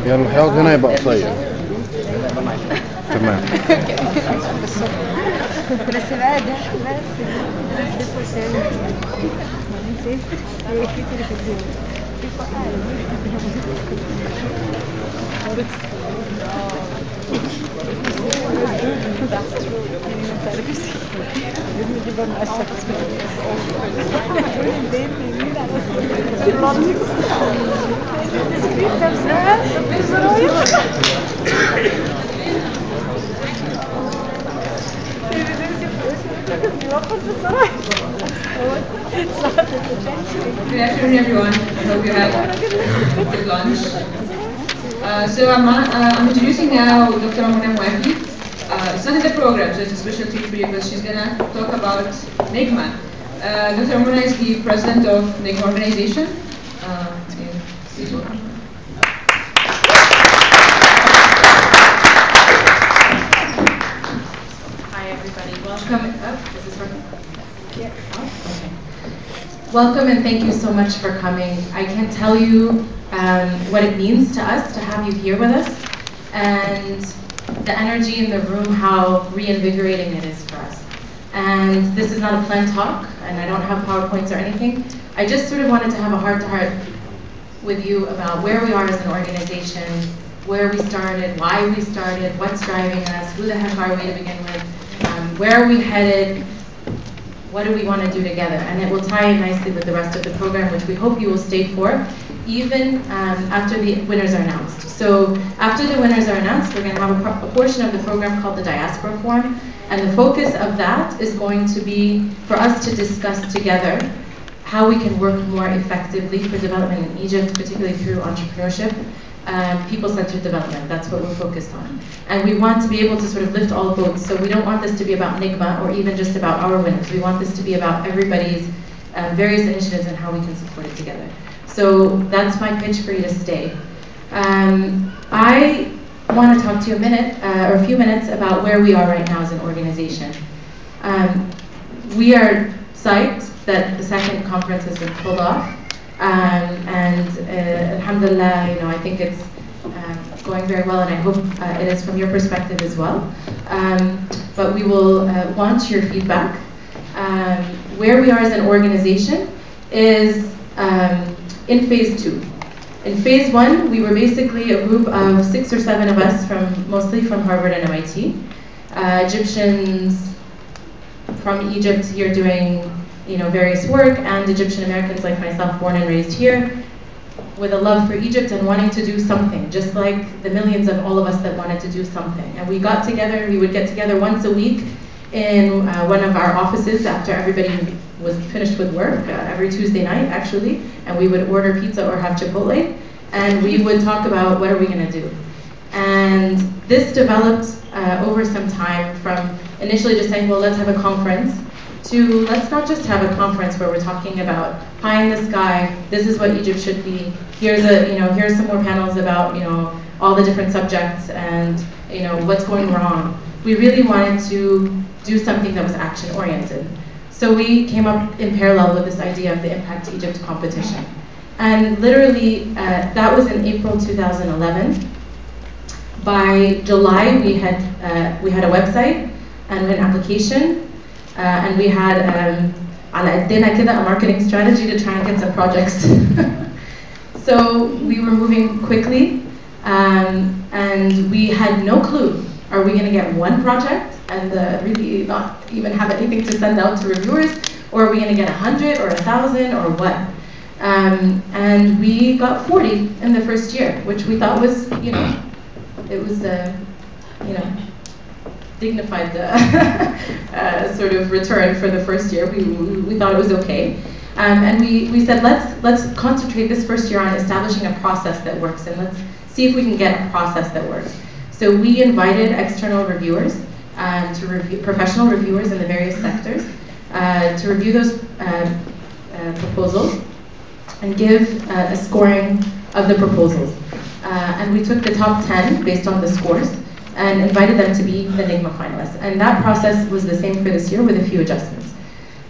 يعني الحياة هنا يبقى قصير. تمام. بس بقى ده Good afternoon, everyone. I hope you had a good lunch. So I'm introducing now Dr. Negma. It's not in the program, so it's a special treat for you because she's going to talk about Negma. Dr. Amuna is the president of Negma organization. Hi, everybody. Welcome. Oh, is this working? Yeah. Oh, okay. Welcome and thank you so much for coming. I can't tell you what it means to us to have you here with us, and the energy in the room, how reinvigorating it is for us. And this is not a planned talk, and I don't have PowerPoints or anything. I just sort of wanted to have a heart-to-heart with you about where we are as an organization, where we started, why we started, what's driving us, who the heck are we to begin with, where are we headed, what do we want to do together? And it will tie in nicely with the rest of the program, which we hope you will stay for, even after the winners are announced. So after the winners are announced, we're going to have a portion of the program called the Diaspora Forum, and the focus of that is going to be for us to discuss together how we can work more effectively for development in Egypt, particularly through entrepreneurship, people-centered development. That's what we're focused on. And we want to be able to sort of lift all boats. So we don't want this to be about Negma or even just about our winners. We want this to be about everybody's various initiatives and how we can support it together. So that's my pitch for you to stay. I want to talk to you a minute, or a few minutes, about where we are right now as an organization. We are psyched that the second conference has been pulled off. Alhamdulillah, I think it's going very well, and I hope it is from your perspective as well. But we will want your feedback. Where we are as an organization is in phase 2. In phase 1, we were basically a group of 6 or 7 of us, mostly from Harvard and MIT. Egyptians from Egypt here doing various work, and Egyptian Americans like myself, born and raised here, with a love for Egypt and wanting to do something, just like the millions of all of us that wanted to do something. And we got together, we would get together once a week in one of our offices after everybody was finished with work, every Tuesday night actually, and we would order pizza or have Chipotle, and we would talk about what are we going to do. And this developed over some time, from initially just saying, well, let's have a conference, to let's not just have a conference where we're talking about pie in the sky, this is what Egypt should be, here's some more panels about all the different subjects and what's going wrong. We really wanted to do something that was action oriented. So we came up in parallel with this idea of the Impact Egypt competition. And literally that was in April 2011. By July we had a website and we had an application. And we had a marketing strategy to try and get some projects. So we were moving quickly, and we had no clue. Are we going to get one project and really not even have anything to send out to reviewers? Or are we going to get 100 or 1,000 or what? And we got 40 in the first year, which we thought was, it was, dignified sort of return for the first year. We thought it was okay. And we said, let's concentrate this first year on establishing a process that works, and let's see if we can get a process that works. So we invited external reviewers, professional reviewers in the various sectors, to review those proposals and give a scoring of the proposals. And we took the top 10 based on the scores and invited them to be the Negma finalists. And that process was the same for this year with a few adjustments.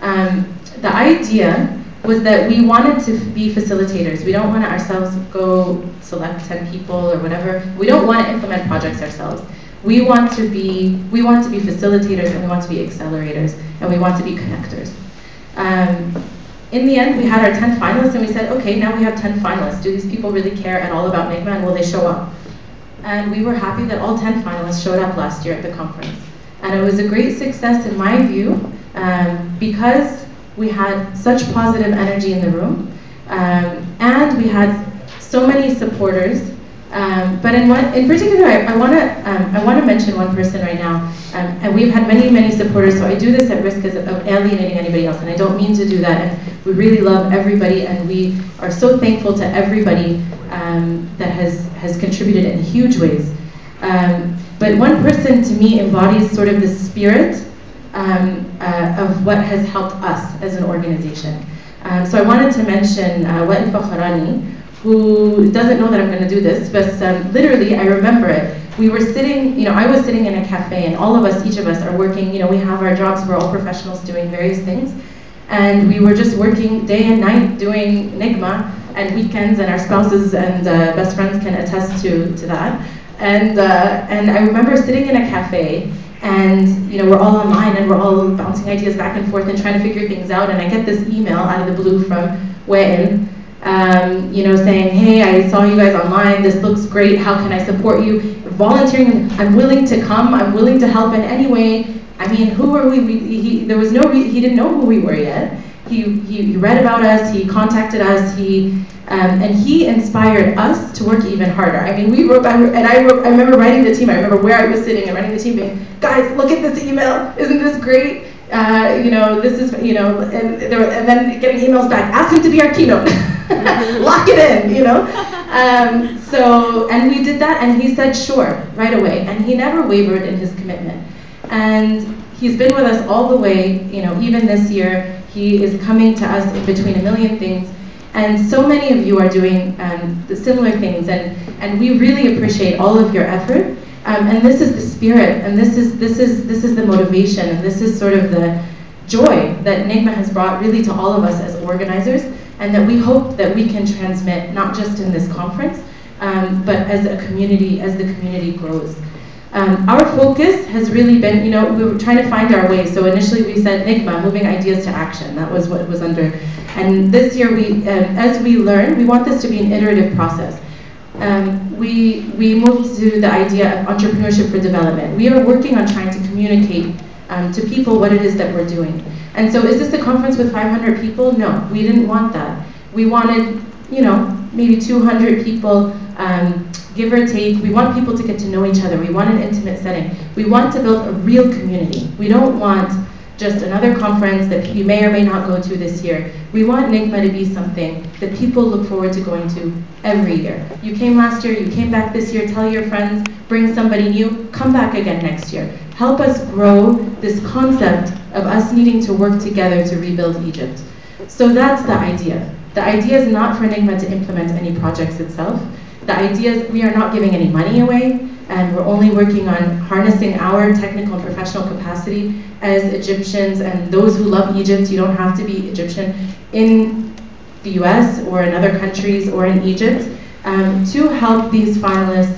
The idea was that we wanted to be facilitators. We don't want to ourselves go select 10 people or whatever. We don't want to implement projects ourselves. We want to be facilitators, and we want to be accelerators, and we want to be connectors. In the end, we had our 10 finalists, and we said, okay, now we have 10 finalists. Do these people really care at all about Negma, and will they show up? And we were happy that all 10 finalists showed up last year at the conference. And it was a great success in my view, because we had such positive energy in the room, and we had so many supporters. But in particular, I want to mention one person right now, and we've had many supporters. So I do this at risk of alienating anybody else, and I don't mean to do that. And we really love everybody, and we are so thankful to everybody that has contributed in huge ways. But one person to me embodies sort of the spirit of what has helped us as an organization. So I wanted to mention Wael Fakharani, who doesn't know that I'm going to do this, but literally I remember it. We were sitting, I was sitting in a cafe, and all of us, each of us are working, we have our jobs, we're all professionals doing various things, and we were just working day and night doing Negma, and weekends, and our spouses and best friends can attest to that. And I remember sitting in a cafe, and we're all online, and we're all bouncing ideas back and forth and trying to figure things out, and I get this email out of the blue from Wael, saying, hey, I saw you guys online, this looks great, how can I support you? Volunteering, I'm willing to come, I'm willing to help in any way. I mean, who are we? He didn't know who we were yet. He read about us, he contacted us, and he inspired us to work even harder. I mean, I remember writing the team, I remember where I was sitting and writing the team, being, guys, look at this email, isn't this great? This is, and then getting emails back, ask him to be our keynote, lock it in, and we did that, and he said sure, right away, and he never wavered in his commitment. And he's been with us all the way, even this year, he is coming to us in between a million things, and so many of you are doing the similar things, and we really appreciate all of your effort. And this is the spirit, and this is the motivation, and this is sort of the joy that Negma has brought really to all of us as organizers, and that we hope that we can transmit not just in this conference, but as a community, as the community grows. Our focus has really been, we were trying to find our way. So initially we said Negma, moving ideas to action. That was what it was under. And this year, as we learn, we want this to be an iterative process. We moved to the idea of entrepreneurship for development. We are working on trying to communicate to people what it is that we're doing. And so is this a conference with 500 people? No, we didn't want that. We wanted, maybe 200 people, give or take. We want people to get to know each other. We want an intimate setting. We want to build a real community. We don't want just another conference that you may or may not go to this year. We want Negma to be something that people look forward to going to every year. You came last year, you came back this year, tell your friends, bring somebody new, come back again next year. Help us grow this concept of us needing to work together to rebuild Egypt. So that's the idea. The idea is not for Negma to implement any projects itself. The idea is we are not giving any money away, and we're only working on harnessing our technical and professional capacity as Egyptians and those who love Egypt. You don't have to be Egyptian in the US or in other countries or in Egypt to help these finalists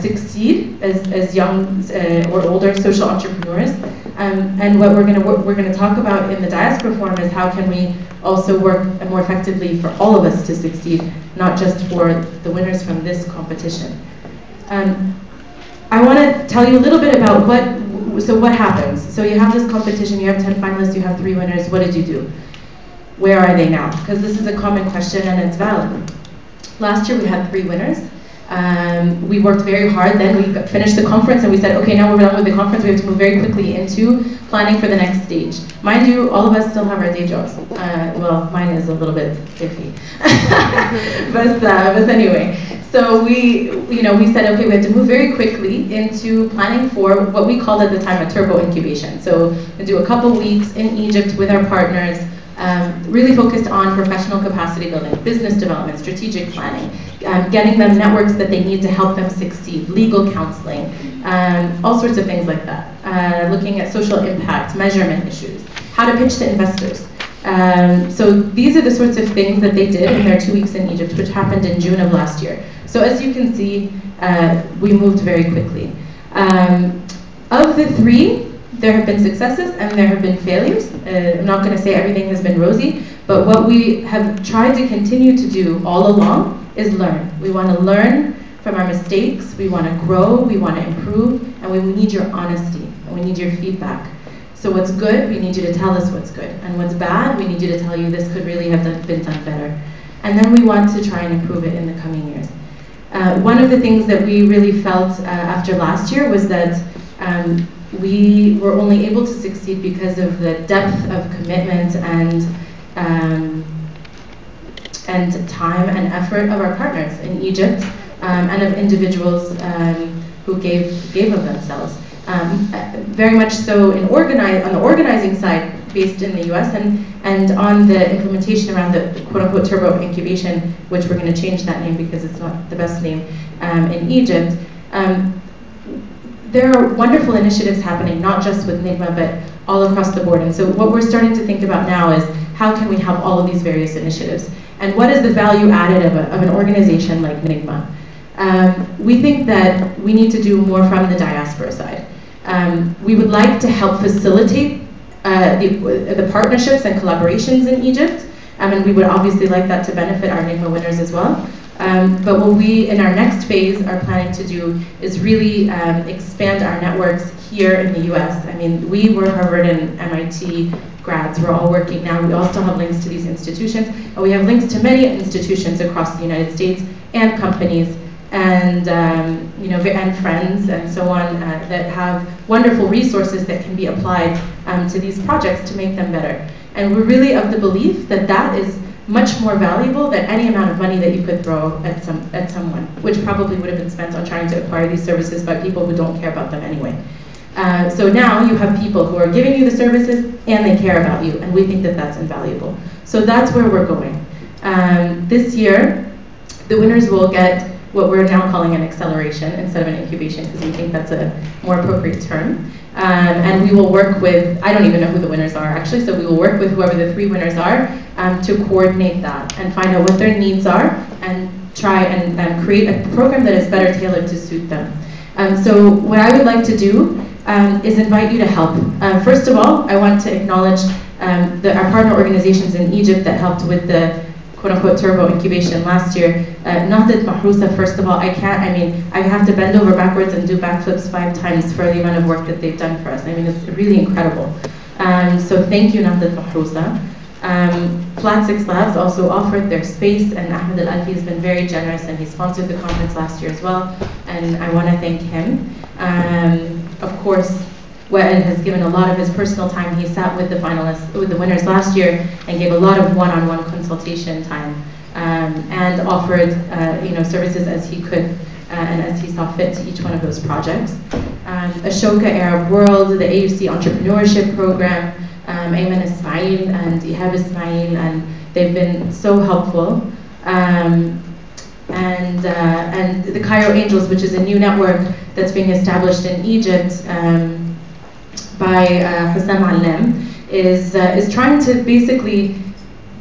succeed as young or older social entrepreneurs. And what we're going to talk about in the Diaspora Forum is how can we also work more effectively for all of us to succeed, not just for the winners from this competition. I want to tell you a little bit about what happens. So you have this competition, you have 10 finalists, you have 3 winners. What did you do? Where are they now? Because this is a common question and it's valid. Last year we had 3 winners. We worked very hard, then we finished the conference and we said, okay, now we're done with the conference, we have to move very quickly into planning for the next stage. Mind you, all of us still have our day jobs. Well, mine is a little bit iffy. but anyway, So we said, okay, we have to move very quickly into planning for what we called at the time a turbo incubation. So we do a couple weeks in Egypt with our partners, really focused on professional capacity building, business development, strategic planning, getting them networks that they need to help them succeed, legal counseling, all sorts of things like that. Looking at social impact, measurement issues, how to pitch to investors. So these are the sorts of things that they did in their 2 weeks in Egypt, which happened in June of last year. So as you can see, we moved very quickly. Of the three, there have been successes and there have been failures. I'm not going to say everything has been rosy, but what we have tried to continue to do all along is learn. We want to learn from our mistakes, we want to grow, we want to improve, and we need your honesty, and we need your feedback. So what's good, we need you to tell us what's good. And what's bad, we need you to tell you this could really have been done better. And then we want to try and improve it in the coming years. One of the things that we really felt after last year was that we were only able to succeed because of the depth of commitment and time and effort of our partners in Egypt and of individuals who gave of themselves. Very much so on the organizing side, based in the US, and on the implementation around the quote-unquote turbo incubation, which we're going to change that name because it's not the best name, in Egypt. There are wonderful initiatives happening, not just with Negma, but all across the board. And so what we're starting to think about now is how can we help all of these various initiatives? And what is the value added of an organization like Negma? We think that we need to do more from the diaspora side. We would like to help facilitate the partnerships and collaborations in Egypt, and we would obviously like that to benefit our Negma winners as well. But what we, in our next phase, are planning to do is really expand our networks here in the US. I mean, we were Harvard and MIT grads. We're all working now. We all still have links to these institutions, and we have links to many institutions across the United States and companies and and friends and so on that have wonderful resources that can be applied to these projects to make them better. And we're really of the belief that that is much more valuable than any amount of money that you could throw at someone, which probably would have been spent on trying to acquire these services by people who don't care about them anyway. So now you have people who are giving you the services and they care about you, and we think that that's invaluable. So that's where we're going. This year, the winners will get what we're now calling an acceleration instead of an incubation, because we think that's a more appropriate term. And we will work with, I don't even know who the winners are actually, so we will work with whoever the three winners are to coordinate that and find out what their needs are and try and create a program that is better tailored to suit them. So what I would like to do is invite you to help. First of all, I want to acknowledge our partner organizations in Egypt that helped with the quote-unquote turbo incubation last year. Nahdat Mahrousa, first of all, I have to bend over backwards and do backflips 5 times for the amount of work that they've done for us. I mean, it's really incredible. So thank you, Nahdat Mahrousa. Flat 6 Labs also offered their space, and Ahmed Al-Alfi has been very generous, and he sponsored the conference last year as well, and I want to thank him. Of course, Wael has given a lot of his personal time. He sat with the winners last year and gave a lot of one-on-one consultation time, and offered services as he could and as he saw fit to each one of those projects. Ashoka Arab World, the AUC Entrepreneurship Program, Ayman Ismail and Ihab Ismail, and they've been so helpful. And the Cairo Angels, which is a new network that's being established in Egypt by Hussam Allem, is trying to basically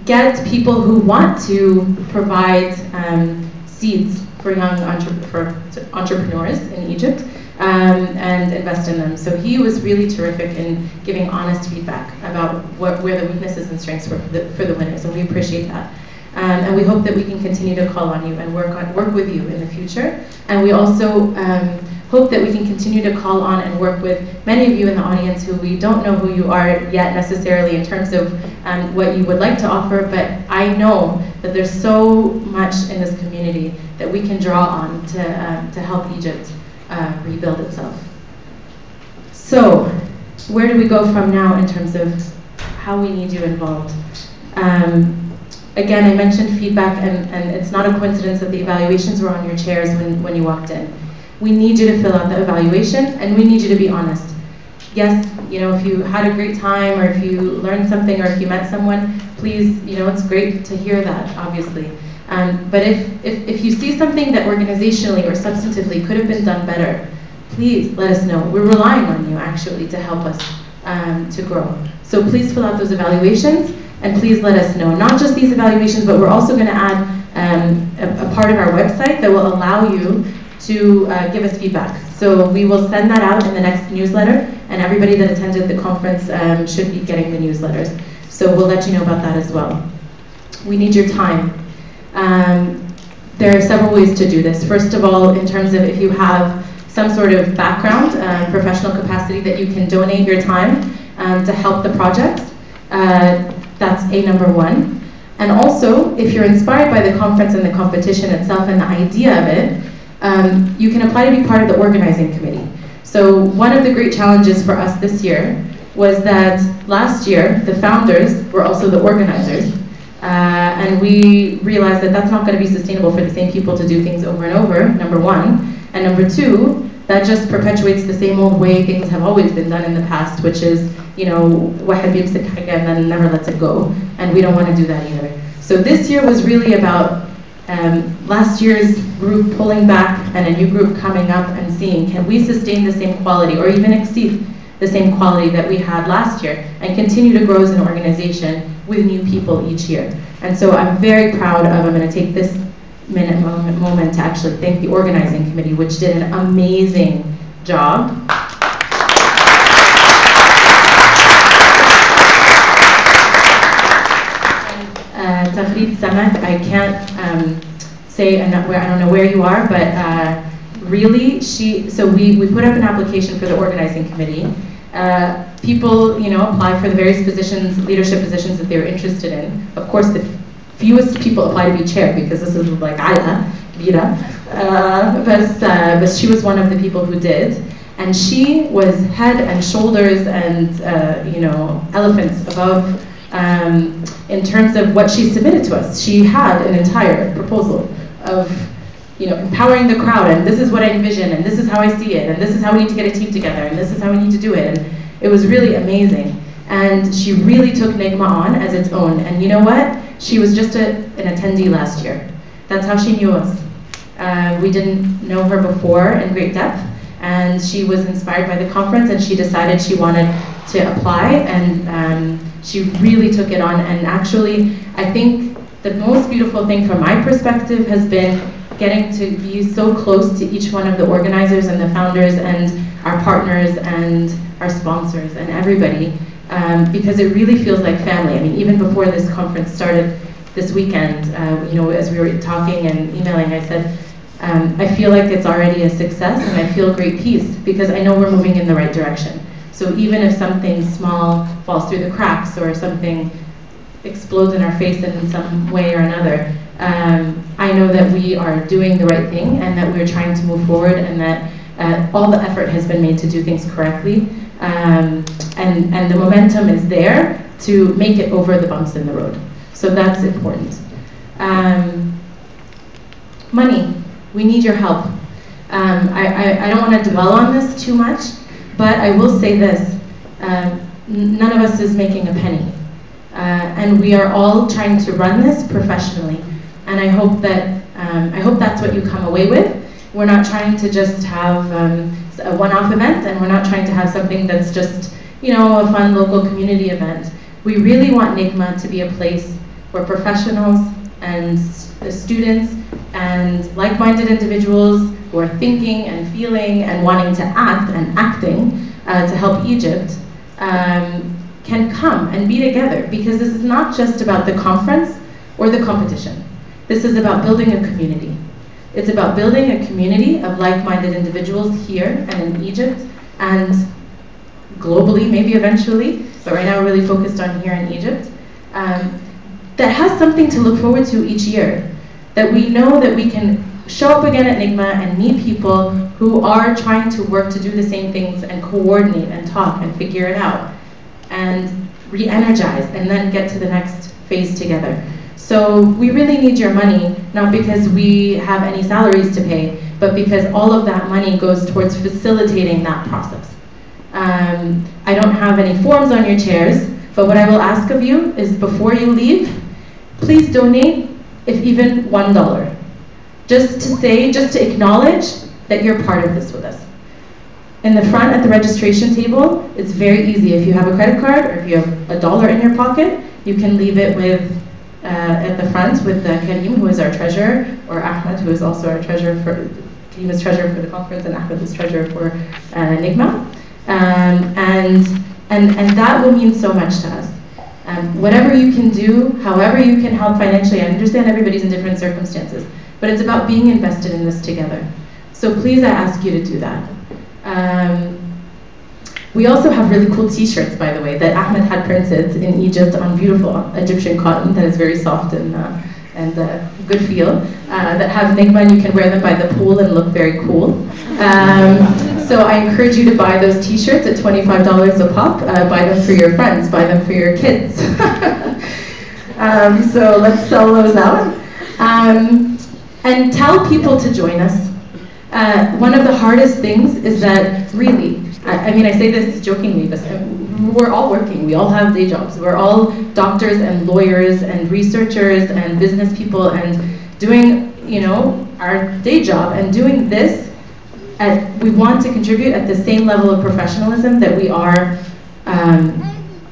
get people who want to provide seeds for young entrepreneurs in Egypt and invest in them. So he was really terrific in giving honest feedback about where the weaknesses and strengths were for the winners, and we appreciate that. And we hope that we can continue to call on you and work with you in the future. And we also hope that we can continue to call on and work with many of you in the audience who we don't know who you are yet necessarily in terms of what you would like to offer, but I know that there's so much in this community that we can draw on to help Egypt rebuild itself. So, where do we go from now in terms of how we need you involved? Again, I mentioned feedback, and it's not a coincidence that the evaluations were on your chairs when you walked in. We need you to fill out the evaluation, and we need you to be honest. Yes, if you had a great time, or if you learned something, or if you met someone, please, it's great to hear that, obviously. But if you see something that organizationally or substantively could have been done better, please let us know. We're relying on you, actually, to help us to grow. So please fill out those evaluations, and please let us know. Not just these evaluations, but we're also going to add a part of our website that will allow you to give us feedback. So we will send that out in the next newsletter, and everybody that attended the conference should be getting the newsletters. So we'll let you know about that as well. We need your time. There are several ways to do this. First of all, in terms of if you have some sort of background, professional capacity that you can donate your time to help the project, that's number one. And also, if you're inspired by the conference and the competition itself and the idea of it, you can apply to be part of the organizing committee. So one of the great challenges for us this year was that last year, the founders were also the organizers. And we realized that that's not going to be sustainable for the same people to do things over and over, number one. And number two, that just perpetuates the same old way things have always been done in the past, which is, واحد بيمسك حاجة and then never lets it go. And we don't want to do that either. So this year was really about last year's group pulling back and a new group coming up and seeing, can we sustain the same quality or even exceed the same quality that we had last year and continue to grow as an organization with new people each year. And so I'm very proud of, I'm going to take this moment to actually thank the organizing committee, which did an amazing job. Tafrid Samat, I can't say, I don't know where you are, but really, we put up an application for the organizing committee. People, apply for the various positions, leadership positions that they were interested in. Of course, the fewest people apply to be chair because this is like Ala, Vira. But she was one of the people who did. And she was head and shoulders and, elephants above in terms of what she submitted to us. She had an entire proposal of empowering the crowd, and this is what I envision, and this is how I see it, and this is how we need to get a team together, and this is how we need to do it. And it was really amazing. And she really took Negma on as its own. And you know what? She was just an attendee last year. That's how she knew us. We didn't know her before in great depth, and she was inspired by the conference, and she decided she wanted to apply, and she really took it on. And actually, I think the most beautiful thing from my perspective has been getting to be so close to each one of the organizers and the founders and our partners and our sponsors and everybody, because it really feels like family. I mean, even before this conference started this weekend, as we were talking and emailing, I said, I feel like it's already a success, and I feel great peace because I know we're moving in the right direction. So even if something small falls through the cracks or something explodes in our face in some way or another, I know that we are doing the right thing and that we're trying to move forward, and that all the effort has been made to do things correctly, and the momentum is there to make it over the bumps in the road. So that's important. Money, we need your help. I don't want to dwell on this too much, but I will say this, none of us is making a penny. And we are all trying to run this professionally. And I hope that's what you come away with. We're not trying to just have a one-off event, and we're not trying to have something that's just, a fun local community event. We really want Negma to be a place where professionals and students and like-minded individuals who are thinking and feeling and wanting to act and acting to help Egypt can come and be together, because this is not just about the conference or the competition. This is about building a community. It's about building a community of like-minded individuals here and in Egypt and globally, maybe eventually, but right now we're really focused on here in Egypt, that has something to look forward to each year. That we know that we can show up again at Negma and meet people who are trying to work to do the same things and coordinate and talk and figure it out and re-energize and then get to the next phase together. So we really need your money, not because we have any salaries to pay, but because all of that money goes towards facilitating that process. I don't have any forms on your chairs, but what I will ask of you is before you leave, please donate, if even $1. Just to say, just to acknowledge that you're part of this with us. In the front at the registration table, it's very easy. If you have a credit card or if you have $1 in your pocket, you can leave it with at the front with Karim, who is our treasurer, or Ahmed, who is also our treasurer for, he was treasurer for the conference, and Ahmed was treasurer for Negma. And that will mean so much to us. Whatever you can do, however you can help financially, I understand everybody's in different circumstances, but it's about being invested in this together. So please, I ask you to do that. We also have really cool t-shirts, by the way, that Ahmed had printed in Egypt on beautiful Egyptian cotton that is very soft and good feel, that have Negma, and you can wear them by the pool and look very cool. So I encourage you to buy those t-shirts at $25 a pop. Buy them for your friends, buy them for your kids. So let's sell those out. And tell people to join us. One of the hardest things is that really, I mean, I say this jokingly, but we're all working. We all have day jobs. We're all doctors and lawyers and researchers and business people and doing, you know, our day job and doing this. We want to contribute at the same level of professionalism that we are,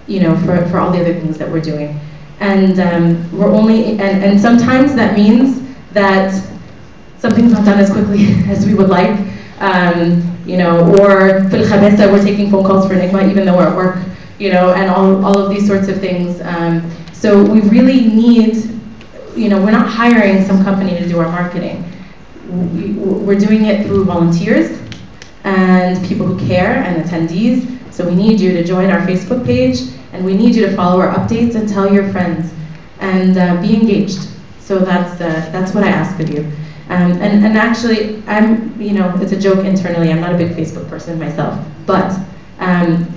you know, for all the other things that we're doing. And we're only, and sometimes that means that something's not done as quickly as we would like, you know, or fil khabesa, we're taking phone calls for Negma even though we're at work, you know, and all of these sorts of things. So we really need, you know, we're not hiring some company to do our marketing. We're doing it through volunteers and people who care and attendees. So we need you to join our Facebook page, and we need you to follow our updates and tell your friends and be engaged. So that's what I ask of you. And actually, you know, it's a joke internally. I'm not a big Facebook person myself, but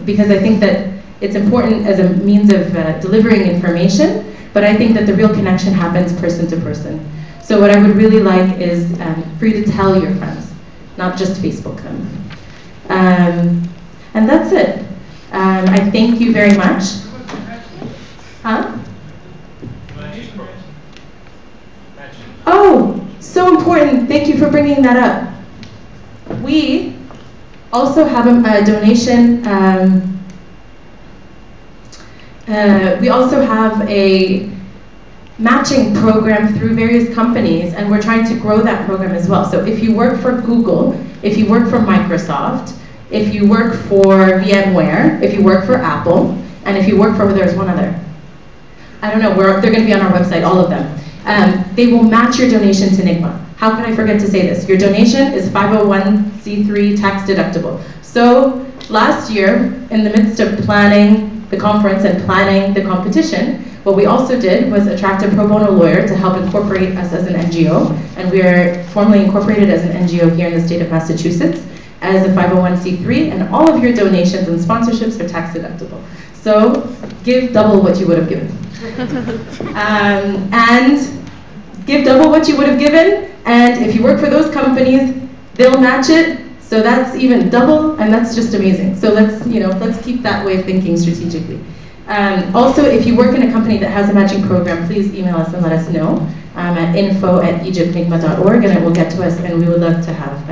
because I think that it's important as a means of delivering information, but I think that the real connection happens person to person. So what I would really like is for you to tell your friends, not just Facebook them. And that's it. I thank you very much. Huh? Oh, so important. Thank you for bringing that up. We also have a donation. We also have a matching program through various companies, and we're trying to grow that program as well. So if you work for Google, if you work for Microsoft, if you work for VMware, if you work for Apple, and if you work for, there's one other. I don't know, they're going to be on our website, all of them. They will match your donation to Negma. How could I forget to say this? Your donation is 501c3 tax deductible. So last year, in the midst of planning the conference and planning the competition, what we also did was attract a pro bono lawyer to help incorporate us as an NGO, and we are formally incorporated as an NGO here in the state of Massachusetts as a 501c3, and all of your donations and sponsorships are tax deductible. So give double what you would have given. And give double what you would have given, and if you work for those companies, they'll match it, so that's even double, and that's just amazing. So let's keep that way of thinking strategically. Also, if you work in a company that has a matching program, please email us and let us know at info@egyptnegma.org, and it will get to us, and we would love to have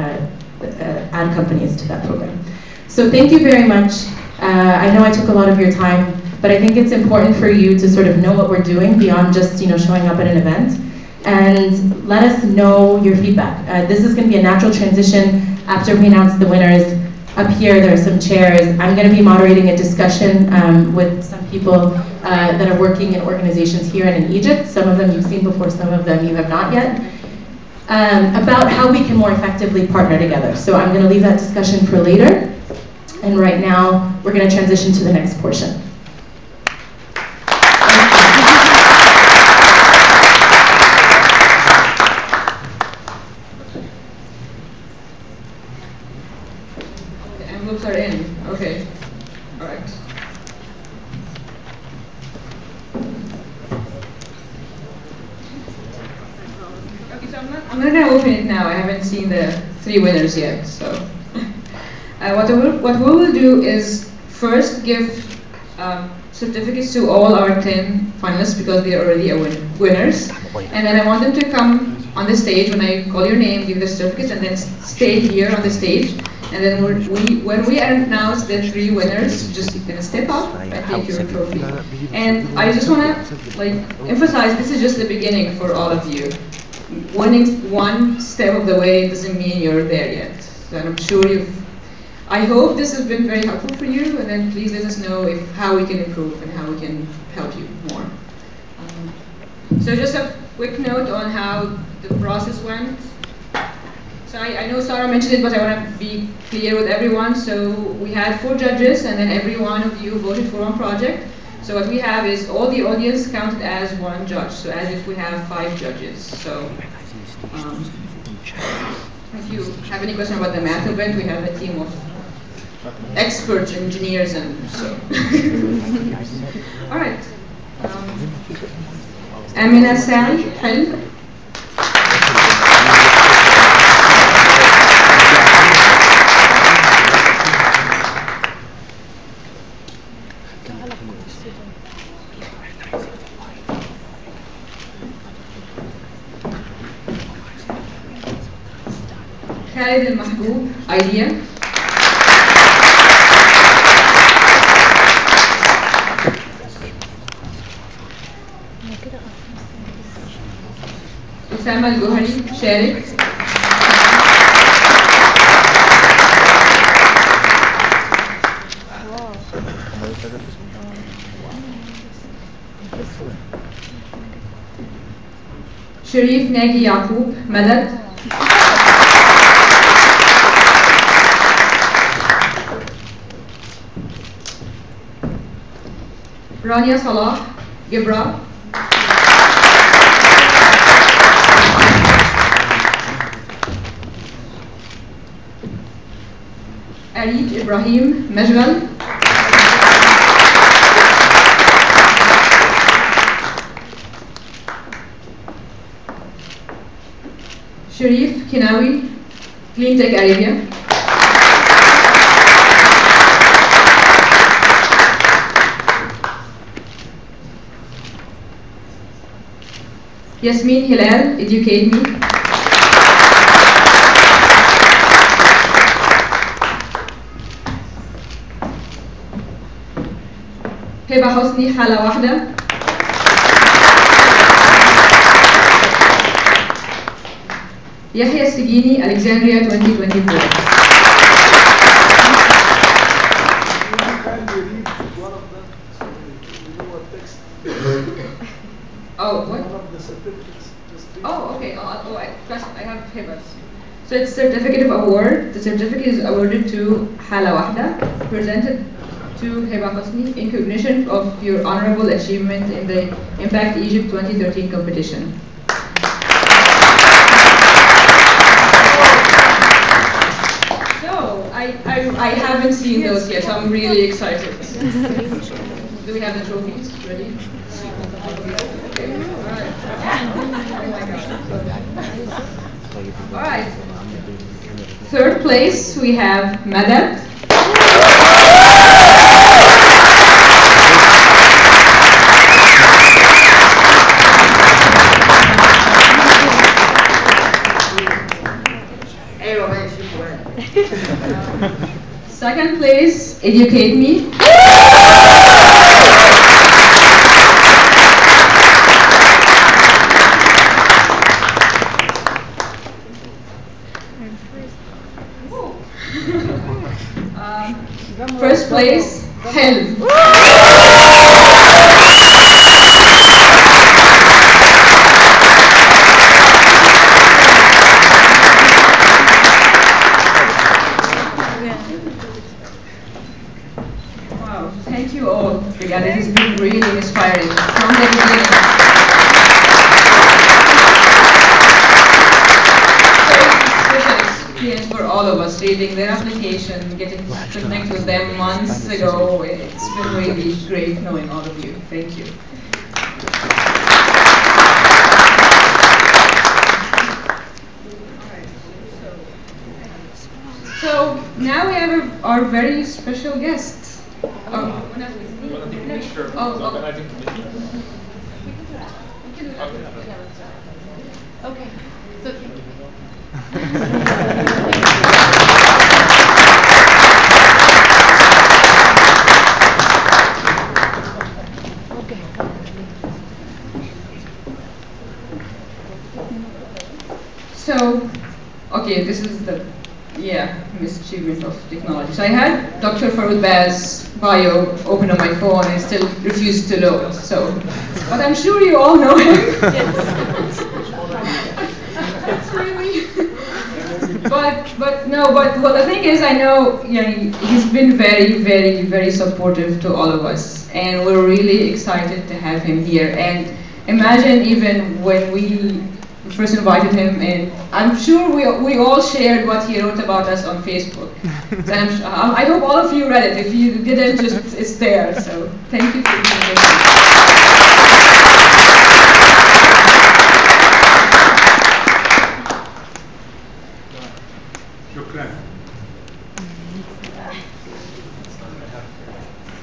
add companies to that program. So thank you very much. I know I took a lot of your time, but I think it's important for you to sort of know what we're doing beyond just showing up at an event, and let us know your feedback. This is going to be a natural transition after we announce the winners. Up here, there are some chairs. I'm going to be moderating a discussion with some people that are working in organizations here and in Egypt. Some of them you've seen before, some of them you have not yet, about how we can more effectively partner together. So I'm going to leave that discussion for later. And right now, we're going to transition to the next portion. Are in. Okay. All right. so I'm not going to open it now. I haven't seen the 3 winners yet. So what we will do is first give certificates to all our 10 finalists because they are already winners. And then I want them to come on the stage when I call your name, give the certificates, and then stay here on the stage. And then when we announce the 3 winners, just you can step up and take your trophy. And I just want to emphasize this is just the beginning for all of you. Winning one step of the way doesn't mean you're there yet. So I'm sure I hope this has been very helpful for you, and then please let us know how we can improve and how we can help you more. So just a quick note on how the process went. So I know Sarah mentioned it, but I want to be clear with everyone. So we had 4 judges, and then every one of you voted for one project. So what we have is all the audience counted as one judge, so as if we have 5 judges. So if you have any question about the math event, we have a team of experts, engineers, and so. All right. Amina Sally, حلو. خالد المحبوب idea. أسامة الجوهري شارك. شريف ناجي يعقوب مدد. رانيا صلاح جبرا. أريد إبراهيم مجغل. شريف كناوي كلين تك أريبيا. ياسمين هلال educate me. هبة حسني حالة واحدة. يحيى السجيني Alexandria 2024. Oh, what? Oh, okay. I have Hiba's. So it's certificate of award. The certificate is awarded to Hala Wahda, presented to Hiba Hosni in recognition of your honorable achievement in the Impact Egypt 2013 competition. So I haven't seen those yet, so I'm really excited. Do we have the trophies ready? Okay. All right. Third place we have Madad. Second place, educate me. First place, health. Wow, thank you all. Yeah, this has been really inspiring from the beginning. Experience for all of us, reading their application, getting to connect with them months ago. It's been really great knowing all of you. Thank you. now we have our very special guest. Okay. So thank you. So, okay, this is the mischievement of technology. So I had Dr. Farouk Baz's bio open on my phone and still refused to load. So, but I'm sure you all know him. Really. But the thing is, I know he's been very, very, very supportive to all of us, and we're really excited to have him here. And imagine even when we first invited him, and I'm sure we all shared what he wrote about us on Facebook. So I hope all of you read it. If you didn't, just it's there. So thank you for being here.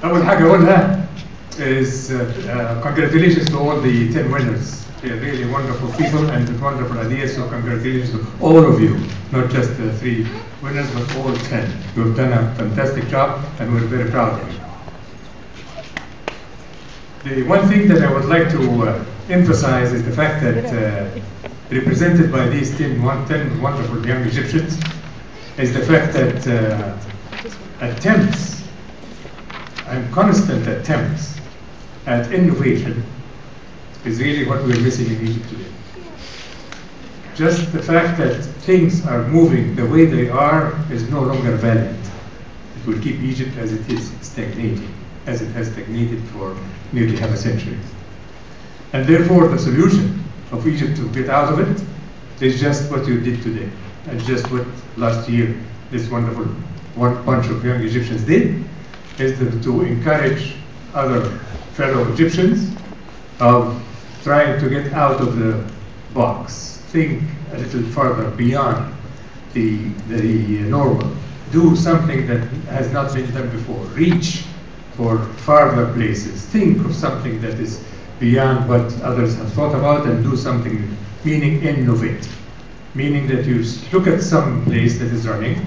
أول حاجة أقولها is congratulations to all the 10 winners. They're really wonderful people and with wonderful ideas, so congratulations to all of you, not just the 3 winners, but all 10. You've done a fantastic job and we're very proud of you. The one thing that I would like to emphasize is the fact that represented by these 10 wonderful young Egyptians is the fact that attempts and constant attempts at innovation is really what we're missing in Egypt today. Just the fact that things are moving the way they are is no longer valid. It will keep Egypt as it is, stagnating, as it has stagnated for nearly half a century. And therefore the solution of Egypt to get out of it is just what you did today, and just what last year this wonderful bunch of young Egyptians did, is to encourage other fellow Egyptians of trying to get out of the box, think a little further beyond the normal, do something that has not been done before, reach for farther places, think of something that is beyond what others have thought about and do something, meaning innovate, meaning that you look at some place that is running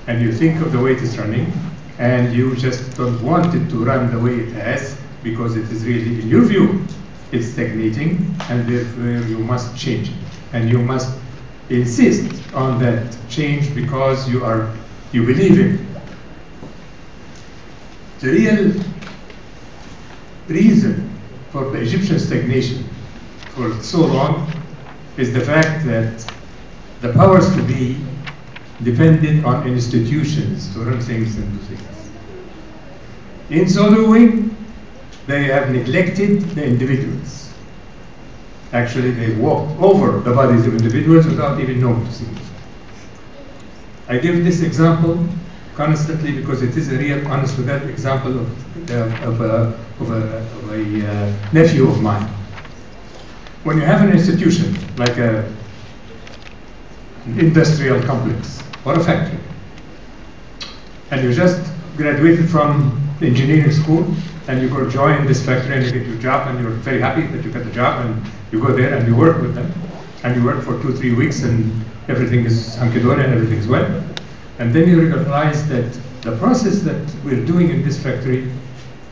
and you think of the way it is running and you just don't want it to run the way it has because it is really, in your view, it's stagnating, and therefore you must change it. And you must insist on that change because you believe in it. The real reason for the Egyptian stagnation for so long is the fact that the powers to be depended on institutions to run things and do things. In so doing, they have neglected the individuals. Actually, they walked over the bodies of individuals without even noticing. I give this example constantly because it is a real, honest to God example of a nephew of mine. When you have an institution like an industrial complex or a factory, and you just graduated from engineering school, and you go join this factory and you get your job and you're very happy that you got the job, and you go there and you work with them, and you work for 2-3 weeks and everything is hunky-dory and everything's well, and then you realize that the process that we're doing in this factory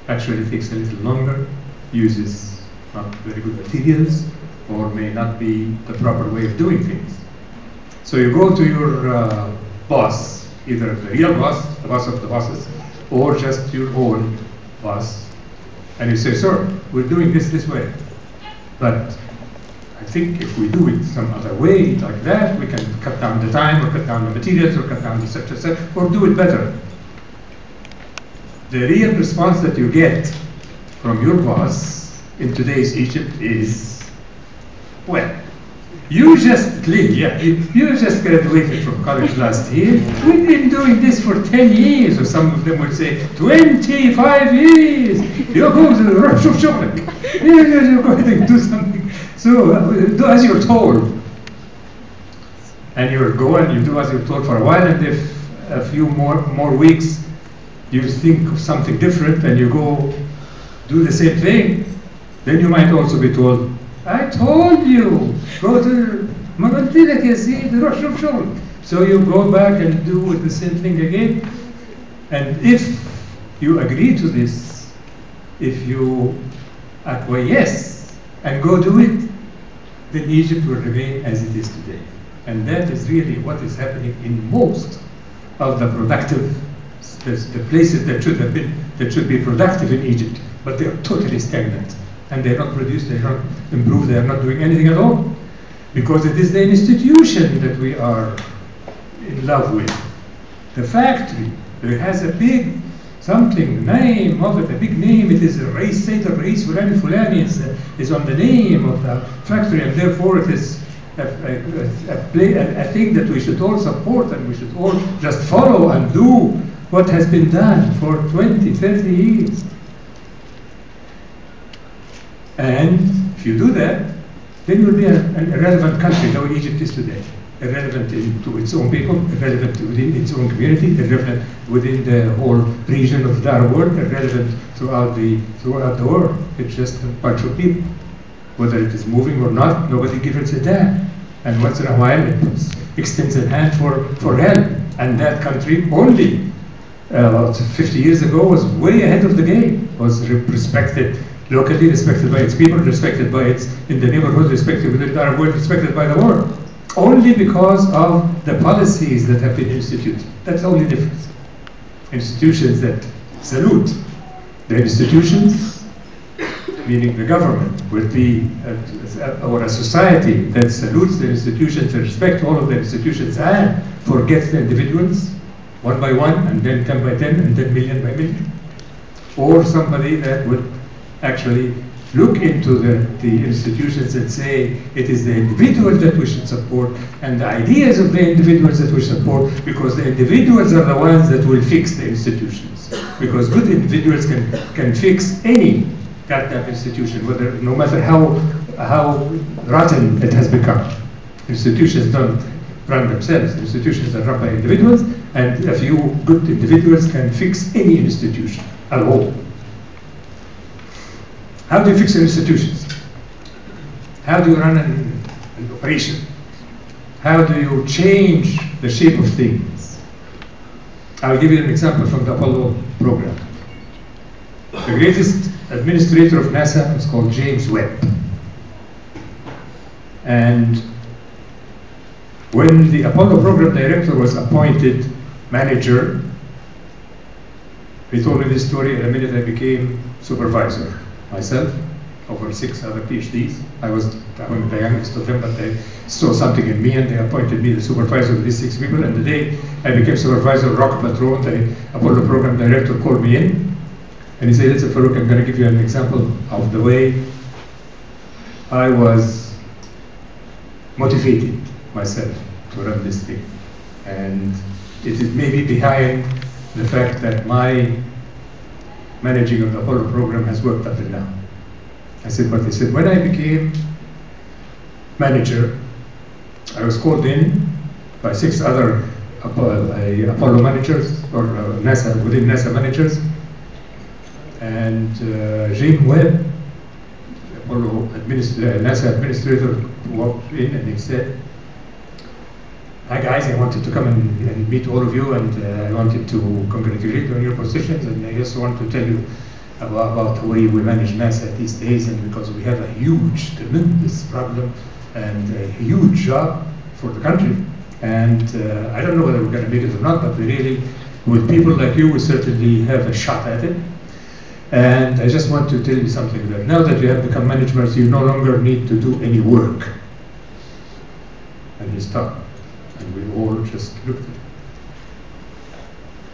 actually takes a little longer, uses not very good materials, or may not be the proper way of doing things. So you go to your boss, either the real boss, the boss of the bosses, or just your own boss, and you say, sir, we're doing this way, but I think if we do it some other way, like that, we can cut down the time, or cut down the materials, or cut down the such and such, or do it better. The real response that you get from your boss in today's Egypt is, well, you just graduated from college last year. We've been doing this for 10 years, or some of them would say 25 years. You're going to rush of shopping. You're going to do something. So do as you're told. And you go and you do as you're told for a while, and if a few more weeks, you think of something different and you go do the same thing, then you might also be told, I told you, go to ما قلت لك يا سيدي روح شوف شغل. So you go back and do the same thing again. And if you agree to this, if you acquiesce and go do it, then Egypt will remain as it is today. And that is really what is happening in most of the productive, the places that should be productive in Egypt, but they are totally stagnant. And they are not produced, they are not improved, they are not doing anything at all. Because it is the institution that we are in love with. The factory, there has a big something, name of it, a big name, it is a race, Seder, Reis Fulani Fulani is on the name of the factory, and therefore it is a thing that we should all support and we should all just follow and do what has been done for 20, 30 years. And if you do that, then you'll be an irrelevant country, the way Egypt is today. Irrelevant to its own people, irrelevant within its own community, irrelevant within the whole region of the Arab world, irrelevant throughout the world. It's just a bunch of people. Whether it is moving or not, nobody gives a damn. And once in a while, it extends a hand for help. And that country only about 50 years ago was way ahead of the game, was respected locally, respected by its people, respected by its, in the neighborhood, respected within the Arab world, respected by the world. Only because of the policies that have been instituted. That's the only difference. Institutions that salute the institutions, meaning the government, would be, or a society that salutes the institutions and respects all of the institutions and forgets the individuals, one by one, and then 10 by 10, and then million by million. Or somebody that would actually look into the institutions and say it is the individuals that we should support and the ideas of the individuals that we support, because the individuals are the ones that will fix the institutions. Because good individuals can fix any goddamn institution, whether no matter how rotten it has become. Institutions don't run themselves. Institutions are run by individuals, and a few good individuals can fix any institution at all. How do you fix institutions? How do you run an operation? How do you change the shape of things? I'll give you an example from the Apollo program. The greatest administrator of NASA was called James Webb. And when the Apollo program director was appointed manager, he told me this story in a minute. I became supervisor. Myself, over 6 other PhDs. I was the youngest of them, but they saw something in me and they appointed me the supervisor of these 6 people. And the day I became supervisor of Rocket Patrol, the Apollo program director called me in and he said, "Listen, Farouk, I'm going to give you an example of the way I was motivated myself to run this thing. And it is maybe behind the fact that my managing of the Apollo program has worked up till now." I said, "But," he said, "when I became manager, I was called in by 6 other Apollo managers, or within NASA managers, and James Webb, Apollo NASA administrator, walked in and he said, 'Hi guys, I wanted to come and meet all of you, and I wanted to congratulate you on your positions, and I just want to tell you about the way we manage NASA these days, and because we have a huge, tremendous problem and a huge job for the country, and I don't know whether we're going to make it or not, but we really, with people like you, we certainly have a shot at it. And I just want to tell you something, that now that you have become managers, you no longer need to do any work.' And he stopped. And we all just looked at him.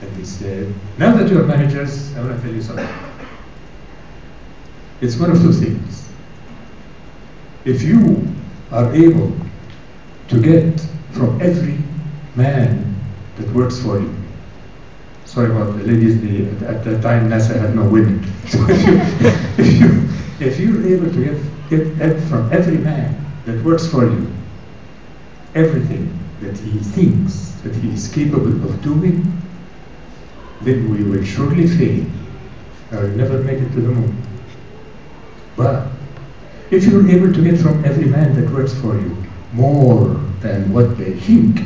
And he said, 'Now that you're managers, I want to tell you something. It's one of 2 things. If you are able to get from every man that works for you,' sorry about the ladies, at that time NASA had no women. So if you're able to get from every man that works for you everything that he thinks that he is capable of doing, then we will surely fail. I will never make it to the moon. But if you're able to get from every man that works for you more than what they think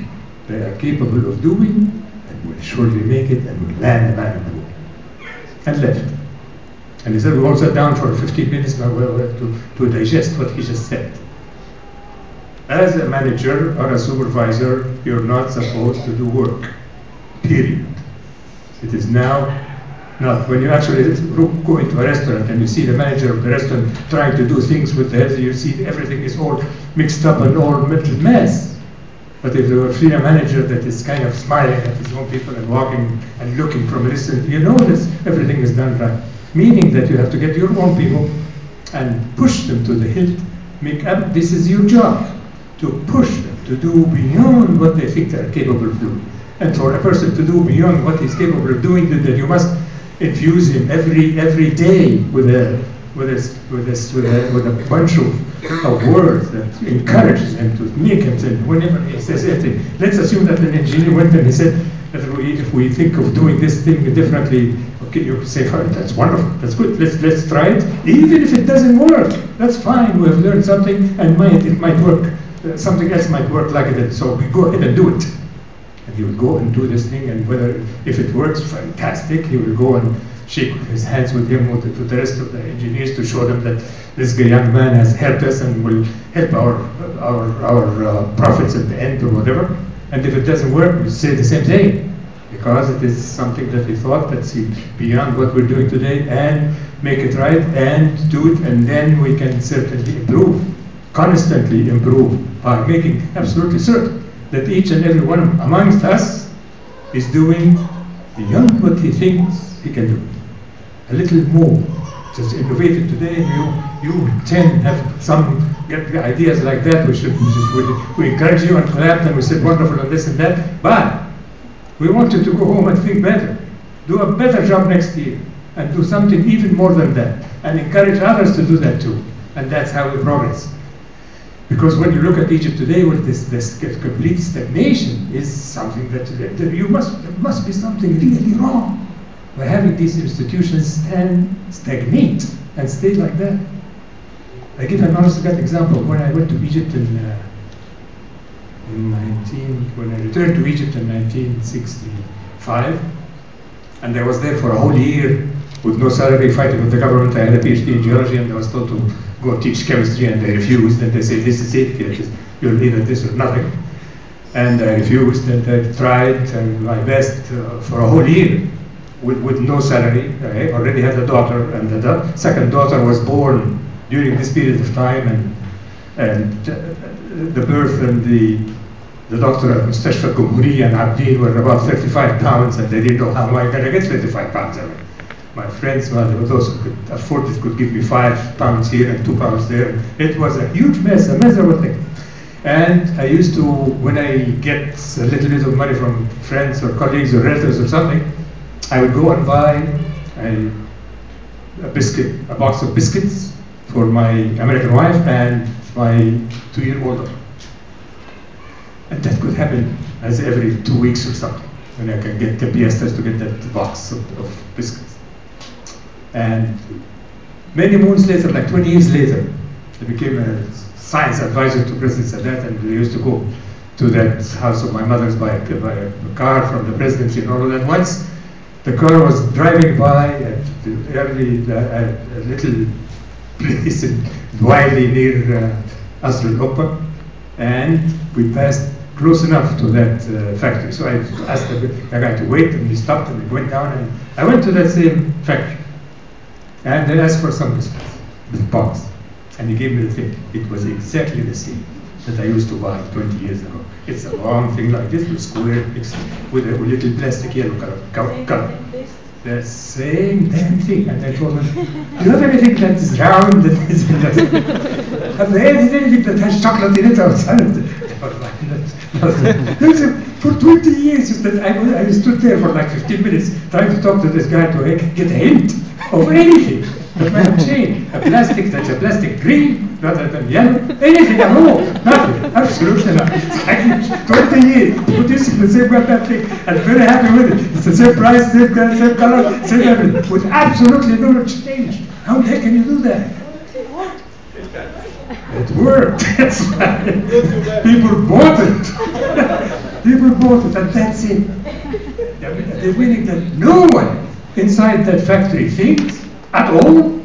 they are capable of doing, then we'll surely make it and we'll land the man on the moon. And left. And he said, we all sat down for 15 minutes to digest what he just said. As a manager or a supervisor, you're not supposed to do work. Period. It is now not. When you actually go into a restaurant and you see the manager of the restaurant trying to do things with the heads, you see everything is all mixed up and all mess. But if you see a manager that is kind of smiling at his own people and walking and looking from a distance, you know that everything is done right. Meaning that you have to get your own people and push them to the hilt. This is your job, to push them to do beyond what they think they're capable of doing. And for a person to do beyond what he's capable of doing, then you must infuse him every day with a bunch of words that encourages him to make him think. Whenever he says anything, let's assume that an engineer went and he said, if we think of doing this thing differently, okay, you say, oh, that's wonderful, that's good, let's try it. Even if it doesn't work, that's fine. We have learned something, and it might work. Something else might work like it. So we go ahead and do it. And he will go and do this thing, and if it works, fantastic. He will go and shake his hands with him to the rest of the engineers to show them that this young man has helped us and will help our profits at the end or whatever. And if it doesn't work, we say the same thing, because it is something that we thought that's beyond what we're doing today, and make it right and do it, and then we can certainly improve, constantly improve, by making absolutely certain that each and every one amongst us is doing beyond what he thinks he can do. A little more. Just innovative today. You 10 have some ideas like that. We encourage you and clap and we said wonderful and this and that. But we want you to go home and think better. Do a better job next year and do something even more than that. And encourage others to do that too. And that's how we progress. Because when you look at Egypt today, with this complete stagnation is something that there must be something really wrong by having these institutions stagnate and stay like that. I give an honest example. When I went to Egypt when I returned to Egypt in 1965, and I was there for a whole year with no salary, fighting with the government. I had a PhD in geology, and I was told to go teach chemistry, and I refused. And they said, this is it, you'll either this or nothing. And I refused, and I tried my best for a whole year with no salary. I already had a daughter, and the second daughter was born during this period of time, and the birth and the doctor at Mustashfa Kumhuri and Abdeen were about 35 pounds, and they didn't know how am I going to get 35 pounds. My friends, those who could afford it, could give me 5 pounds here and 2 pounds there. It was a huge mess, a miserable thing. And I used to, when I get a little bit of money from friends or colleagues or relatives or something, I would go and buy a box of biscuits for my American wife and my 2-year-old daughter. And that could happen as every 2 weeks or something, when I can get the piastres to get that box of biscuits. And many moons later, like 20 years later, I became a science advisor to President Sadat, and we used to go to that house of my mother's by a car from the presidency and all of that. Once the car was driving by at a little place in Wiley near Asr al-Uqba, and we passed close enough to that factory. So I asked the guy to wait, and he stopped, and we went down, and I went to that same factory. And I asked for some biscuits, with box. And he gave me the thing. It was exactly the same that I used to buy 20 years ago. It's a long thing like this, with square, with a little plastic yellow color. The same damn thing. And I told him, do you have anything that is round? Have you anything that has chocolate in it outside? For 20 years, I stood there for like 15 minutes trying to talk to this guy to get a hint of anything that might have changed. A plastic green rather than yellow, anything at all, nothing, absolutely nothing. 20 years producing the same goddamn thing and very happy with it. It's the same price, same color, same everything, with absolutely no change. How the heck can you do that? It worked. That's right. People bought it. People bought it, and that's it. They're winning that. No one inside that factory thinks at all.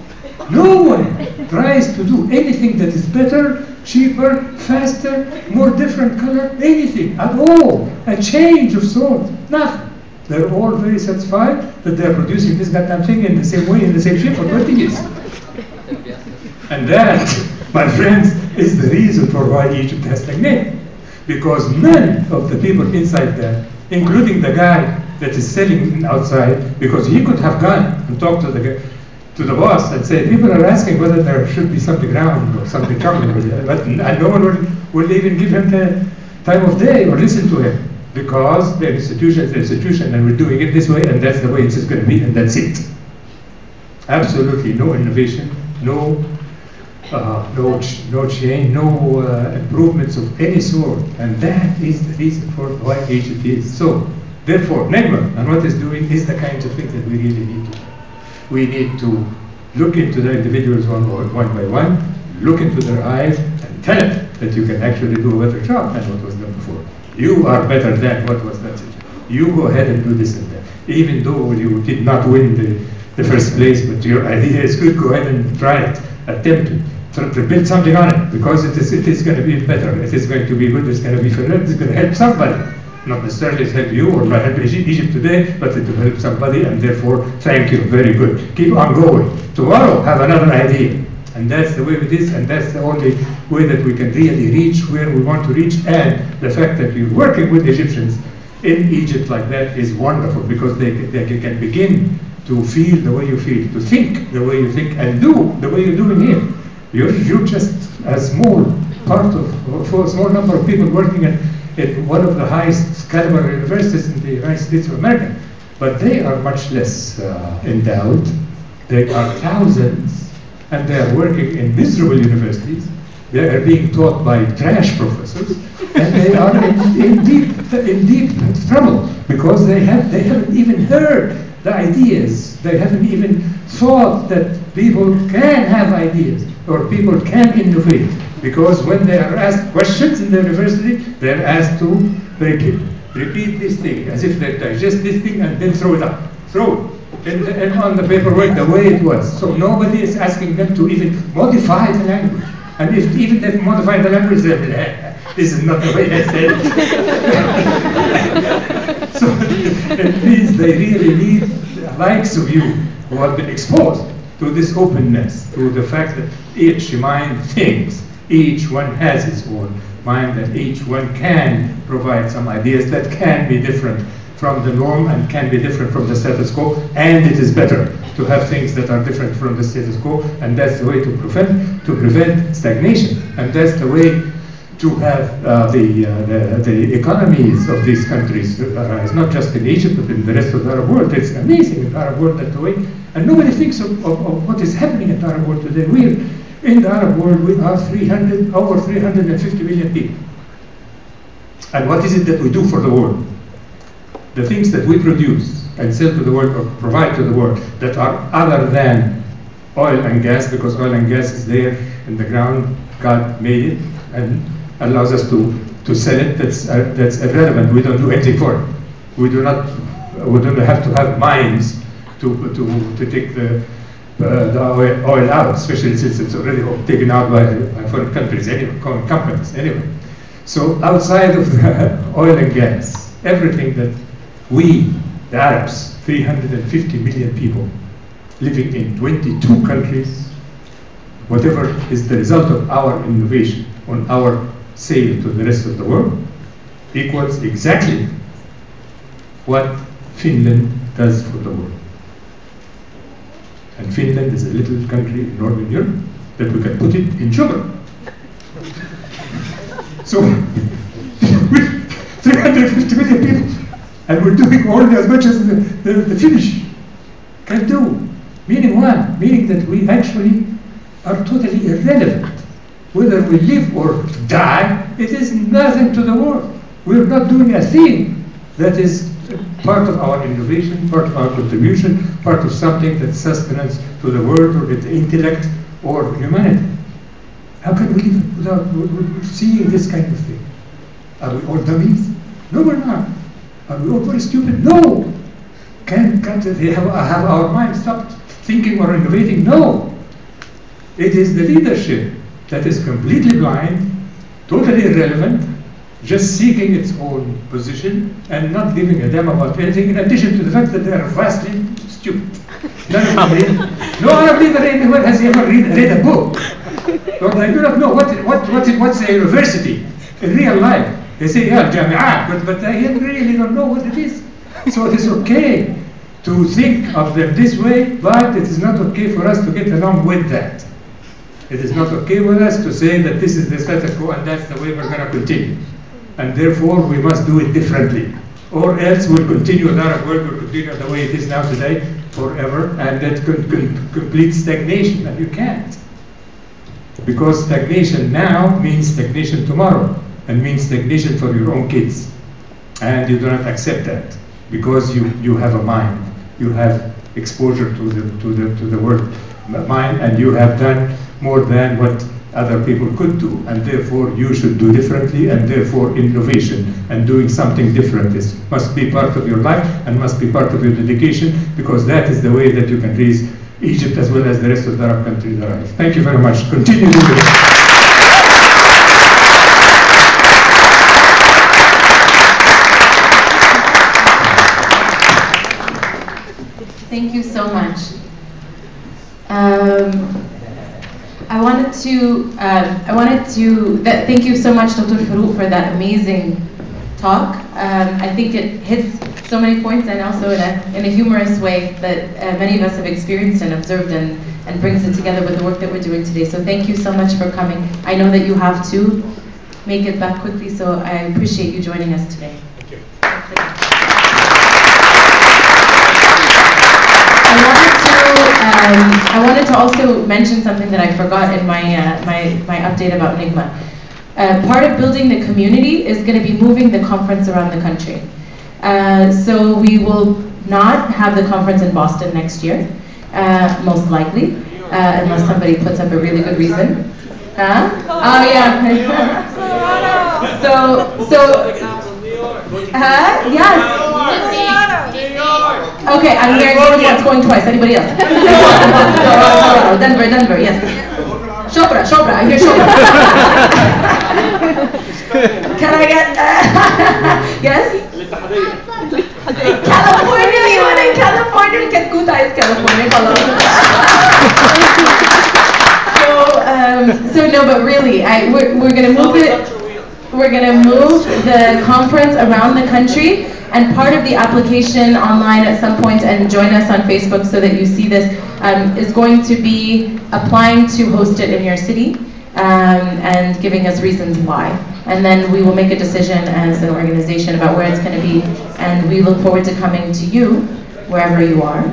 No one tries to do anything that is better, cheaper, faster, more different color, anything at all. A change of sort, nothing. They're all very satisfied that they're producing this goddamn thing in the same way, in the same shape for 20 years. And that, my friends, is the reason for why Egypt has stagnated. Because none of the people inside there, including the guy that is selling outside, because he could have gone and talked to the boss and said, people are asking whether there should be something round or something coming with it. But no one will even give him the time of day or listen to him. Because the institution is the institution and we're doing it this way and that's the way it's just going to be and that's it. Absolutely no innovation, no change, no improvements of any sort. And that is the reason for why Egypt is. So, therefore, Negma and what it's doing is the kinds of things that we really need to do. We need to look into the individuals one by one, look into their eyes, and tell them that you can actually do a better job than what was done before. You are better than what was done. You go ahead and do this and that. Even though you did not win the first place, but your idea is good, go ahead and try it, attempt it. To build something on it, because it is going to be better, it is going to be good, it's going to be fair, it's going to help somebody. Not necessarily help you or help Egypt today, but it will help somebody, and therefore, thank you, very good. Keep on going. Tomorrow, have another idea. And that's the way it is, and that's the only way that we can really reach where we want to reach. And the fact that we're working with Egyptians in Egypt like that is wonderful, because they can begin to feel the way you feel, to think the way you think, and do the way you're doing here. You're just a small part of, for a small number of people working at one of the highest caliber universities in the United States of America. But they are much less endowed. They are thousands, and they are working in miserable universities. They are being taught by trash professors, and they are in deep trouble, because they haven't even heard the ideas. They haven't even thought that people can have ideas, or people can innovate, because when they are asked questions in the university, they are asked to repeat this thing, as if they digest this thing and then throw it up. Throw it. And on the paperwork the way it was. So nobody is asking them to even modify the language. And if even they modify the language, they say, this is not the way they say it. So it means they really need the likes of you who have been exposed to this openness, to the fact that each mind thinks, each one has his own mind, and each one can provide some ideas that can be different from the norm and can be different from the status quo, and it is better to have things that are different from the status quo, and that's the way to prevent stagnation, and that's the way to have the economies of these countries rise, not just in Egypt but in the rest of the Arab world. It's amazing in the Arab world that way, and nobody thinks of what is happening in the Arab world today. In the Arab world, we are over 350 million people. And what is it that we do for the world? The things that we produce and sell to the world or provide to the world that are other than oil and gas, because oil and gas is there in the ground, God made it and allows us to sell it. That's irrelevant. We don't do anything for it. We don't have to have mines to take the oil out, especially since it's already taken out by foreign countries anyway, companies anyway. So outside of the oil and gas, everything that we, the Arabs, 350 million people living in 22 countries, whatever is the result of our innovation on our sale to the rest of the world, equals exactly what Finland does for the world. And Finland is a little country in Northern Europe that we can put it in sugar. So, with 350 million people, and we're doing only as much as the Finnish can do. Meaning what? Meaning that we actually are totally irrelevant. Whether we live or die, it is nothing to the world. We're not doing a thing that is part of our innovation, part of our contribution, part of something that's sustenance to the world or the intellect or humanity. How can we live without seeing this kind of thing? Are we all dummies? No, we're not. Are we all very stupid? No. Can't they have our minds stopped thinking or innovating? No. It is the leadership that is completely blind, totally irrelevant, just seeking its own position and not giving a damn about anything, in addition to the fact that they are vastly stupid. None of them no Arab leader anywhere has ever read a book. Or they do not know what's a university in real life. They say, yeah, jami'at, but they really don't know what it is. So it is okay to think of them this way, but it is not okay for us to get along with that. It is not okay with us to say that this is the status quo and that's the way we're going to continue. And therefore, we must do it differently. Or else we'll continue, the Arab world will continue the way it is now today, forever, and that complete stagnation, and you can't. Because stagnation now means stagnation tomorrow, and means stagnation for your own kids. And you do not accept that, because you have a mind. You have exposure to the world mind, and you have done more than what other people could do, and therefore you should do differently, and therefore innovation and doing something different must be part of your life and must be part of your dedication, because that is the way that you can raise Egypt as well as the rest of the Arab countries around. Thank you very much. Continue doing it. Thank you so much. I wanted to thank you so much, Dr. Farouk, for that amazing talk. I think it hits so many points, and also in a humorous way that many of us have experienced and observed, and brings it together with the work that we're doing today. So thank you so much for coming. I know that you have to make it back quickly, so I appreciate you joining us today. Thank you. I wanted to also mention something that I forgot in my update about Negma. Part of building the community is going to be moving the conference around the country. So we will not have the conference in Boston next year, most likely, unless somebody puts up a really good reason. Huh? Oh yeah. Yes. Okay, I'm hearing what's going twice. Anybody else? Denver, yes. Chopra, I hear Chopra. Can I get, yes? California, you want in California? Calcutta is California. So no, but really, we're going to move it. We're going to move the conference around the country, and part of the application online at some point, and join us on Facebook so that you see this, is going to be applying to host it in your city, and giving us reasons why. And then we will make a decision as an organization about where it's going to be, and we look forward to coming to you wherever you are,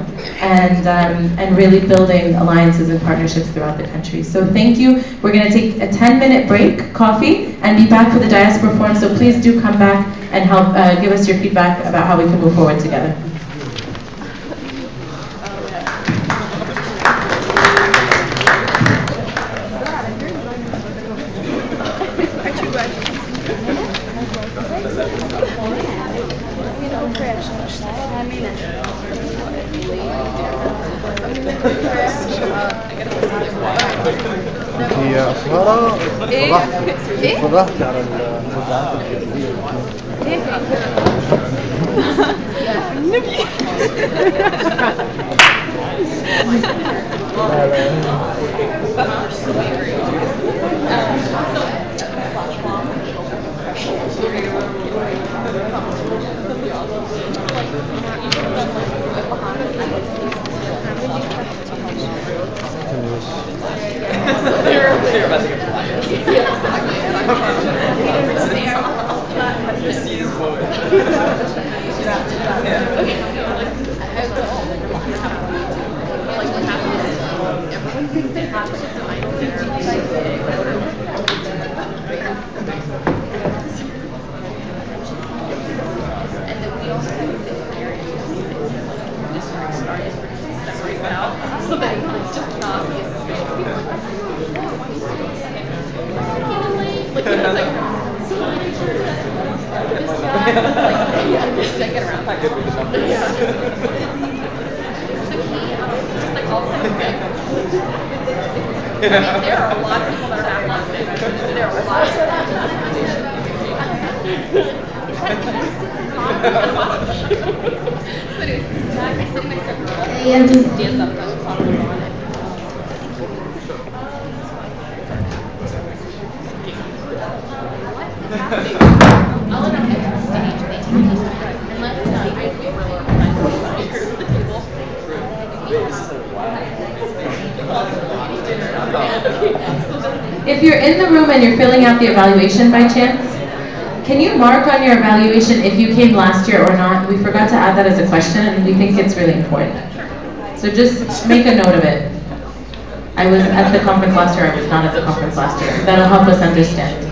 and really building alliances and partnerships throughout the country. So thank you. We're going to take a 10-minute break, coffee, and be back for the Diaspora Forum. So please do come back and help give us your feedback about how we can move forward together. هي أسهرة صبحت على المذاعات الجديدة. get around. Not good with the numbers. Like all of a sudden, there are a lot of people that are aplastic. There are a lot of If you're in the room and you're filling out the evaluation by chance, can you mark on your evaluation if you came last year or not? We forgot to add that as a question and we think it's really important. So just make a note of it. I was at the conference last year, I was not at the conference last year. That'll help us understand.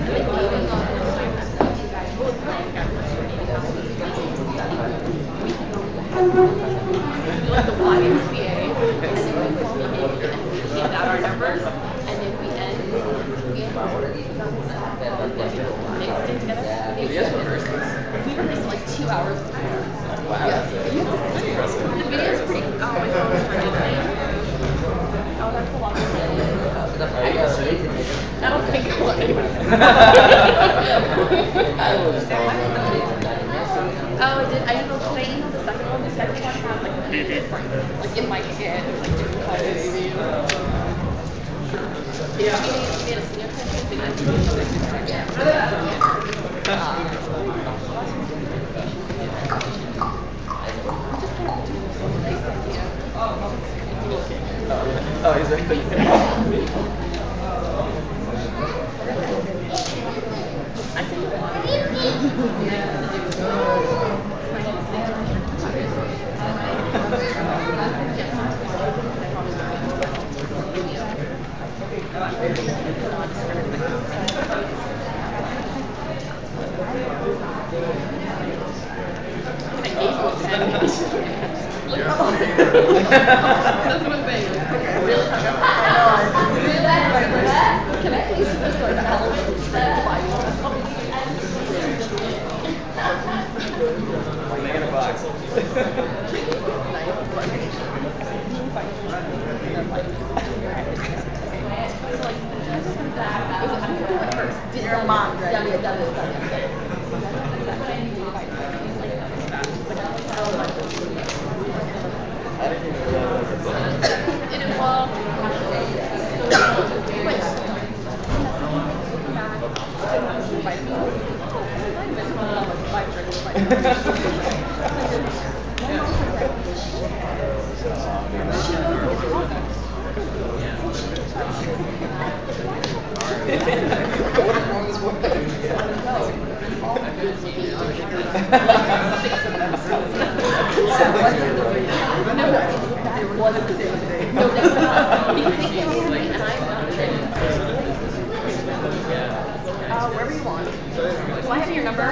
Wherever you want. Do I have your number?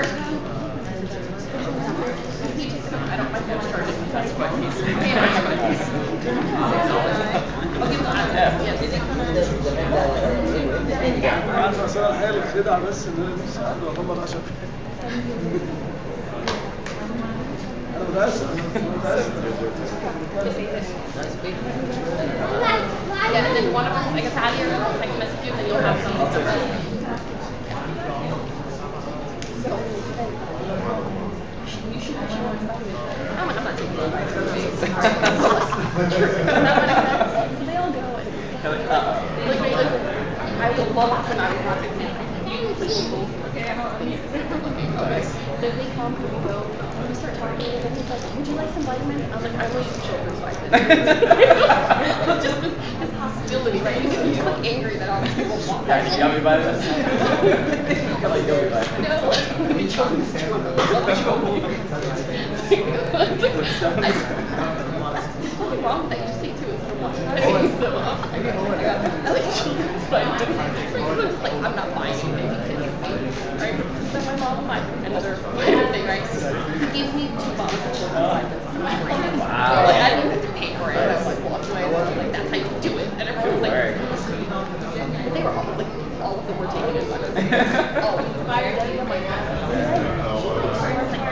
I don't like that charge. That's what he's saying. I'll give Yeah, and then one of them, I guess, add your text message you, then you'll have some. I'm not taking it. They all go. I will love when I'm not okay, I'm not then they come and we go, and we start talking, and then he's like, would you like some vitamins? I was like, I will use children's vitamins. Just this hostility, right? He's like angry that all these people want that. Like yummy vitamins? Like yummy vitamins. No. There's nothing wrong with that. You just take two instead of one. I like children's vitamins. Like, I'm not buying anything. Right? So my mom, another thing, right? Gives me 2 bottles of children's vitamins. Wow. Like, I didn't even pay for it. I was like, walking away. Like, that's how you do it. And everyone was like, they were all of them were taking it. All of them. I'm like,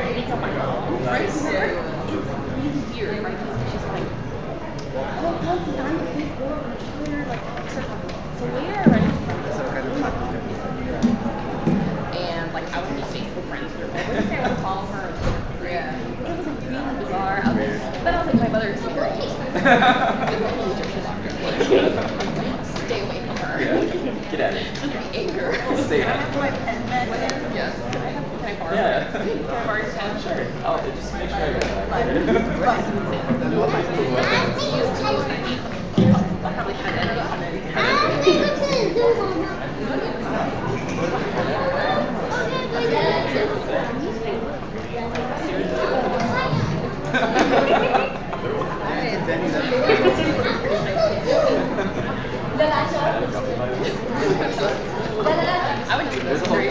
Stay away from her. Get at it. Anger. Stay at it. Yes. Can I borrow? Yeah. Can I borrow your pen? Sure. Oh, just make sure I get that. I'll probably have it on it. I would do this very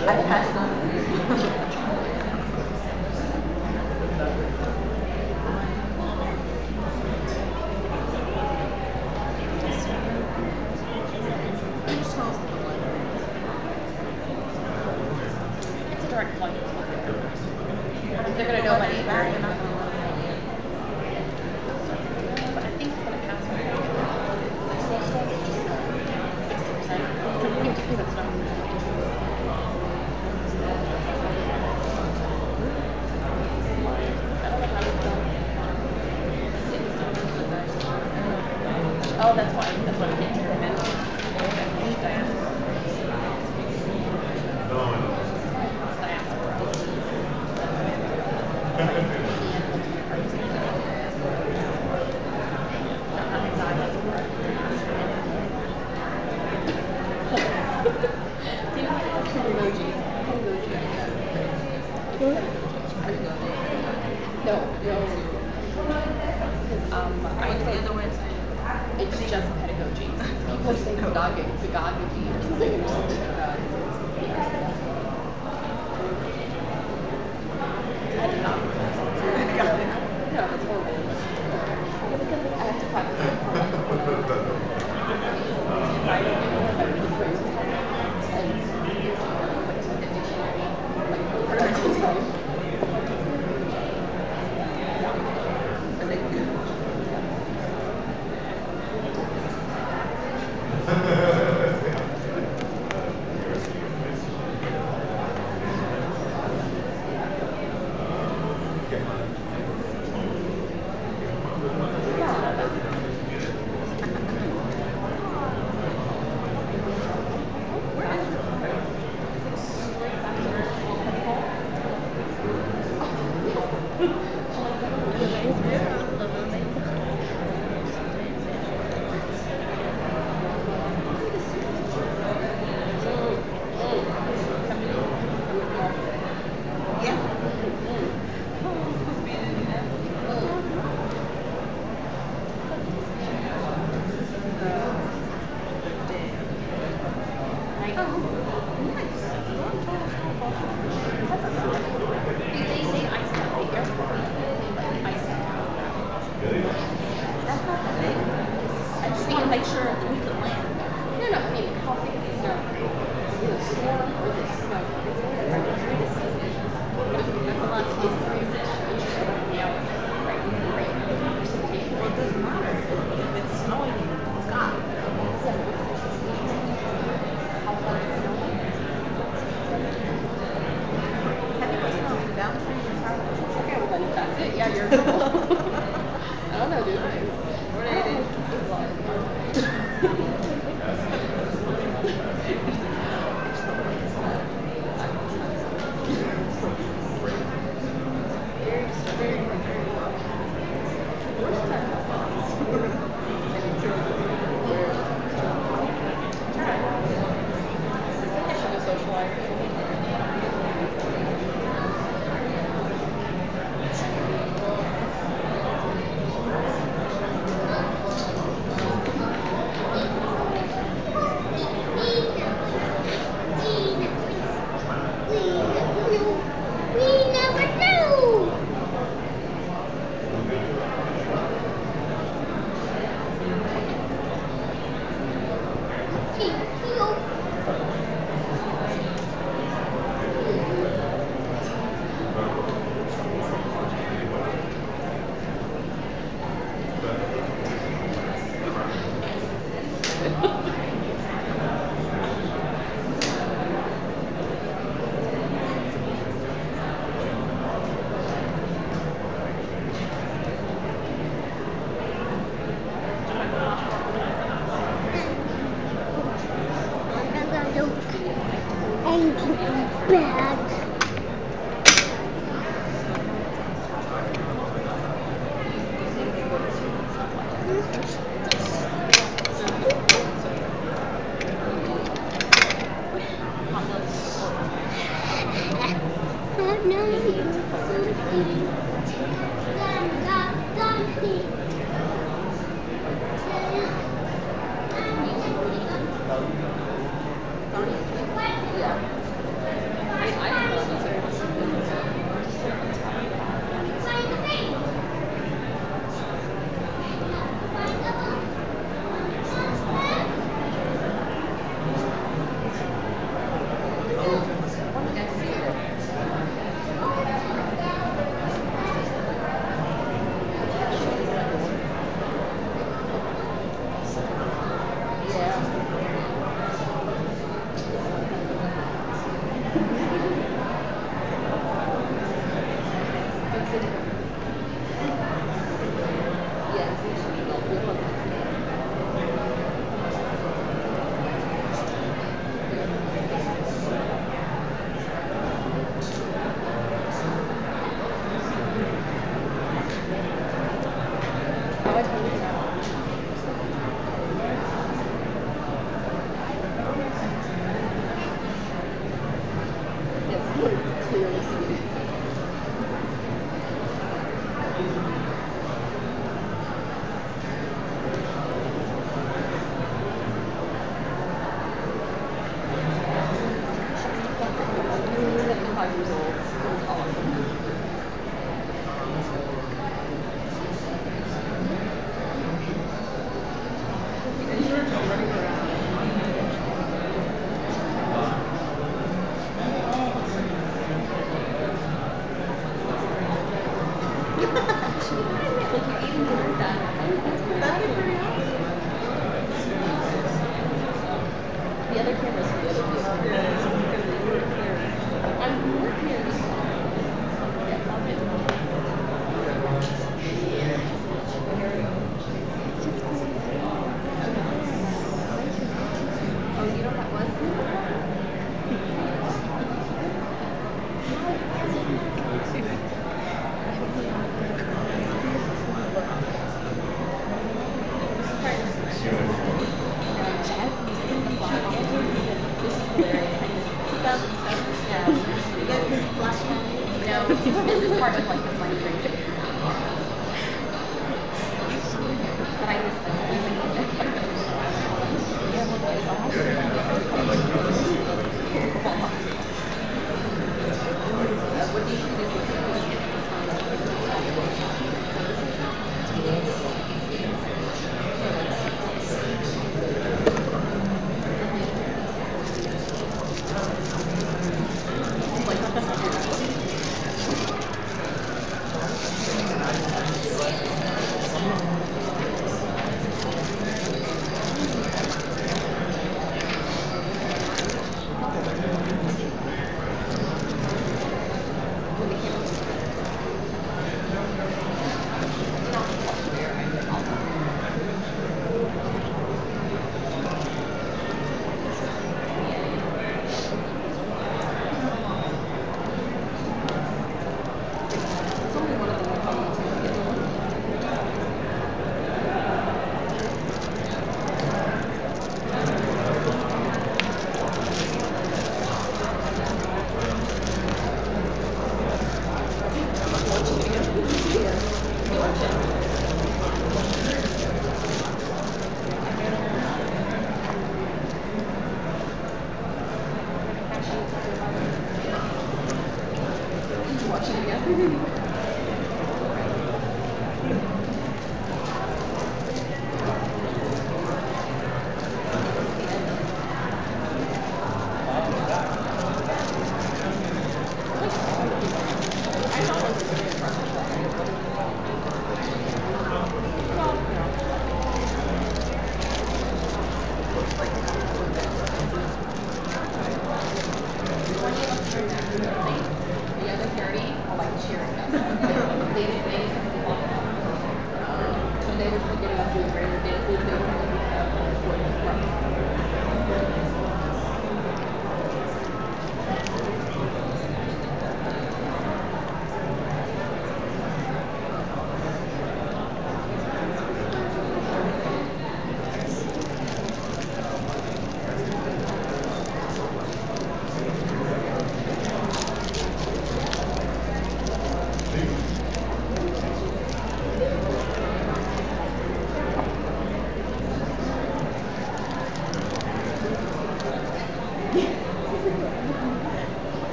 I passed on. It's a direct plug. They're gonna know my name. They're not gonna know my name. But I think it's gonna pass. That's not. Oh, that's why. That's what it is. I use the other words. It's just pedagogy. People say pedagogy. No, that's horrible. I have to practice. I don't know if I read the phrase and the dictionary,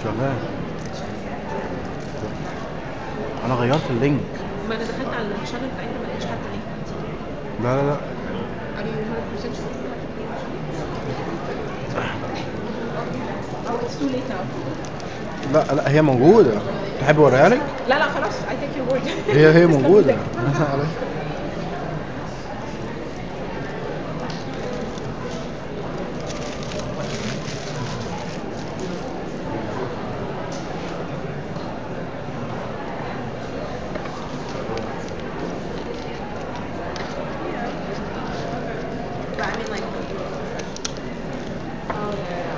شغال. انا غيرت اللينك. ما انا دخلت على الشانل بتاعتنا ما لقيتش حد ليه. لا لا لا Are you 100% sure? Oh, it's too late now. لا لا هي موجودة. تحب اوريها لك؟ لا لا خلاص I take your word. هي موجودة. But I mean like. Oh yeah.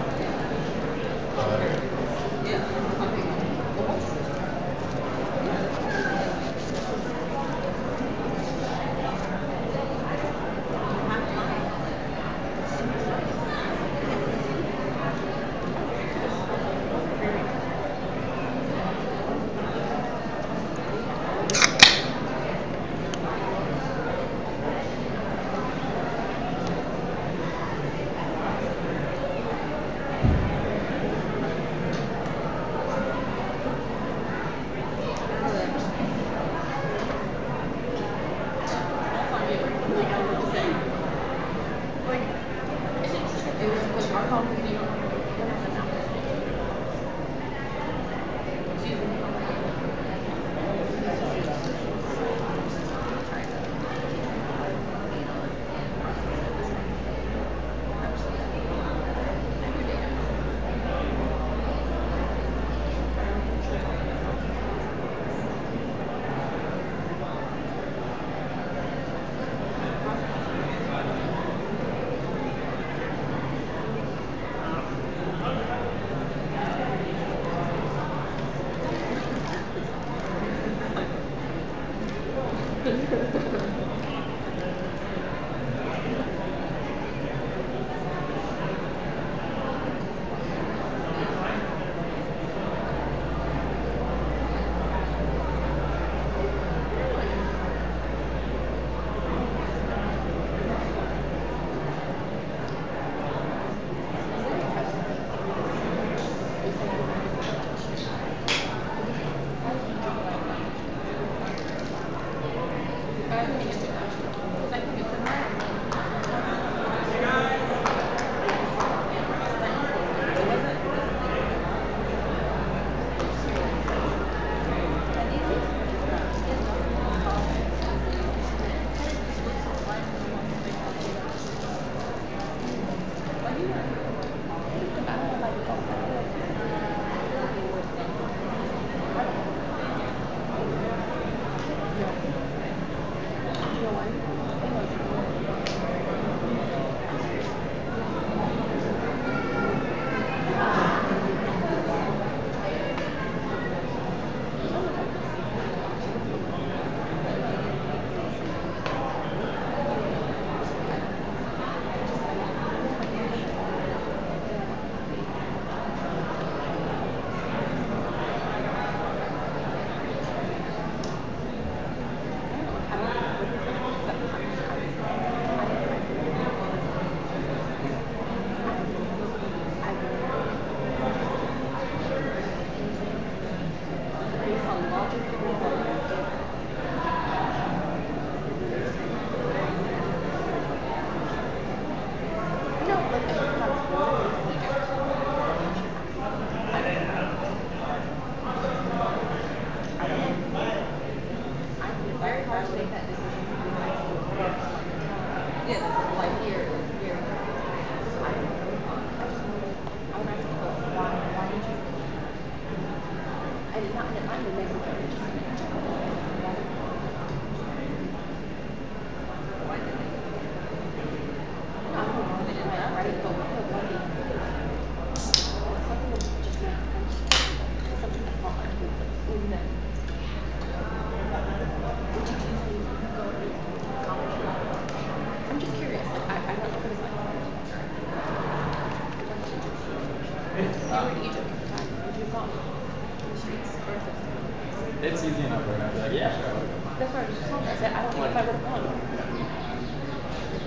It's easy enough where I'd be like, yeah, sure. That's what I was just telling her. I said, I don't know if I would have gone.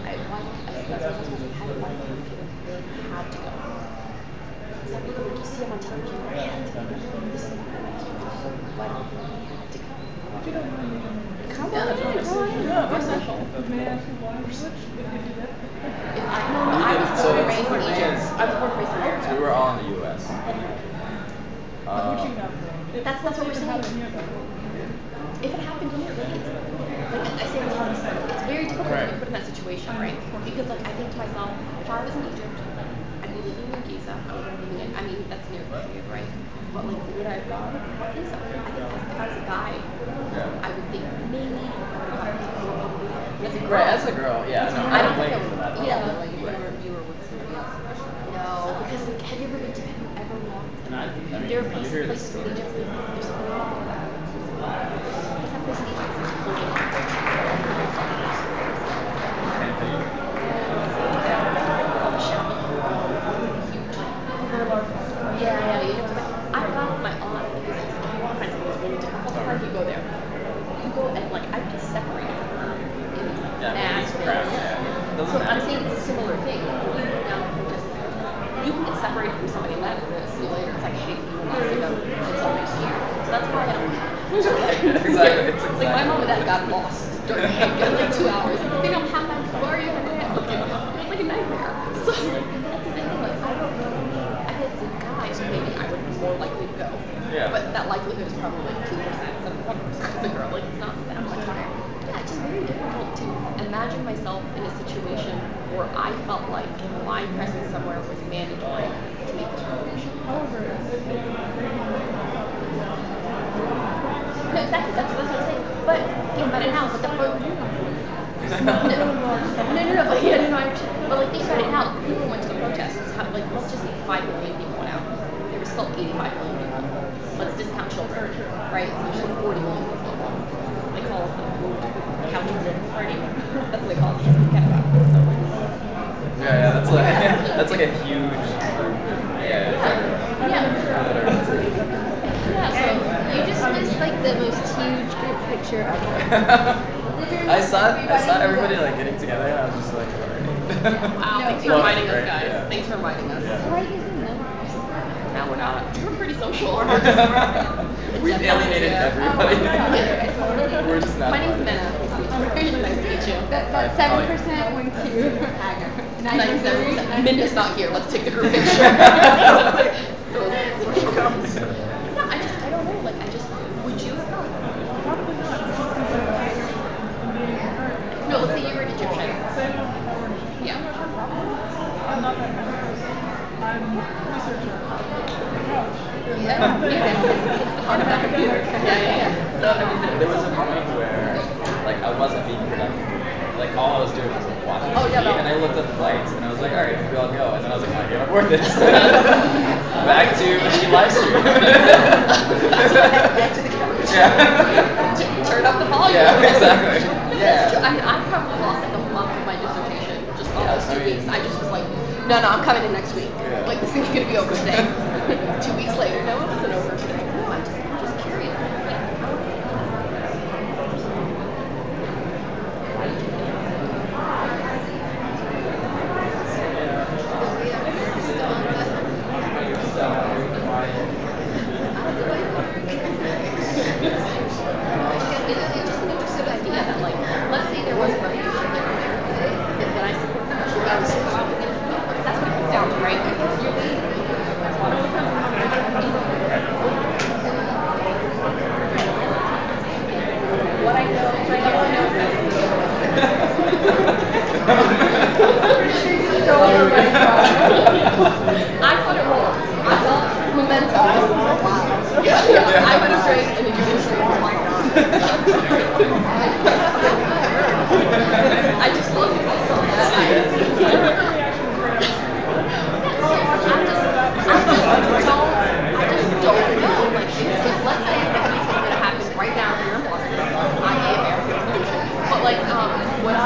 I had one thing to had to go. literally you see him on television, and this is but you have to come. Come on, we're social. May I ask you why you switched? If you did it? I was born and raised in Egypt. I was born and raised in America. We were all in the U.S. That's what we're saying. If it happened to me, like I say, it's very difficult to be put in that situation, right? Because like I think to myself, if I was in Egypt, I'd be living in Giza. I would be living in, I mean, that's near Egypt, right? But like, would I have gone Giza? I think if I was a guy, I would think maybe I would have gone. Right, as a girl, yeah, no, I don't blame you for that. Yeah, but like if you were with somebody else. No, because like, have you ever been to ever walked? I mean, There are you hear this places in story. Egypt, there's something wrong with that. There's some places in Egypt that's holding on. Yeah, you know, I got with my aunt because friends who was really different. How far do you go there? You go and like I get separated from her in mass crap. So I'm saying it's a similar thing. You can get separated from somebody and then see you later. It's like, hey, you want to see them until next year. So that's why I don't. Exactly. It's like my mom and dad got lost during like 2 hours. They don't have that. Where are you? It's like a nightmare. So that's the thing. Like I don't know. I guess as a guy, so maybe I would be more likely to go. Yeah. But that likelihood is probably like 2%, 1% as a girl. Like it's not that much higher. Yeah, it's just very difficult to imagine myself in a situation where I felt like my presence somewhere was mandatory to make the determination. No, exactly. That's what I'm saying. But think about it now. But the first. No. Yeah, no, I understand. But like, think about it now. People went to the protests. Like, let's just say 5 million people went out. There were still 85 million people. Let's discount children, right? There's still 40 million people. They call it the couches party. That's what they call it. Yeah, that's like a huge. Yeah. So you just missed like the most huge group picture ever. I saw everybody like getting together, and I was just like, alright. Wow, thanks for Well, reminding us, right, guys. yeah. Thanks for reminding us. Yeah. Now we're not. We're pretty social. We've alienated everybody. Yeah. We're just not. My name's Mena. Nice to meet you. That 7% went to Hagar. 97%. Minda's not here. Let's take the group picture. No, I don't know. Like, would you have gone? Probably not. No, let's say you were an Egyptian. Yeah. I'm not that kind of person. I'm a researcher. On the computer. Yeah. No, I mean, there was a point where, like, I wasn't being productive. Like, all I was doing was like, watching TV, and I looked at the lights, and I was like, all right, maybe I'll go. And then I was like, I can't afford this. Back to the live stream. Yeah. Turn up the volume. Yeah, exactly. Yeah. I mean, I probably lost like a month of my dissertation just all those 2 weeks. I just was like, no, I'm coming in next week. Yeah. Like, this thing's gonna be over today. 2 weeks later, no, it wasn't over today. No, I'm just curious. Let's say there was a revolution there. When I support the country, I was that's what it comes down to, right? What I know I thought it was. I thought momentum. Yeah. I would have drank and then you would have drank. I just love it. I saw that. I just don't know. Like, if let's say everything's gonna happen right now here in Boston, i.e. American Revolution. But like, would I?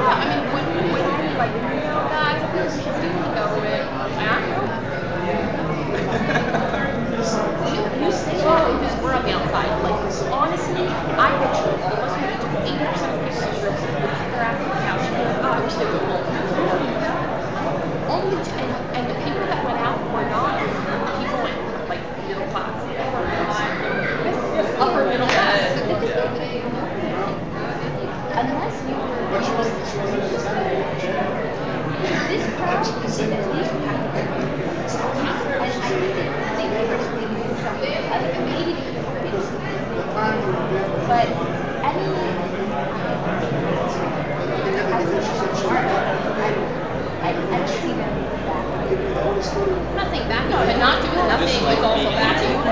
I mean, would I be like, guys, this is the government? I don't know. Nothing backing, but not doing nothing is also backing.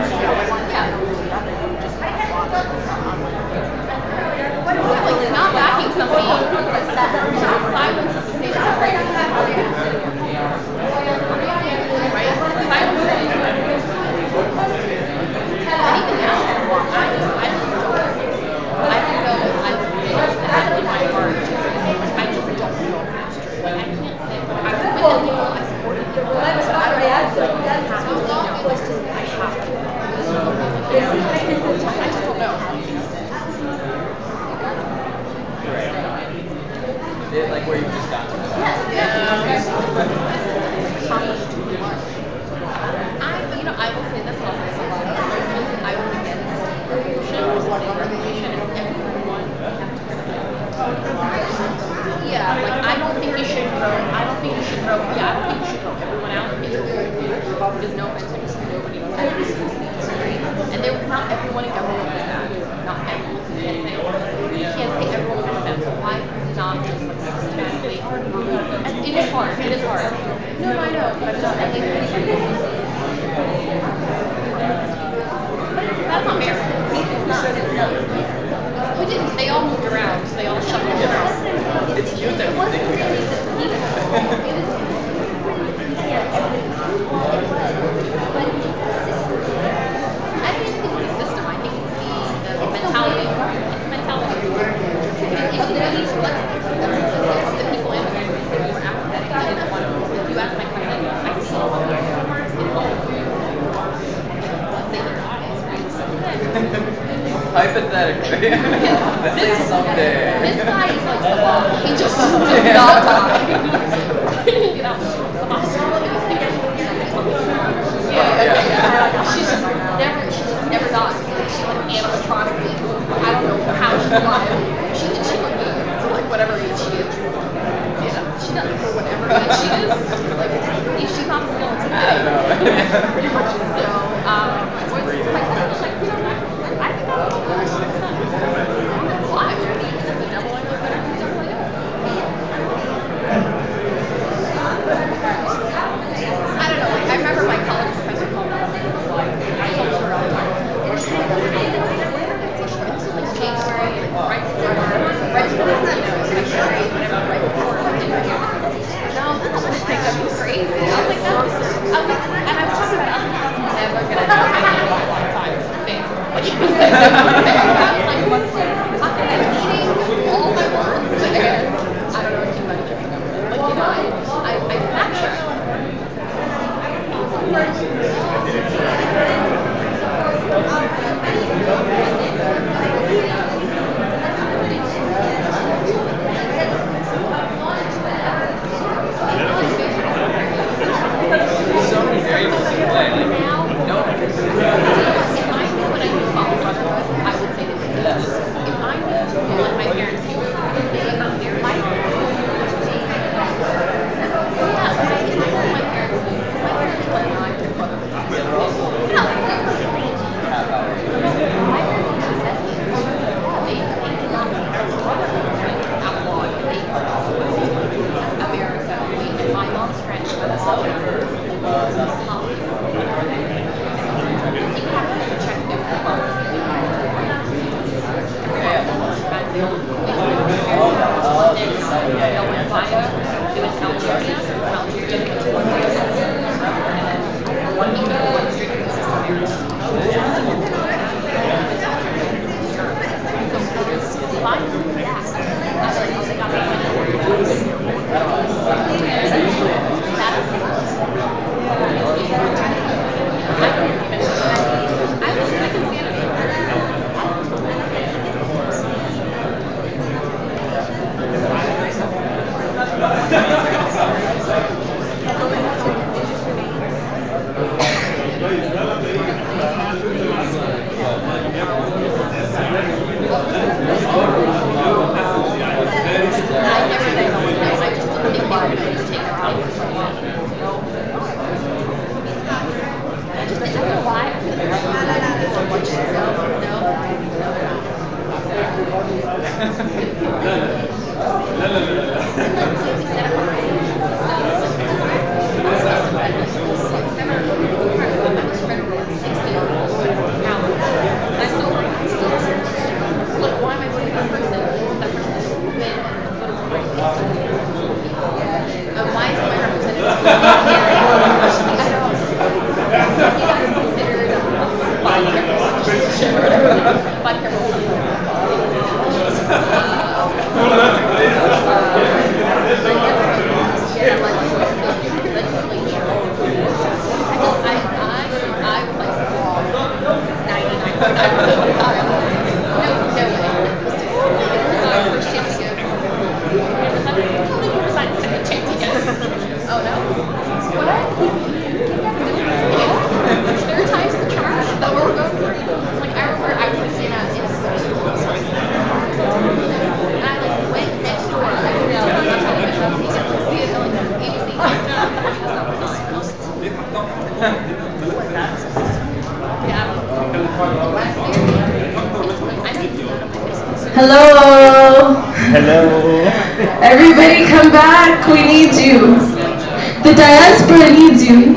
Yeah. Like not backing somebody. Silence is the same as prayer. Right? Silence is anything else. I don't know. I in my heart. I just don't know. Like I can't say. I would have been I supported people. I have to. I have to. I just don't know. Like where you just got to. I will say this also. I will against recognition and everyone. Yeah, like I don't think you should throw. Yeah, I don't think you should throw everyone out. There's no offense to nobody. And there, not everyone in government is bad. Not everyone. You can't say everyone is bad. So why not just systematically remove? And it is hard. It is hard. No, I know, but I'm not. I think that's not fair. It's not. We didn't. They all moved around. So they all shuffled around. It's you that we think we I think it's the system. I think it's the mentality. It's the mentality. It's really selective. The people in the country who are apathetic. They didn't want to. If you ask my friend, I see all of them. hypothetically. Let's say someday. This guy is like the boss. He just did not die. You know, she's never died. She like animatronically. I don't know how she's alive. She would be like whatever age she is. Yeah, she doesn't know whatever age she is. Like if she's not still today. I don't know. Pretty much. So, I think why? The devil I know better than the devil I know. I don't know, like I remember my college professor called me and was like, I told her all the time. It's like Shakespeare, right before, right before no, that's just think that'd be crazy. I was like, and I was talking about I'm never gonna know my name a lot of times. Like, I was like, I'm eating all my words and I don't know too much. Like, you know, I capture. There's so many variables in play. Like, no one can see If I knew what I knew about my brother was, I would say this. If I knew what my parents knew, my parents knew. Yeah, but I didn't know my parents knew. My parents were like, no, I your brother. America, my mom's French, but so Hello. Hello. Everybody come back. We need you. The diaspora needs you.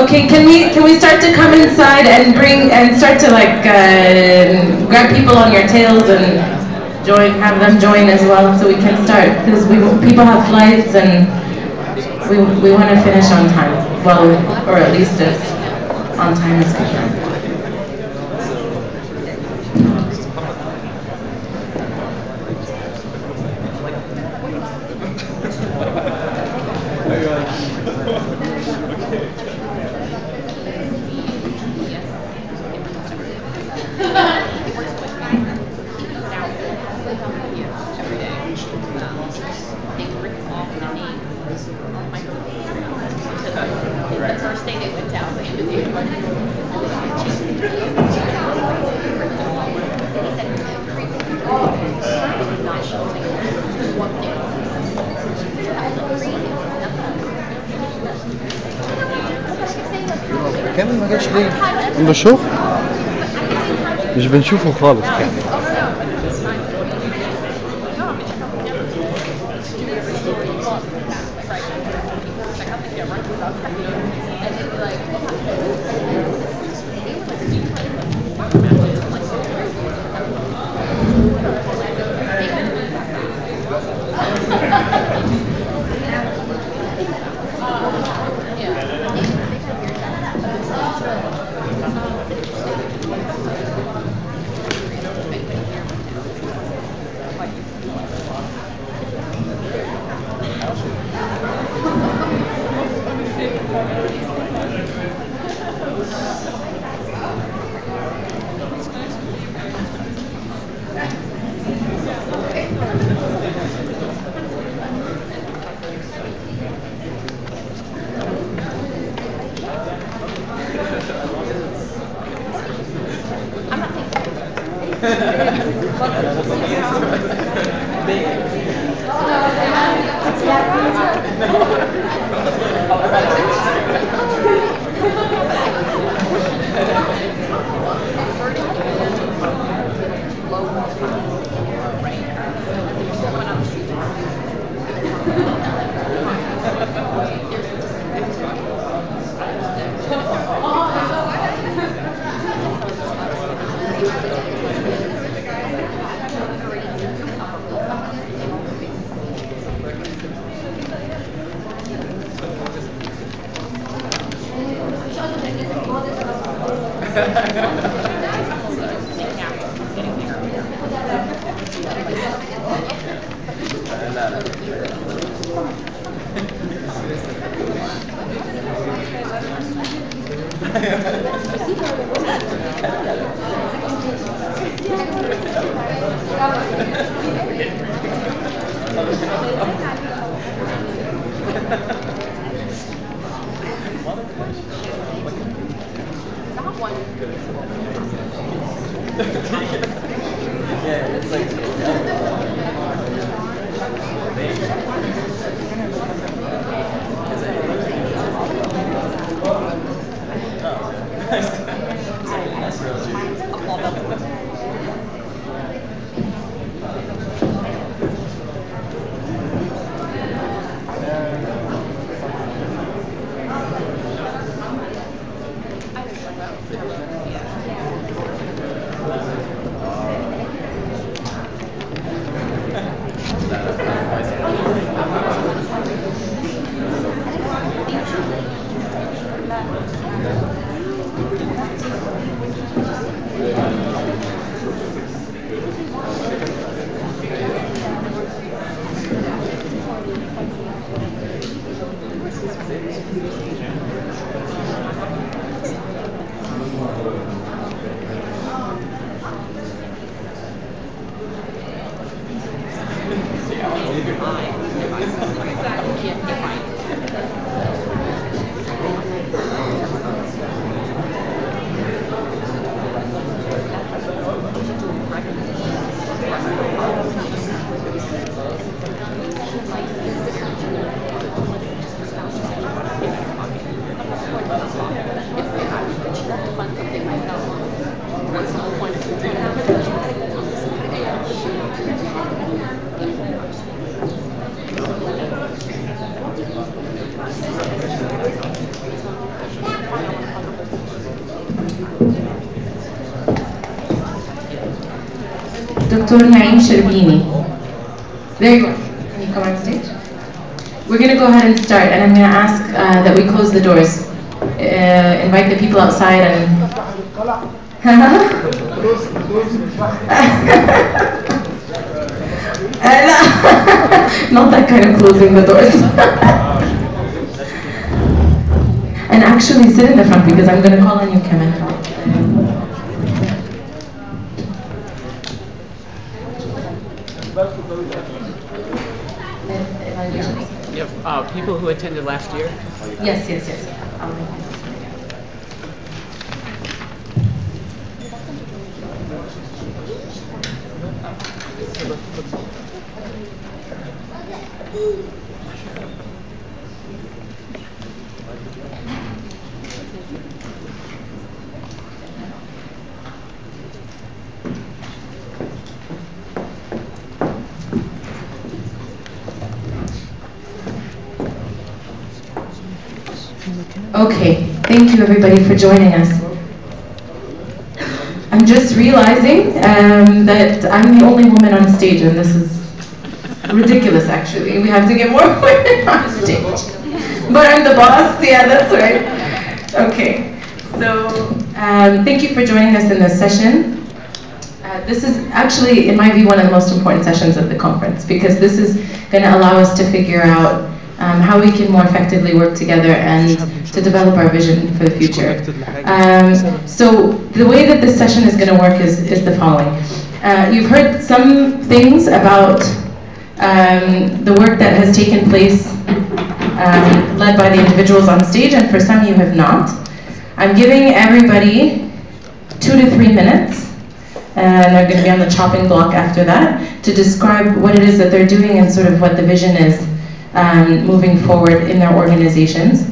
Okay, can we start to come inside and start to grab people on your tails and have them join as well so we can start because people have flights and we want to finish on time, well, or at least as on time as we can. كامل ما جاش ليه؟ بشوف مش بنشوفه خالص كامل. Dr. Naim Sherbini. There you go. Can you come on stage? We're going to go ahead and start, and I'm going to ask that we close the doors. Invite the people outside and... Not that kind of closing the doors. And actually sit in the front because I'm going to call on you, Kevin. You have people who attended last year? Yes. Okay, thank you everybody for joining us. I'm just realizing that I'm the only woman on stage, and this is ridiculous actually. We have to get more women on stage. But I'm the boss, yeah, that's right. Okay, so thank you for joining us in this session. This is actually, in my view, one of the most important sessions of the conference, because this is going to allow us to figure out how we can more effectively work together and to develop our vision for the future. So the way that this session is going to work is the following. You've heard some things about the work that has taken place led by the individuals on stage, and for some you have not. I'm giving everybody 2 to 3 minutes, and they're going to be on the chopping block after that, to describe what it is that they're doing and sort of what the vision is moving forward in their organizations.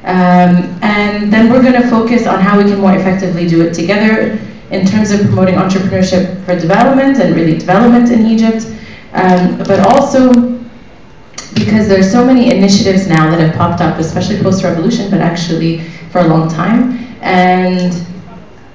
And then we're going to focus on how we can more effectively do it together in terms of promoting entrepreneurship for development and really development in Egypt, but also because there's so many initiatives now that have popped up, especially post-revolution, but actually for a long time, and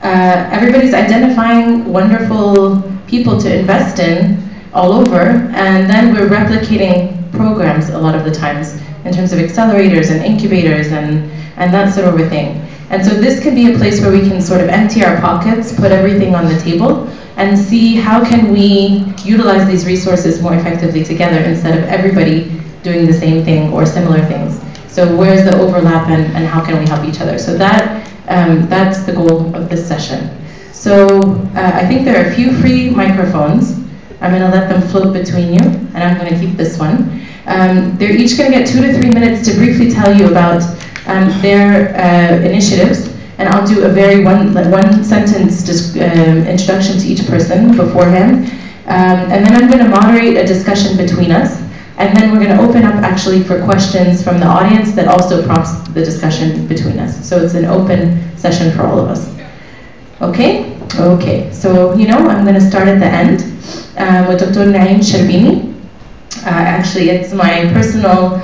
everybody's identifying wonderful people to invest in all over, and then we're replicating programs a lot of the times in terms of accelerators and incubators and that sort of a thing. And so this can be a place where we can sort of empty our pockets, put everything on the table, and see how can we utilize these resources more effectively together instead of everybody doing the same thing or similar things. So where's the overlap and how can we help each other? So that's the goal of this session. So I think there are a few free microphones. I'm going to let them float between you, and I'm going to keep this one. They're each going to get 2 to 3 minutes to briefly tell you about their initiatives, and I'll do a very one sentence introduction to each person beforehand, and then I'm going to moderate a discussion between us, and then we're going to open up actually for questions from the audience that also prompts the discussion between us. So it's an open session for all of us. Okay? Okay, so I'm going to start at the end with Dr. Naim Sherbini. Actually, it's my personal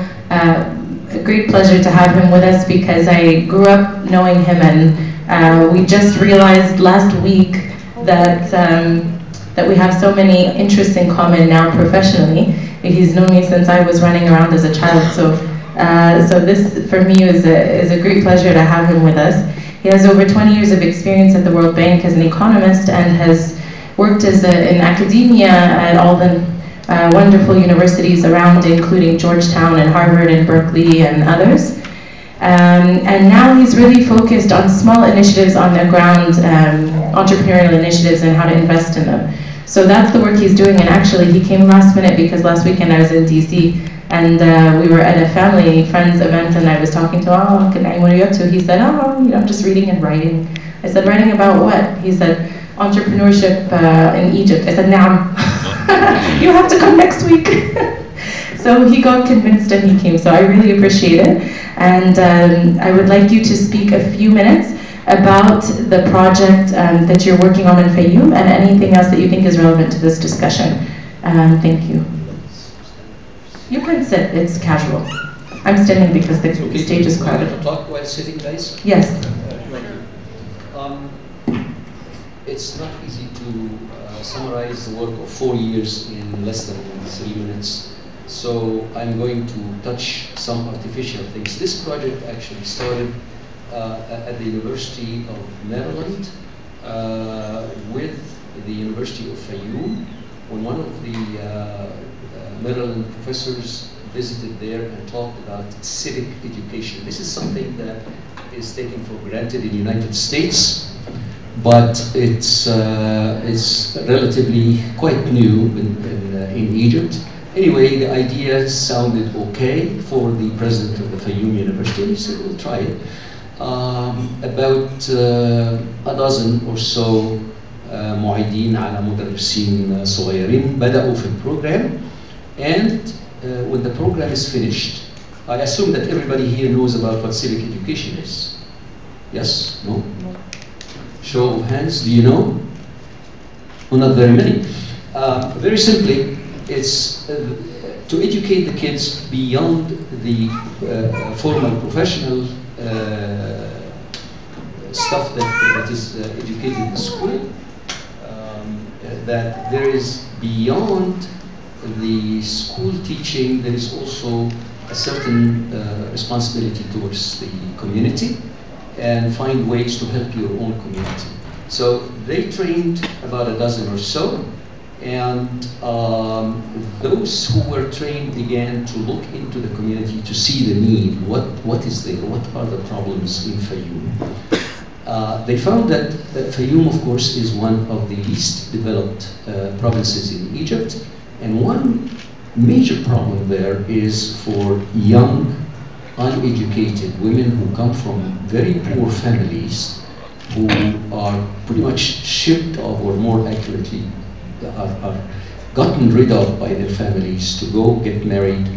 great pleasure to have him with us because I grew up knowing him, and we just realized last week that we have so many interests in common now professionally. He's known me since I was running around as a child, so this for me is a great pleasure to have him with us. He has over 20 years of experience at the World Bank as an economist and has worked in academia at all the wonderful universities around, including Georgetown and Harvard and Berkeley and others. And now he's really focused on small initiatives on the ground, entrepreneurial initiatives and how to invest in them. So that's the work he's doing, and actually he came last minute because last weekend I was in DC, and we were at a family friends event, and I was talking to him, what are you up to? He said, I'm just reading and writing. I said, writing about what? He said, entrepreneurship in Egypt. I said, Naam. You have to come next week. So he got convinced and he came, so I really appreciate it. And I would like you to speak a few minutes about the project that you're working on in Fayoum and anything else that you think is relevant to this discussion. Thank you. You can sit, it's casual. I'm standing because the stage is crowded. Talk while sitting, guys? Yes. It's not easy to summarize the work of 4 years in less than 3 minutes. So I'm going to touch some artificial things. This project actually started at the University of Maryland with the University of Fayoum, when one of the Maryland professors visited there and talked about civic education. This is something that is taken for granted in the United States, but it's relatively quite new in Egypt. Anyway, the idea sounded okay for the president of the Fayoum University. He said, we'll try it. About a dozen or so معيدين على مدرسين صغيرين بدأوا في البروجرام, and when the program is finished, I assume that everybody here knows about what civic education is. Yes? No? Show of hands, do you know? Well, not very many. Very simply, it's to educate the kids beyond the formal professional stuff that is educated in school, that there is beyond the school teaching, there is also a certain responsibility towards the community and find ways to help your own community. So they trained about a dozen or so, and those who were trained began to look into the community to see the need. What is there? What are the problems in Fayoum? They found that Fayoum, of course, is one of the least developed provinces in Egypt, and one major problem there is for young, uneducated women who come from very poor families, who are pretty much shipped off, or more accurately, are gotten rid of by their families to go get married,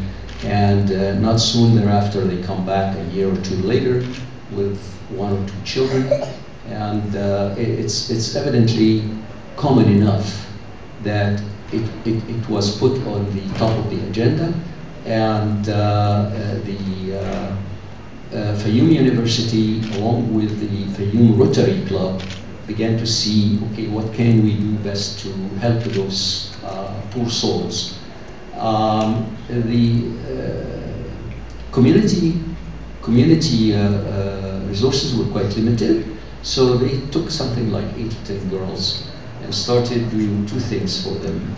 and not soon thereafter they come back a year or two later with 1 or 2 children, and it's evidently common enough that it was put on the top of the agenda, and the Fayoum University, along with the Fayoum Rotary Club, began to see, okay, what can we do best to help those poor souls. The community resources were quite limited, so they took something like 8 to 10 girls and started doing 2 things for them.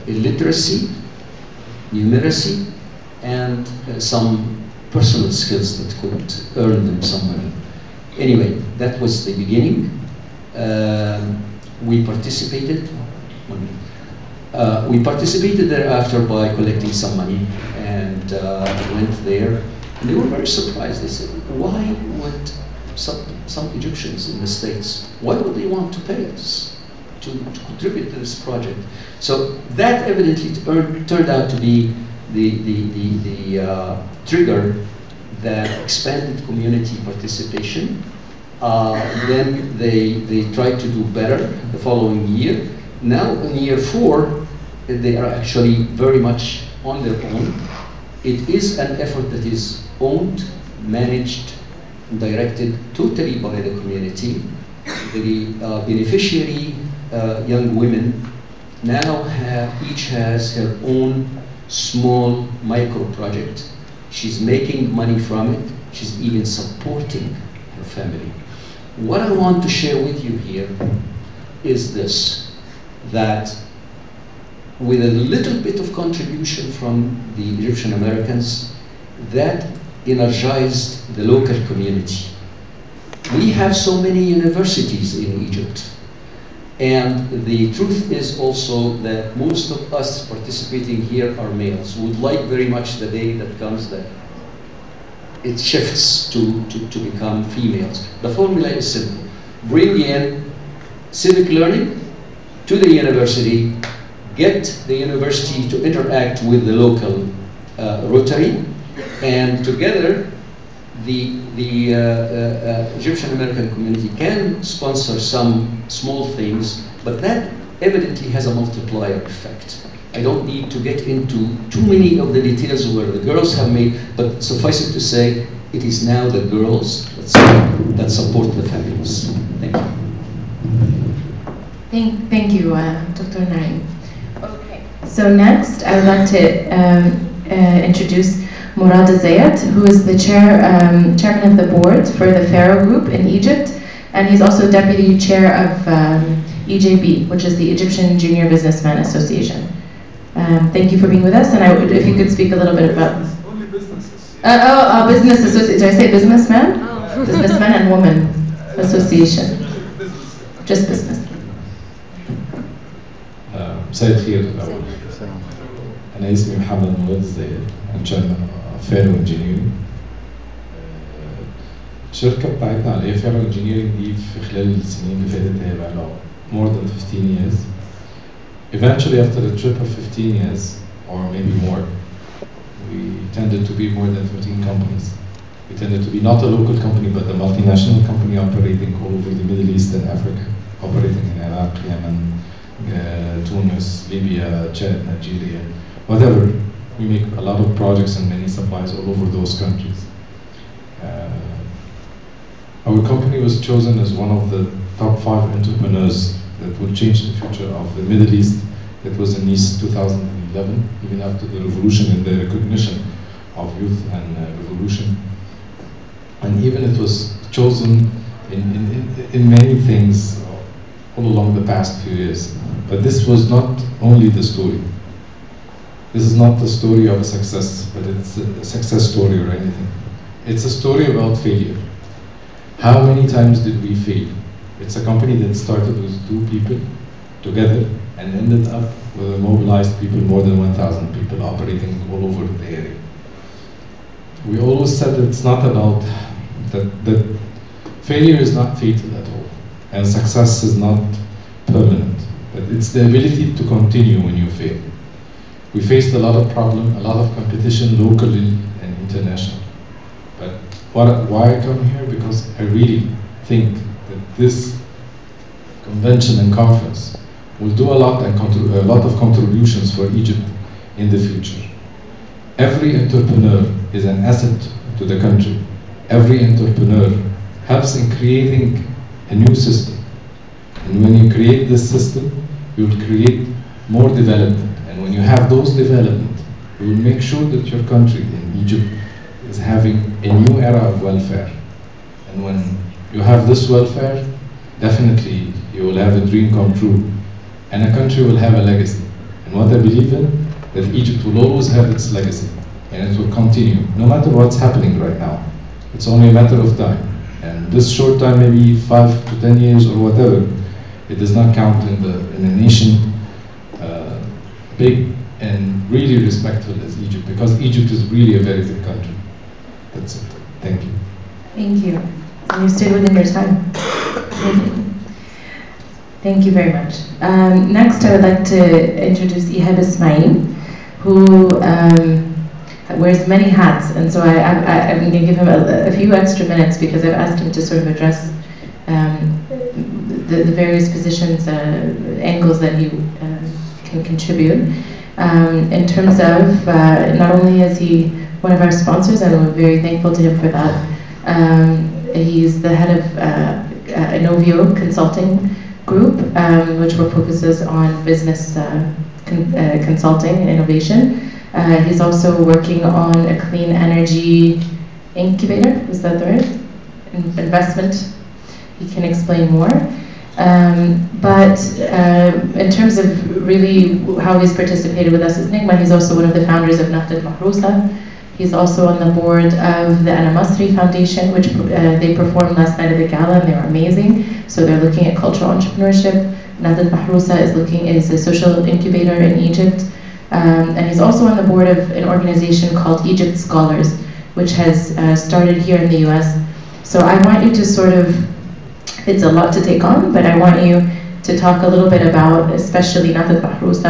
Illiteracy, numeracy, and some personal skills that could earn them some money. Anyway, that was the beginning. We participated thereafter by collecting some money, and went there. And they were very surprised. They said, why would some Egyptians in the States, why would they want to pay us to contribute to this project? So that evidently turned out to be the trigger that expanded community participation. Then they tried to do better the following year. Now in year 4, they are actually very much on their own. It is an effort that is owned, managed, directed totally by the community. The beneficiary young women now each has her own small micro project. She's making money from it. She's even supporting her family. What I want to share with you here is this, that with a little bit of contribution from the Egyptian Americans, that energized the local community. We have so many universities in Egypt. And the truth is also that most of us participating here are males. Would like very much the day that comes that it shifts to become females. The formula is simple. Bring in civic learning to the university, get the university to interact with the local Rotary, and together the Egyptian American community can sponsor some small things, but that evidently has a multiplier effect. I don't need to get into too many of the details where the girls have made, but suffice it to say, it is now the girls that support the families. Thank you. Thank you, Dr. Naim. Okay. So next, I would like to introduce Murad Zayed, who is the chairman of the board for the Pharaoh Group in Egypt, and he's also deputy chair of EJB, which is the Egyptian Junior Businessmen Association. Thank you for being with us, and if you could speak a little bit about... Only businesses. Business association. Did I say businessman? Oh. Businessman and woman association. Just business. مساء الخير الأول. أنا اسمي محمد مراد الزايد. I'm chairman of Pharaoh Engineering. الشركة بتاعتنا على Pharaoh Engineering دي في خلال السنين اللي فاتت هي بقى لها more than 15 years. Eventually, after a trip of 15 years, or maybe more, we tended to be more than 13 companies. We tended to be not a local company, but a multinational company operating all over the Middle East and Africa, operating in Iraq, Yemen, Tunis, Libya, Chad, Nigeria, whatever. We make a lot of projects and many supplies all over those countries. Our company was chosen as one of the top 5 entrepreneurs that will change the future of the Middle East. It was in East 2011, even after the revolution and the recognition of youth and revolution. And even it was chosen in many things all along the past few years. But this was not only the story. This is not the story of a success, but it's a success story or anything. It's a story about failure. How many times did we fail? It's a company that started with 2 people together and ended up with a mobilized people, more than 1,000 people operating all over the area. We always said that it's not about that failure is not fatal at all, and success is not permanent, but it's the ability to continue when you fail. We faced a lot of problem, a lot of competition locally and international. But why I come here? Because I really think that this convention and conference will do a lot of contributions for Egypt in the future. Every entrepreneur is an asset to the country. Every entrepreneur helps in creating a new system. And when you create this system, you will create more development. And when you have those development, you will make sure that your country in Egypt is having a new era of welfare. And when you have this welfare, definitely you will have a dream come true. And a country will have a legacy. And what I believe in, that Egypt will always have its legacy. And it will continue, no matter what's happening right now. It's only a matter of time. And this short time, maybe 5 to 10 years or whatever, it does not count in a nation big and really respectful as Egypt, because Egypt is really a very big country. That's it. Thank you. Thank you. And you stayed within your time. Thank you very much. Next, I would like to introduce Ihab Ismail, who wears many hats, and so I'm going to give him a few extra minutes because I've asked him to sort of address the various positions, angles that he can contribute. In terms of, not only is he one of our sponsors, and we're very thankful to him for that, he's the head of Innovio Consulting Group, which focuses on business consulting and innovation. He's also working on a clean energy incubator, is that the right? Investment. He can explain more. But in terms of really how he's participated with us as Negma, he's also one of the founders of Naftat Mahrousa. He's also on the board of the Ana Masri Foundation, which they performed last night at the gala, and they were amazing. So they're looking at cultural entrepreneurship. Nadat Mahrousa is a social incubator in Egypt. And he's also on the board of an organization called Egypt Scholars, which has started here in the US. So I want you to sort of, it's a lot to take on, but I want you to talk a little bit about especially Nadat Mahrousa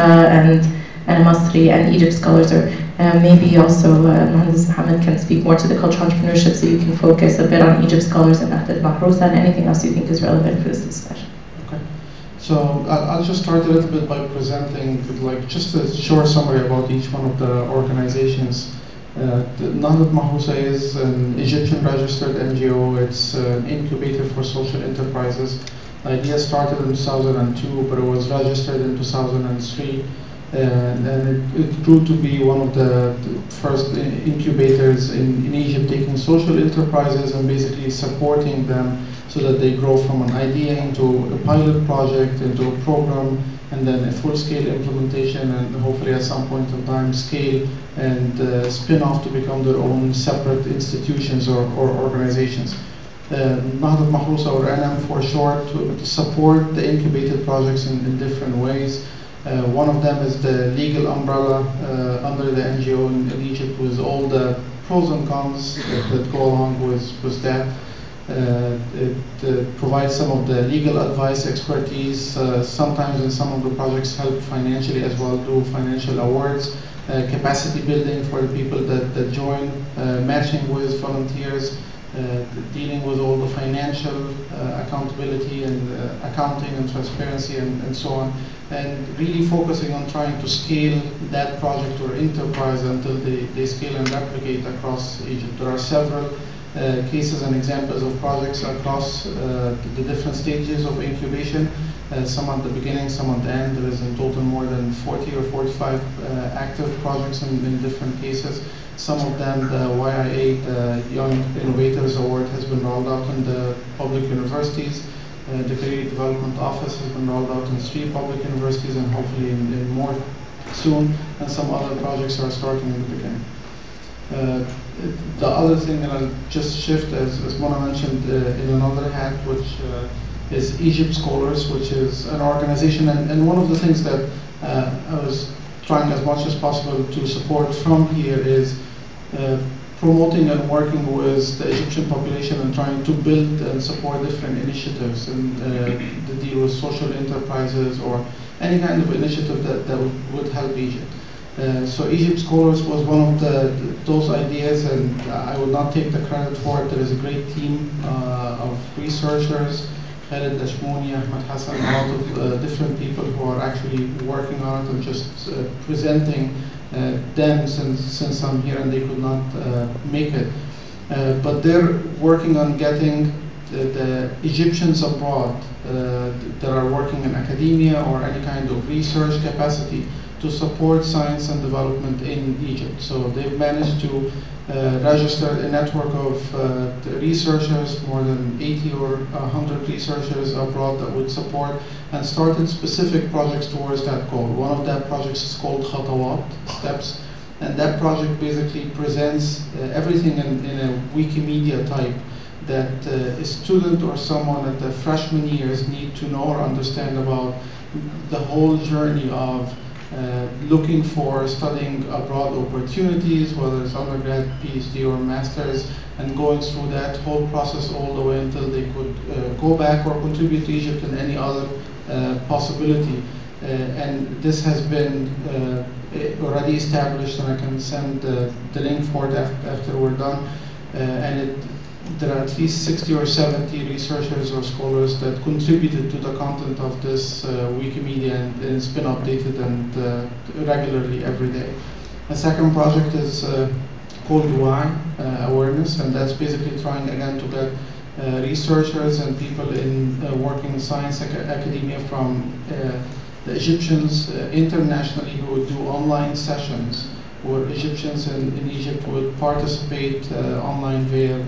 and Masri and Egypt Scholars, or maybe also Mohandas Mohammed can speak more to the cultural entrepreneurship, so you can focus a bit on Egypt Scholars and Nadat Mahrousa and anything else you think is relevant for this discussion. Okay. So I'll just start a little bit by presenting like just a short summary about each one of the organizations. Nadat Mahrousa is an Egyptian registered NGO. It's an incubator for social enterprises. The idea started in 2002, but it was registered in 2003. And it grew to be one of the first incubators in Egypt, taking social enterprises and basically supporting them so that they grow from an idea into a pilot project, into a program, and then a full-scale implementation, and hopefully at some point in time scale and spin off to become their own separate institutions or organizations. Nadat Mahrousa, or NM for short, to support the incubated projects in different ways. One of them is the legal umbrella under the NGO in Egypt, with all the pros and cons that go along with that. It provides some of the legal advice, expertise, sometimes in some of the projects help financially as well, do financial awards, capacity building for the people that join, matching with volunteers, dealing with all the financial accountability and accounting and transparency and so on, and really focusing on trying to scale that project or enterprise until they scale and replicate across Egypt. There are several cases and examples of projects across the different stages of incubation, some at the beginning, some at the end. There is in total more than 40 or 45 active projects in different cases. Some of them, the YIA, the Young Innovators Award, has been rolled out in the public universities. The Career Development Office has been rolled out in 3 public universities and hopefully in more soon, and some other projects are starting in the beginning. The other thing that I'll just shift, as Mona mentioned, in another hat, which is Egypt Scholars, which is an organization, and one of the things that I was trying as much as possible to support from here is promoting and working with the Egyptian population and trying to build and support different initiatives and to deal with social enterprises or any kind of initiative that would help Egypt. So Egypt Scholars was one of those ideas, and I would not take the credit for it. There is a great team of researchers, Khaled Dashmouni, Ahmed Hassan, a lot of different people who are actually working on it and just presenting them since I'm here and they could not make it. But they're working on getting the Egyptians abroad that are working in academia or any kind of research capacity to support science and development in Egypt. So they've managed to register a network of researchers, more than 80 or 100 researchers abroad that would support, and started specific projects towards that goal. One of that projects is called Khatawat, Steps, and that project basically presents everything in a Wikimedia type that a student or someone at the freshman years need to know or understand about the whole journey of looking for studying abroad opportunities, whether it's undergrad, PhD, or master's, and going through that whole process all the way until they could go back or contribute to Egypt in any other possibility. And this has been already established, and I can send the link for it after we're done. There are at least 60 or 70 researchers or scholars that contributed to the content of this Wikimedia, and it's been updated and regularly every day. A second project is called Why Awareness, and that's basically trying again to get researchers and people in working in science academia from the Egyptians internationally who would do online sessions, where Egyptians in Egypt would participate online via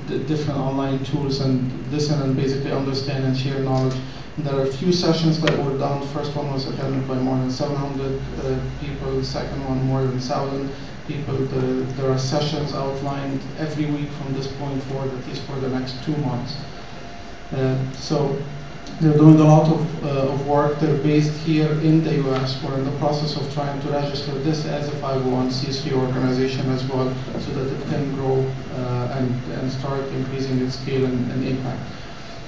the different online tools and listen and basically understand and share knowledge. And there are a few sessions that were done. The first one was attended by more than 700 people, the second one more than 1,000 people. There are sessions outlined every week from this point forward, at least for the next 2 months. So they're doing a lot of work. They're based here in the US. We're in the process of trying to register this as a 501c3 organization as well, so that it can grow and start increasing its scale and impact.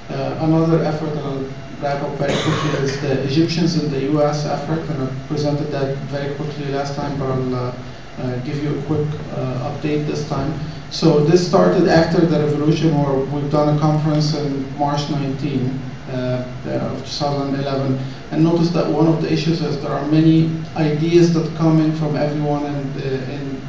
Another effort, and I'll wrap up very quickly, is the Egyptians in the US effort, and I presented that very quickly last time, but I'll give you a quick update this time. So this started after the revolution, where we've done a conference in March 19 of 2011, and notice that one of the issues is there are many ideas that come in from everyone in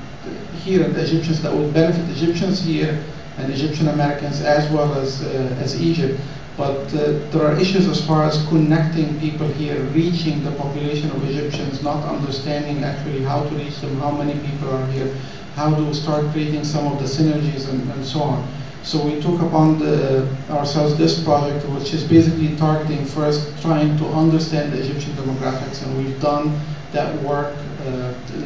here in the Egyptians that would benefit Egyptians here and Egyptian Americans as well as Egypt. But there are issues as far as connecting people here, reaching the population of Egyptians, not understanding actually how to reach them, how many people are here, how to start creating some of the synergies and so on. So we took upon ourselves this project, which is basically targeting first, trying to understand the Egyptian demographics, and we've done that work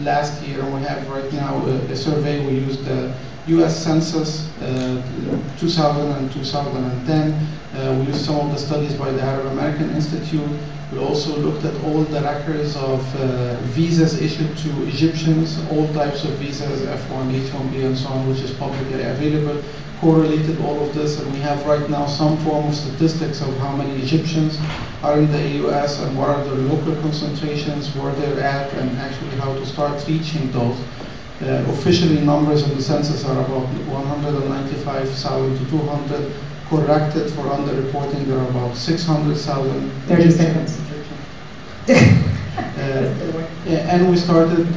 last year, and we have right now a survey. We used the US Census 2000 and 2010. We used some of the studies by the Arab American Institute. We also looked at all the records of visas issued to Egyptians, all types of visas, F1, H1B, and so on, which is publicly available, correlated all of this, and we have right now some form of statistics of how many Egyptians are in the US and what are the local concentrations, where they're at, and actually how to start reaching those. Officially, numbers in the census are about 195,000 to 200. Corrected for underreporting, there are about 600,000. 30 seconds. And we started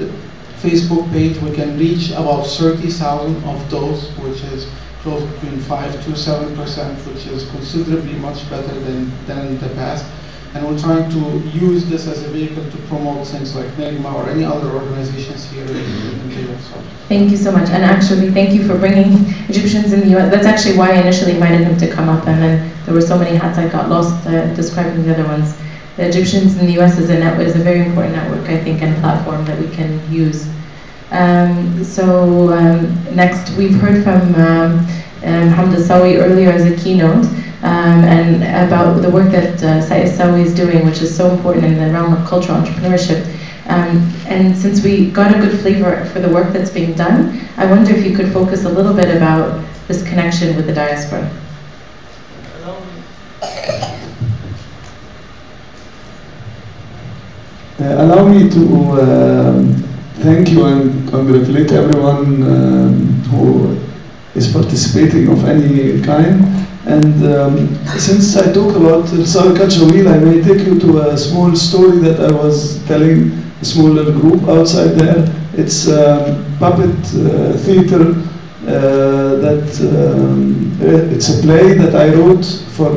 Facebook page. We can reach about 30,000 of those, which is close between 5 to 7%, which is considerably much better than in the past. And we're trying to use this as a vehicle to promote things like Negma or any other organizations here in the US. Thank you so much. And actually, thank you for bringing Egyptians in the US. That's actually why I initially invited him to come up, and then there were so many hats I got lost describing the other ones. The Egyptians in the US is a very important network, I think, and platform that we can use. Next, we've heard from Hamza Sawi earlier as a keynote, and about the work that Saeed Sawi is doing, which is so important in the realm of cultural entrepreneurship. And since we got a good flavor for the work that's being done, I wonder if you could focus a little bit about this connection with the diaspora. Allow me to thank you and congratulate everyone who is participating of any kind. And since I talk about Sawi Culture Wheel, I may take you to a small story that I was telling a smaller group outside there. It's puppet theater it's a play that I wrote for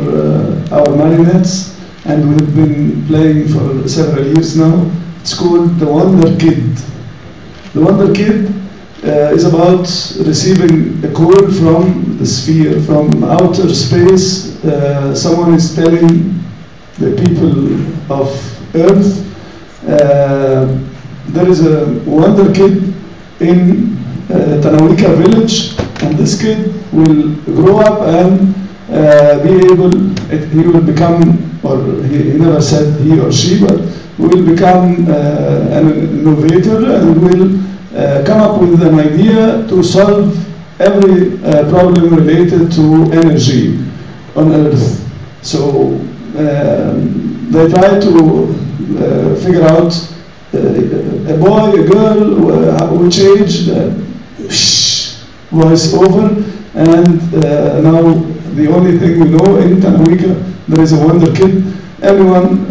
our marionettes, and we've been playing for several years now. It's called The Wonder Kid. The Wonder Kid is about receiving a call from the sphere, from outer space. Someone is telling the people of Earth, there is a wonder kid in Tanawika village, and this kid will grow up and he will become, or he never said he or she, but will become an innovator and will come up with an idea to solve every problem related to energy on Earth. So they try to figure out a boy, a girl, which age, voice over, and now the only thing we know in Tanawika, there is a wonder kid. Everyone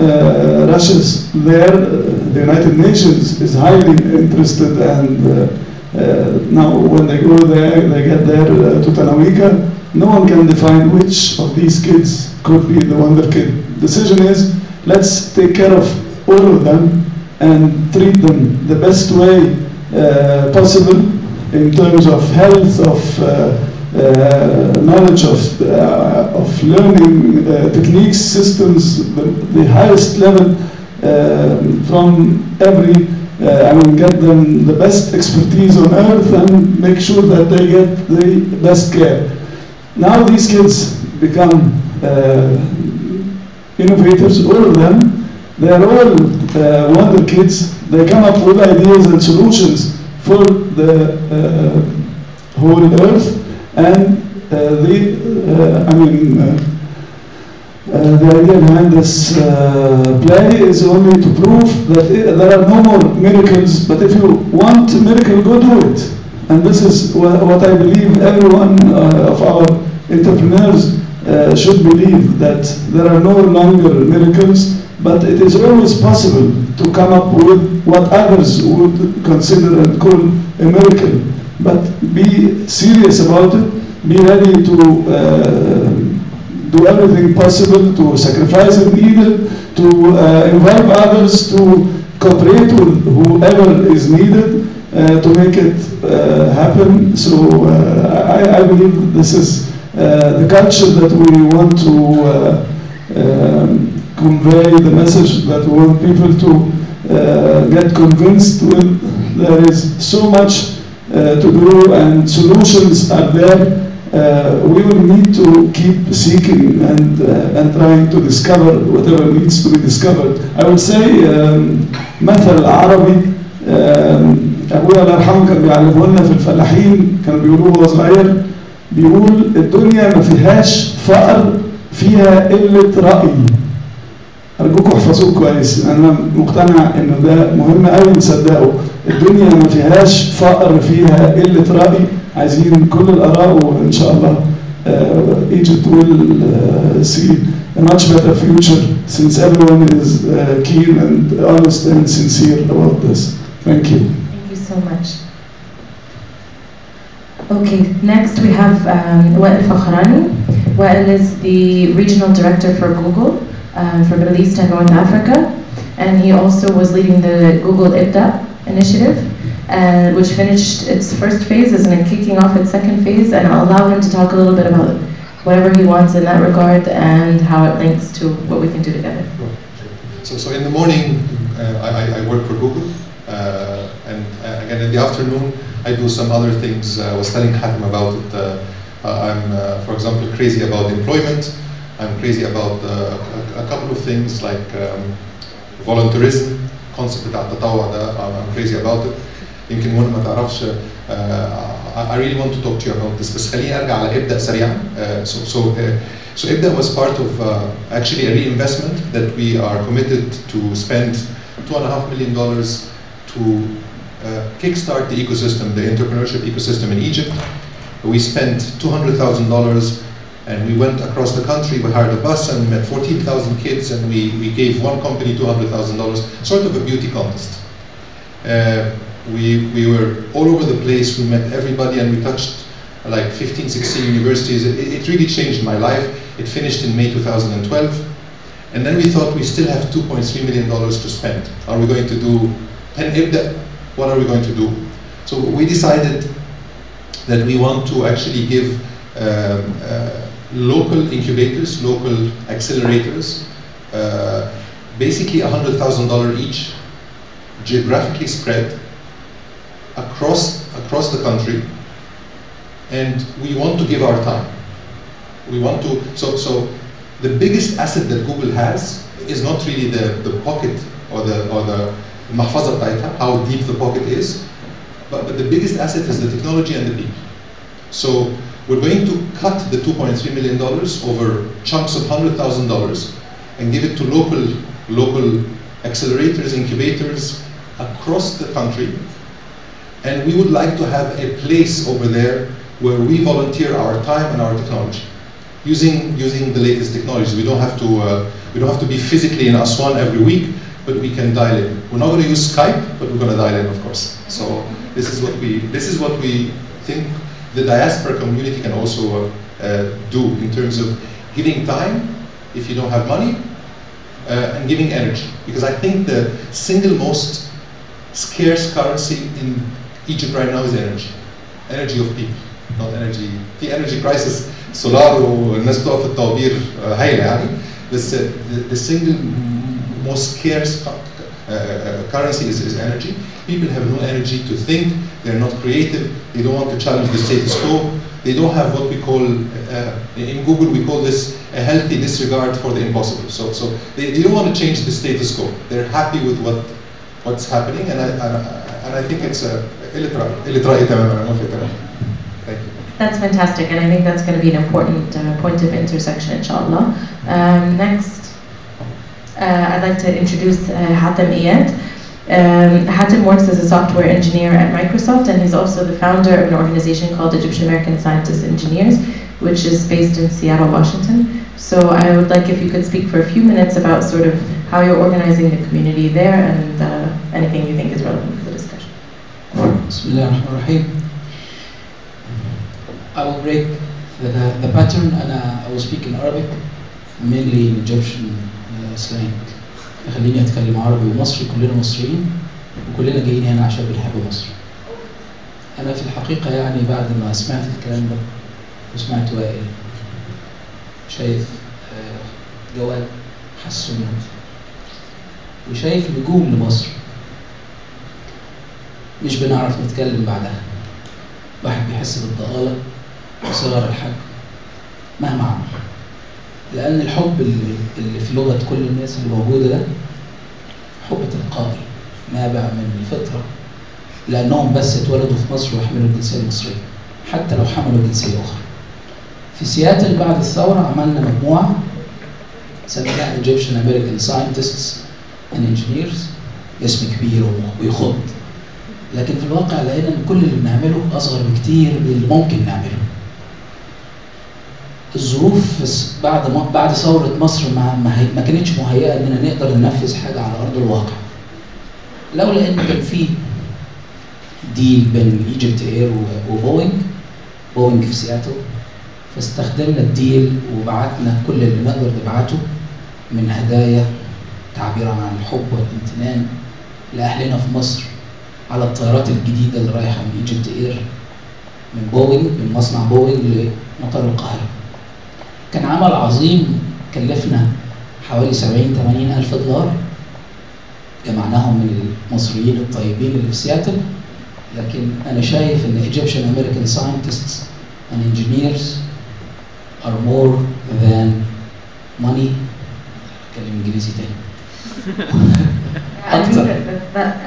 rushes there. The United Nations is highly interested, and now when they go there, they get there to Tanawika, no one can define which of these kids could be the wonder kid. Decision is, let's take care of all of them and treat them the best way possible in terms of health, of knowledge, of learning techniques, systems, the highest level from every, get them the best expertise on Earth and make sure that they get the best care. Now these kids become innovators, all of them, they are all wonder kids. They come up with ideas and solutions for the whole earth, and the idea behind this play is only to prove that there are no more miracles, but if you want a miracle, go do it. And this is what I believe every one of our entrepreneurs should believe, that there are no longer miracles, but it is always possible to come up with what others would consider and call a miracle. But be serious about it, be ready to do everything possible, to sacrifice if needed, to involve others, to cooperate with whoever is needed to make it happen. So I believe this is the culture that we want to convey, the message that we want people to get convinced with. There is so much to do, and solutions are there. We will need to keep seeking and trying to discover whatever needs to be discovered. I would say مثل عربي أبويا الله يرحمه كان بيعلمه لنا في الفلاحين، كانوا بيقولوه وهو صغير، بيقول الدنيا ما فيهاش فقر، فيها قلة رأي. أرجوكم احفظوه كويس، أنا مقتنع إنه ده مهم قوي نصدقه. الدنيا ما فيهاش فقر، فيها قلة رأي. عايزين كل الآراء، وإن شاء الله Egypt will see a much better future, since everyone is keen and honest and sincere about this. Thank you. Thank you so much. Okay, next we have Wael Fakhrani. Wael is the Regional Director for Google for Middle East and North Africa, and he also was leading the Google IBDA initiative, which finished its first phase and kicking off its second phase, and I'll allow him to talk a little bit about whatever he wants in that regard and how it links to what we can do together. So in the morning, I work for Google, and again in the afternoon, I do some other things. I was telling Hatem about it. I'm, for example, crazy about employment. I'm crazy about a couple of things like volunteerism, concept بتاع التطوع ده. I'm crazy about it. يمكن وانا ما تعرفش I really want to talk to you about this, بس خليني ارجع على ابدأ سريعا. So IBDA was part of actually a reinvestment that we are committed to spend $2.5 million to kickstart the ecosystem, the entrepreneurship ecosystem in Egypt. We spent $200,000 and we went across the country. We hired a bus and we met 14,000 kids, and we gave one company $200,000, sort of a beauty contest. We were all over the place. We met everybody and we touched like 15, 16 universities. It really changed my life. It finished in May 2012. And then we thought we still have $2.3 million to spend. Are we going to do Pen IBDA? What are we going to do? So we decided that we want to actually give local incubators, local accelerators, basically $100,000 each, geographically spread across the country, and we want to give our time. We want to, so the biggest asset that Google has is not really the pocket or the mahfaza btاعتها, how deep the pocket is, but the biggest asset is the technology and the people. So we're going to cut the $2.3 million over chunks of $100,000 and give it to local accelerators, incubators across the country. And we would like to have a place over there where we volunteer our time and our technology, using the latest technologies. We don't have to be physically in Aswan every week, but we can dial in. We're not going to use Skype, but we're going to dial in, of course. So this is what we think the diaspora community can also do in terms of giving time if you don't have money, and giving energy. Because I think the single most scarce currency in Egypt right now is energy. Energy of people, not energy. The energy crisis, solar والناس بتقف في الطوابير هايلة يعني. بس the single most scarce currency is energy. People have no energy to think. They're not creative. They don't want to challenge the status quo. they don't have what we call, in Google we call this a healthy disregard for the impossible. So they don't want to change the status quo. They're happy with what's happening, and I think it's إلترائي تماما. أنا موافق تماما. Thank you. That's fantastic, and I think that's going to be an important point of intersection, inshallah. Next, I'd like to introduce Hatem Iyad. Hatem works as a software engineer at Microsoft, and he's also the founder of an organization called Egyptian American Scientists and Engineers, which is based in Seattle, Washington. So I would like if you could speak for a few minutes about sort of how you're organizing the community there and anything you think is relevant for the discussion. Bismillahirrahmanirrahim. I will break the pattern, and I will speak in Arabic, mainly in Egyptian slang. خليني أتكلم عربي ومصري، كلنا مصريين وكلنا جايين هنا عشان بنحب مصر. أنا في الحقيقة يعني بعد ما سمعت الكلام ده وسمعت وائل، شايف جواد حسون، وشايف نجوم لمصر مش بنعرف نتكلم بعدها. واحد بيحس بالضآلة وصغر الحجم مهما عمل، لأن الحب اللي في لغة كل الناس اللي موجودة ده حب تلقائي نابع من الفطرة، لأنهم بس اتولدوا في مصر ويحملوا الجنسية المصرية حتى لو حملوا جنسية أخرى. في سياتل بعد الثورة عملنا مجموعة سميناها Egyptian American Scientists and Engineers، اسم كبير ويخض، لكن في الواقع لقينا ان كل اللي بنعمله اصغر بكتير من اللي ممكن نعمله. الظروف بعد ثورة مصر ما كانتش مهيئة اننا نقدر ننفذ حاجة على ارض الواقع. لولا ان كان في ديل بين ايجيبت اير وبوينج في سياتل، فاستخدمنا الديل وبعتنا كل اللي نقدر نبعته من هدايا تعبيرا عن الحب والامتنان لاهلنا في مصر على الطيارات الجديدة اللي رايحة من ايجيبت اير من بوينج، من مصنع بوينج لمطار القاهرة. كان عمل عظيم كلفنا حوالي 70-80 ألف دولار، جمعناهم من المصريين الطيبين اللي في سياتل. لكن أنا شايف إن Egyptian American Scientists and Engineers are more than money. أتكلم إنجليزي تاني.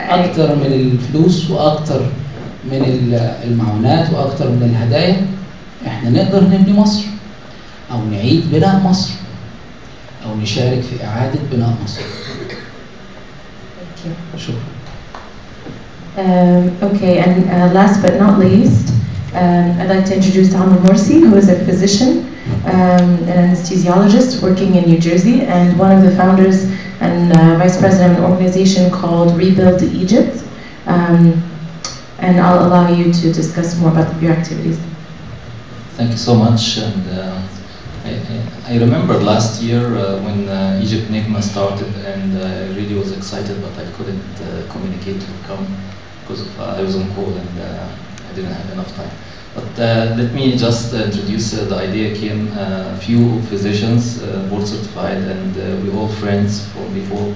أكتر من الفلوس وأكتر من المعونات وأكتر من الهدايا. إحنا نقدر نبني مصر أو نعيد بناء مصر أو نشارك في إعادة بناء مصر. شكرا. Okay, and last but not least, I'd like to introduce Amr Morsi, who is a physician, an anesthesiologist working in New Jersey, and one of the founders and vice president of an organization called Rebuild Egypt. And I'll allow you to discuss more about your activities. Thank you so much. And I remember last year when Egypt Negma started, and I really was excited, but I couldn't communicate to come because I was on call and I didn't have enough time. But let me just introduce the idea. Came a few physicians, board certified, and we all friends from before,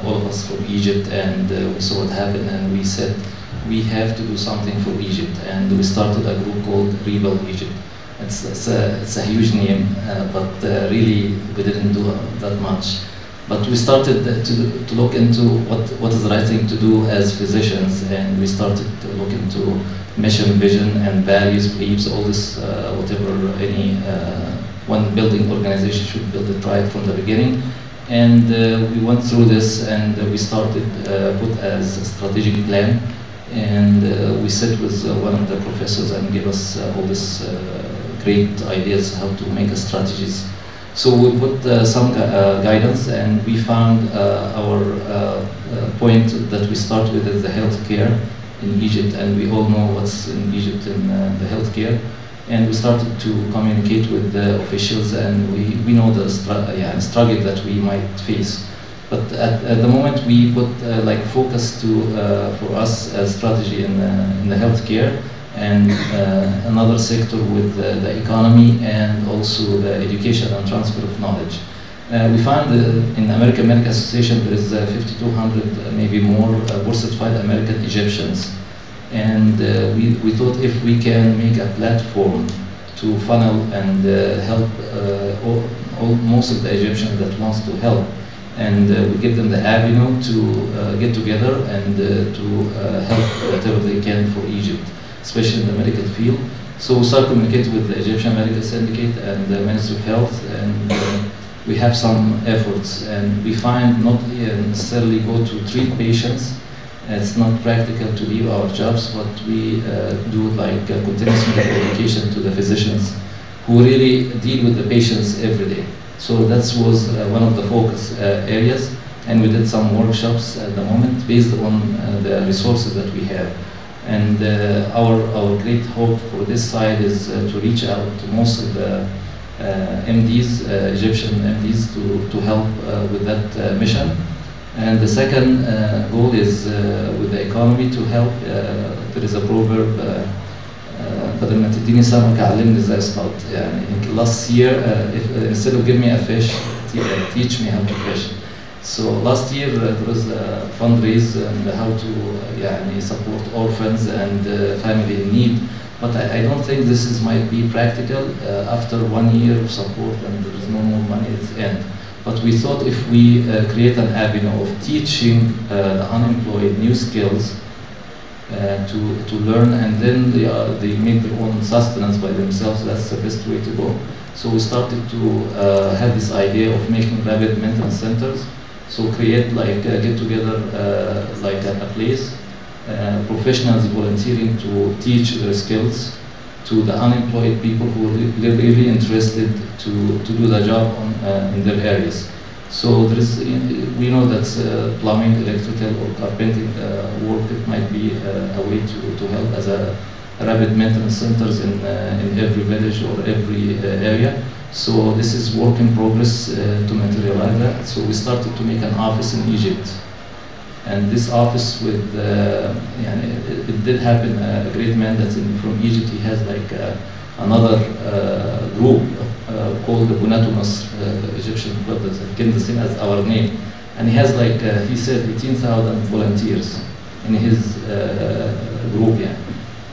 all of us from Egypt, and we saw what happened, and we said we have to do something for Egypt, and we started a group called Rebuild Egypt. It's a huge name, but really we didn't do that much. But we started to look into what is the right thing to do as physicians, and we started to look into mission, vision, and values, beliefs, all this, whatever any one building organization should build it right from the beginning. And we went through this, and we started put as a strategic plan. And we sat with one of the professors and gave us all this great ideas how to make strategies. So we put some guidance, and we found our point that we start with is the healthcare in Egypt, and we all know what's in Egypt in the healthcare. And we started to communicate with the officials, and we know the struggle that we might face. But at the moment we put like focus to for us as strategy in the healthcare, and another sector with the economy and also the education and transfer of knowledge. We find in American Medical Association there is 5,200, maybe more, board certified American Egyptians, And we thought if we can make a platform to funnel and help most of the Egyptians that wants to help, and we give them the avenue to get together and to help whatever they can for Egypt, especially in the medical field. So we start communicating with the Egyptian Medical Syndicate and the Ministry of Health, and we have some efforts, and we find not necessarily go to treat patients. It's not practical to leave our jobs, but we do like continuous medical education to the physicians who really deal with the patients every day. So that was one of the focus areas, and we did some workshops at the moment based on the resources that we have. And our great hope for this side is to reach out to most of the MDs, Egyptian MDs, to help with that mission. And the second goal is with the economy to help. There is a proverb, بدل ما تديني سمك علمني ازاي اصطاد. يعني last year, instead of giving me a fish, teach me how to fish. So last year there was a fundraise and how to support orphans and family in need. But I don't think this might be practical after 1 year of support and there is no more money at the end. But we thought if we create an avenue of teaching the unemployed new skills to learn, and then they make their own sustenance by themselves, that's the best way to go. So we started to have this idea of making rapid maintenance centers. So create like get together like a place, professionals volunteering to teach their skills to the unemployed people who are really interested to do the job in their areas. So there is, we know that plumbing, electrical, or carpentering work, it might be a way to help as a rapid maintenance centers in every village or every area. So this is work in progress to materialize that. So we started to make an office in Egypt. And this office with, it did happen, a great man that's from Egypt, he has like another group called the Bunatu Nasr, Egyptian club, that's the same as our name. And he has like, he said 18,000 volunteers in his group, yeah.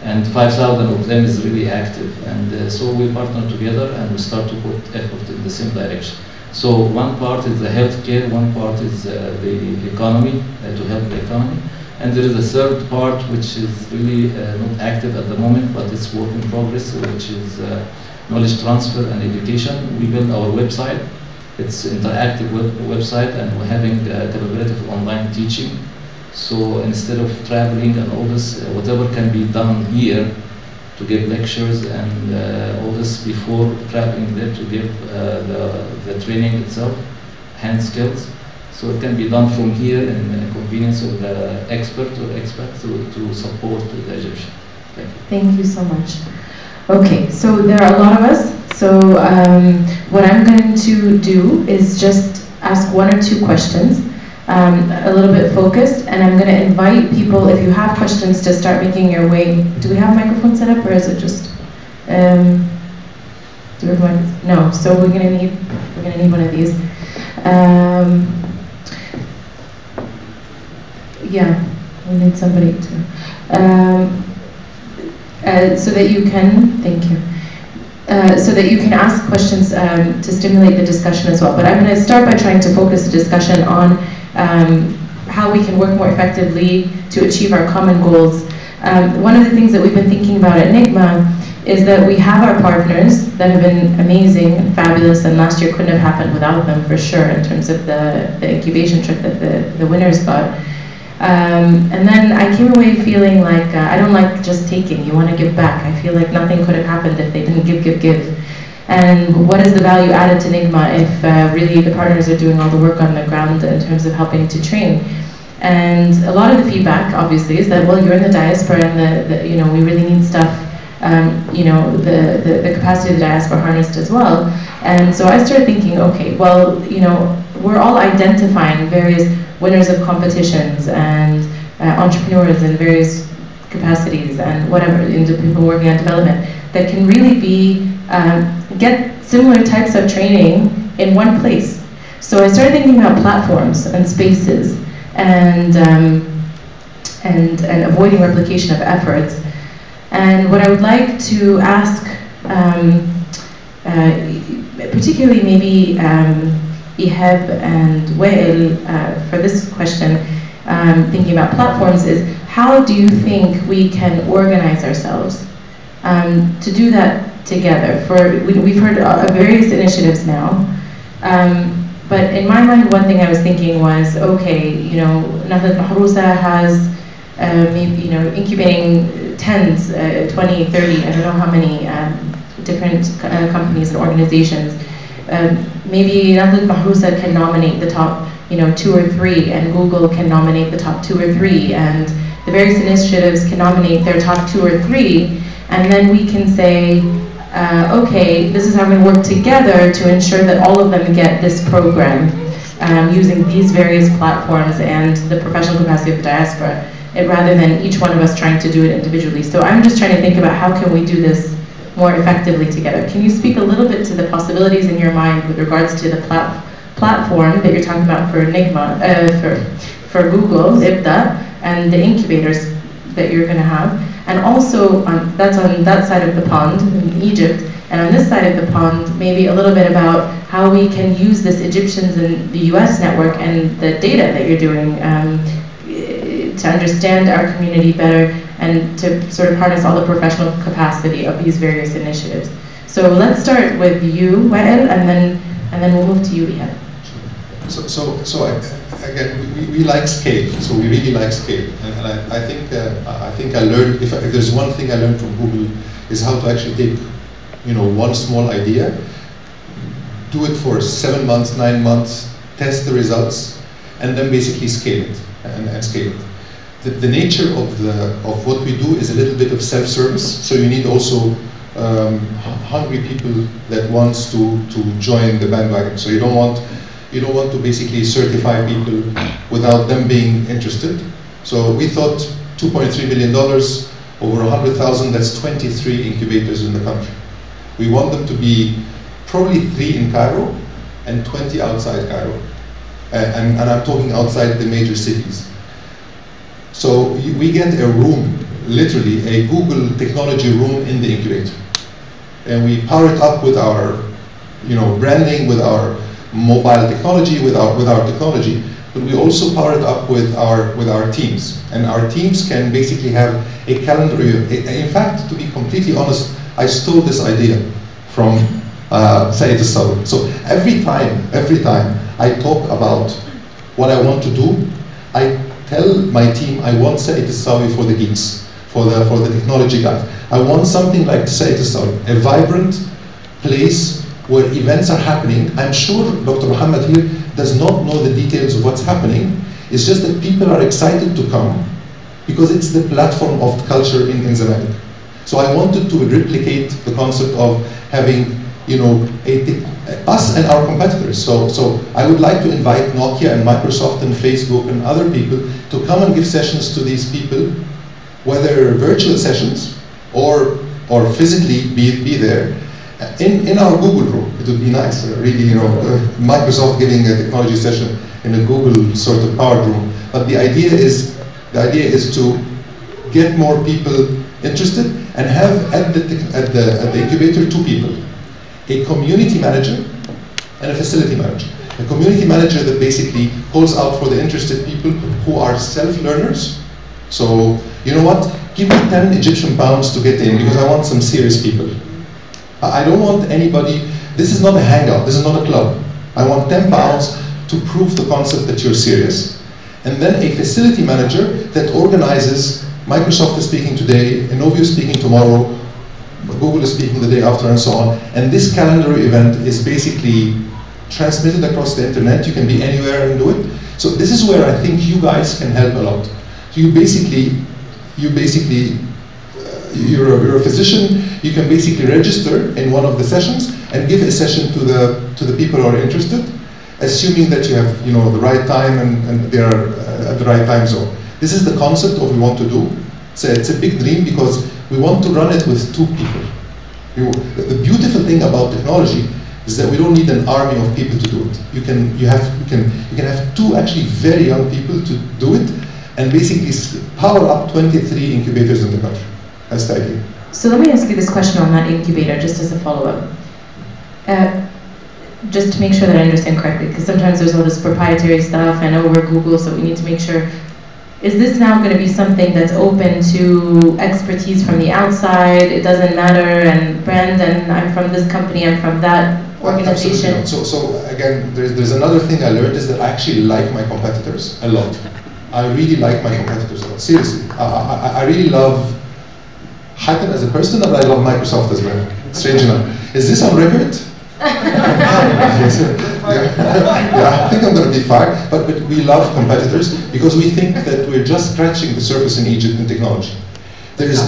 And 5,000 of them is really active. And so we partner together and we start to put effort in the same direction. So one part is the healthcare, one part is the economy, to help the economy. And there is a third part which is really not active at the moment, but it's work in progress, which is knowledge transfer and education. We built our website. It's interactive website, and we're having the capability of online teaching. So instead of traveling and all this, whatever can be done here to give lectures and all this before traveling there to give the training itself, hand skills. So it can be done from here in the convenience of the expert or experts to support the Egyptian. Thank you. Thank you so much. Okay, so there are a lot of us. So what I'm going to do is just ask 1 or 2 questions. A little bit focused, and I'm going to invite people, if you have questions, to start making your way. Do we have microphones set up, or is it just? Do we have no. So we're going to need one of these. Yeah, we need somebody to. So that you can. Thank you. So that you can ask questions to stimulate the discussion as well. But I'm going to start by trying to focus the discussion on how we can work more effectively to achieve our common goals. One of the things that we've been thinking about at Negma is that we have our partners that have been amazing and fabulous, and last year couldn't have happened without them for sure in terms of the incubation trip that the winners got. And then I came away feeling like I don't like just taking, you want to give back. I feel like nothing could have happened if they didn't give. And what is the value added to Negma if really the partners are doing all the work on the ground in terms of helping to train? And a lot of the feedback, obviously, is that, well, you're in the diaspora and we really need stuff, the capacity of the diaspora harnessed as well. And so I started thinking, okay, well, we're all identifying various winners of competitions and entrepreneurs in various capacities and whatever, into people working on development that can really be get similar types of training in one place. So I started thinking about platforms and spaces, and and avoiding replication of efforts. And what I would like to ask, particularly maybe Ihab and Wael for this question, thinking about platforms, is how do you think we can organize ourselves to do that together? We've heard of various initiatives now, but in my mind, one thing I was thinking was, okay, Nahdat Mahrousa has maybe, incubating tens, 20, 30, I don't know how many different companies and organizations. Maybe Nahdat Mahrousa can nominate the top, 2 or 3, and Google can nominate the top 2 or 3, and the various initiatives can nominate their top 2 or 3, and then we can say, okay, this is how we're going to work together to ensure that all of them get this program using these various platforms and the professional capacity of the diaspora, rather than each one of us trying to do it individually. So I'm just trying to think about how can we do this more effectively together. Can you speak a little bit to the possibilities in your mind with regards to the platform that you're talking about for Negma, for Google, IBDA, and the incubators that you're going to have? And also, that's on that side of the pond in Egypt, and on this side of the pond, maybe a little bit about how we can use this Egyptians in the US network and the data that you're doing to understand our community better and to sort of harness all the professional capacity of these various initiatives. So let's start with you, Wael, and then we'll move to you, Ihab. Again, we like scale, so we really like scale, and I think I learned, if there's one thing I learned from Google, is how to actually take, one small idea, do it for 7 months, 9 months, test the results, and then basically scale it and scale it. The nature of what we do is a little bit of self-service, so you need also hungry people that wants to join the bandwagon. So you don't want to basically certify people without them being interested. So we thought $2.3 million, over 100,000, that's 23 incubators in the country. We want them to be probably 3 in Cairo and 20 outside Cairo. And I'm talking outside the major cities. So we get a room, literally a Google technology room in the incubator. And we power it up with our branding, with our mobile technology, with our technology, but we also power it up with our teams. And our teams can basically have a calendar. In fact, to be completely honest, I stole this idea from Saeed al-Sawi. So every time I talk about what I want to do, I tell my team I want Saeed al-Sawi for the geeks, for the technology guys. I want something like Saeed al-Sawi, a vibrant place where events are happening. I'm sure Dr. Muhammad here does not know the details of what's happening. It's just that people are excited to come because it's the platform of culture in Zamalek. So I wanted to replicate the concept of having, us and our competitors. So I would like to invite Nokia and Microsoft and Facebook and other people to come and give sessions to these people, whether virtual sessions or physically be there. In our Google room, it would be nice, really, Microsoft giving a technology session in a Google sort of powered room. But the idea is to get more people interested and have at the incubator 2 people, a community manager and a facility manager. A community manager that basically calls out for the interested people who are self-learners. So, you know what? Give me 10 Egyptian pounds to get in because I want some serious people. I don't want anybody, this is not a hangout, this is not a club. I want 10 pounds to prove the concept that you're serious. And then a facility manager that organizes, Microsoft is speaking today, Innovio is speaking tomorrow, Google is speaking the day after, and so on. And this calendar event is basically transmitted across the internet. You can be anywhere and do it. So this is where I think you guys can help a lot. So you're a physician, you can basically register in one of the sessions and give a session to the people who are interested, assuming that you have the right time and they are at the right time zone. This is the concept of what we want to do. So it's a big dream because we want to run it with 2 people. The beautiful thing about technology is that we don't need an army of people to do it. You can have 2 actually very young people to do it, and basically power up 23 incubators in the country. That's the idea. So let me ask you this question on that incubator, just as a follow-up. Just to make sure that I understand correctly, because sometimes there's all this proprietary stuff. I know we're Google, so we need to make sure. Is this now going to be something that's open to expertise from the outside? It doesn't matter, and Brandon, I'm from this company, I'm from that organization. Absolutely. So again, there's another thing I learned is that I actually like my competitors a lot. I really like my competitors a lot. Seriously, I really love Hatem as a person, and I love Microsoft as well. Strange enough. Is this on record? Yeah, I think I'm going to be fired. But we love competitors because we think that we're just scratching the surface in Egypt in technology. There is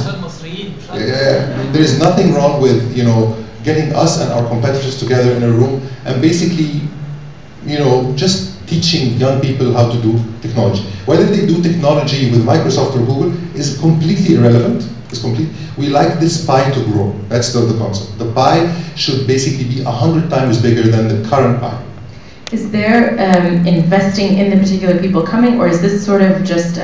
nothing wrong with getting us and our competitors together in a room and basically just teaching young people how to do technology. Whether they do technology with Microsoft or Google is completely irrelevant. We like this pie to grow. That's the concept. The pie should basically be 100 times bigger than the current pie. Is there investing in the particular people coming, or is this sort of just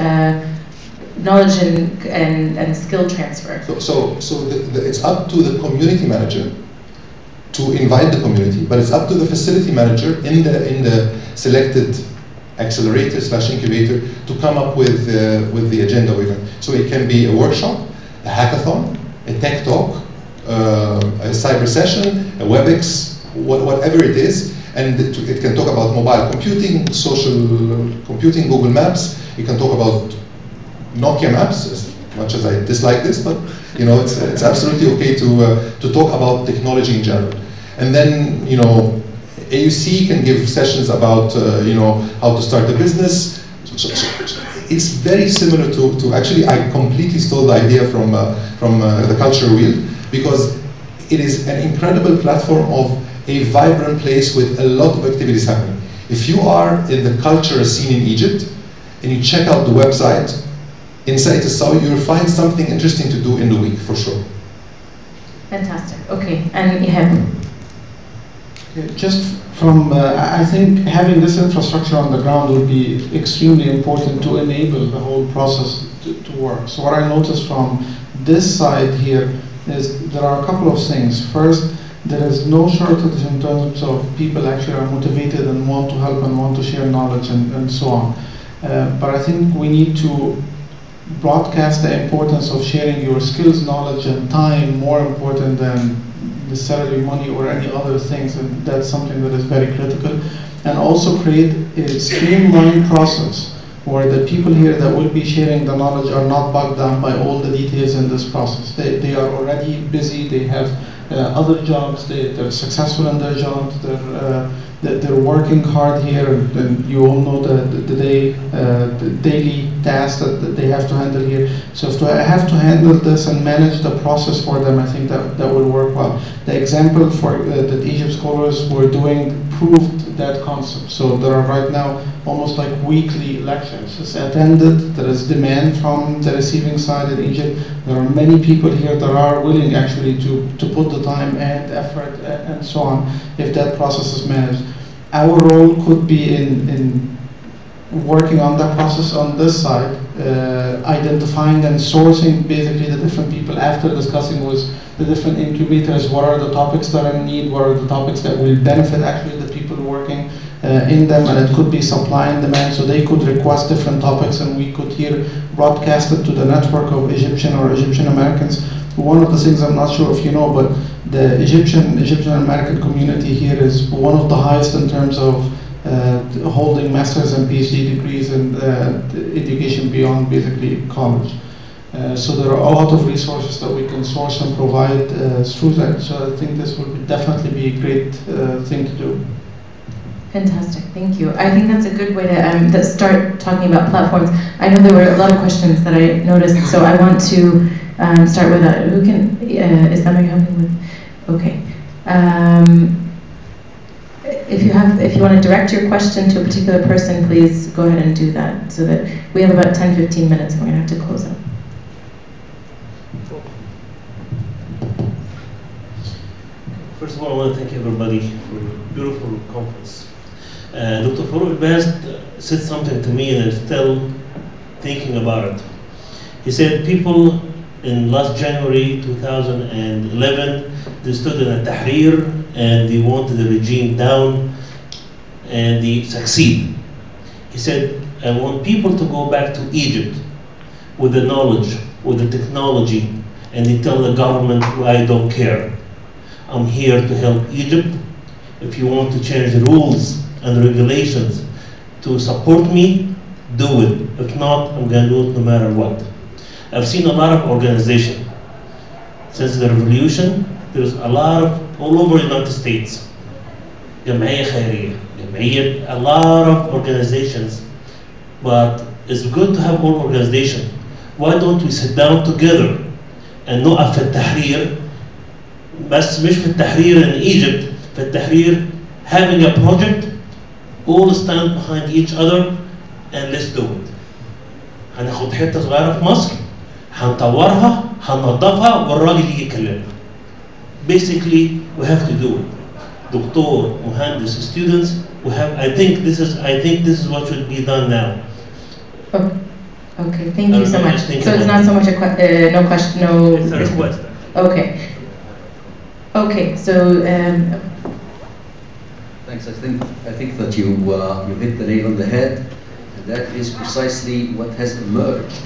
knowledge and skill transfer? So it's up to the community manager to invite the community, but it's up to the facility manager in the selected accelerator / incubator to come up with the agenda of event. So it can be a workshop, a hackathon, a tech talk, a cyber session, a WebEx, whatever it is, and it can talk about mobile computing, social computing, Google Maps. It can talk about Nokia Maps, as much as I dislike this, but it's absolutely okay to talk about technology in general. And then AUC can give sessions about how to start a business. So it's very similar to actually I completely stole the idea from the Culture Wheel, because it is an incredible platform of a vibrant place with a lot of activities happening. If you are in the culture scene in Egypt and you check out the website, inside the Saudi, you'll find something interesting to do in the week for sure. Fantastic. Okay, and Ihab. Just from, I think having this infrastructure on the ground will be extremely important to enable the whole process to work. So what I noticed from this side here is there are a couple of things. First, there is no shortage in terms of people actually are motivated and want to help and want to share knowledge and so on. But I think we need to broadcast the importance of sharing your skills, knowledge, and time more important than necessarily money or any other things, and that's something that is very critical. And also create a streamlined process where the people here that will be sharing the knowledge are not bogged down by all the details in this process. They are already busy, they have other jobs, they're successful in their jobs, they're working hard here, and you all know the daily tasks that they have to handle here. So if I have to handle this and manage the process for them, I think that will work well. The example that Egypt scholars were doing proved that concept. So there are right now almost like weekly lectures. It's attended, there is demand from the receiving side in Egypt. There are many people here that are willing actually to put the time and effort and so on if that process is managed. Our role could be in working on that process on this side, identifying and sourcing basically the different people after discussing with the different incubators, what are the topics that are in need, what are the topics that will benefit actually the people working in them, and it could be supply and demand, so they could request different topics and we could here broadcast it to the network of Egyptian or Egyptian Americans. One of the things, I'm not sure if you know, but the Egyptian American community here is one of the highest in terms of holding master's and PhD degrees in education beyond basically college. So there are a lot of resources that we can source and provide through that. So I think this will definitely be a great thing to do. Fantastic, thank you. I think that's a good way to start talking about platforms. I know there were a lot of questions that I noticed, so I want to start with who can, is that what you're helping with? Okay. If you want to direct your question to a particular person, please go ahead and do that, so that we have about 10-15 minutes and we're going to have to close up. First of all, I want to thank everybody for a beautiful conference. Dr. Farouk Bast said something to me, and it's still thinking about it. He said people in last January 2011, they stood in a Tahrir and they wanted the regime down and they succeed. He said, I want people to go back to Egypt with the knowledge, with the technology, and they tell the government, I don't care. I'm here to help Egypt. If you want to change the rules and regulations to support me, do it. If not, I'm going to do it no matter what. I've seen a lot of organizations. Since the revolution, there's a lot of, all over the United States, جمعية خيرية, a lot of organizations. But it's good to have all organizations. Why don't we sit down together and نقف في التحرير, بس مش في التحرير in Egypt, في التحرير having a project, all stand behind each other and let's do it. هناخد حتة صغيرة في مصر, هنطورها, هننظفها, والراجل يجي يكلمنا. Basically, we have to do it. دكتور, مهندس, students, we have. I think this is what should be done now. Okay, thank you so much. So it's not so much a no question, no. It's a request. Okay. Okay, so. Thanks. I think that you hit the nail on the head, and that is precisely what has emerged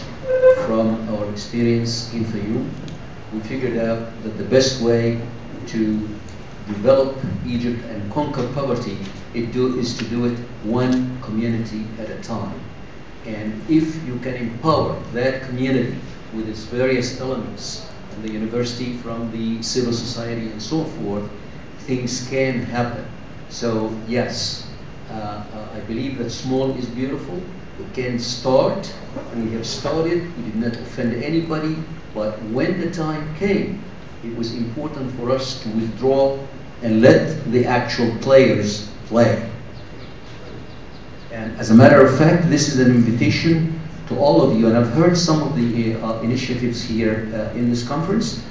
from our experience in Fayoum. We figured out that the best way to develop Egypt and conquer poverty is to do it one community at a time. And if you can empower that community with its various elements, from the university, from the civil society, and so forth, things can happen. So yes, I believe that small is beautiful. We can start. We have started. We did not offend anybody. But when the time came, it was important for us to withdraw and let the actual players play. And as a matter of fact, this is an invitation to all of you. And I've heard some of the initiatives here in this conference.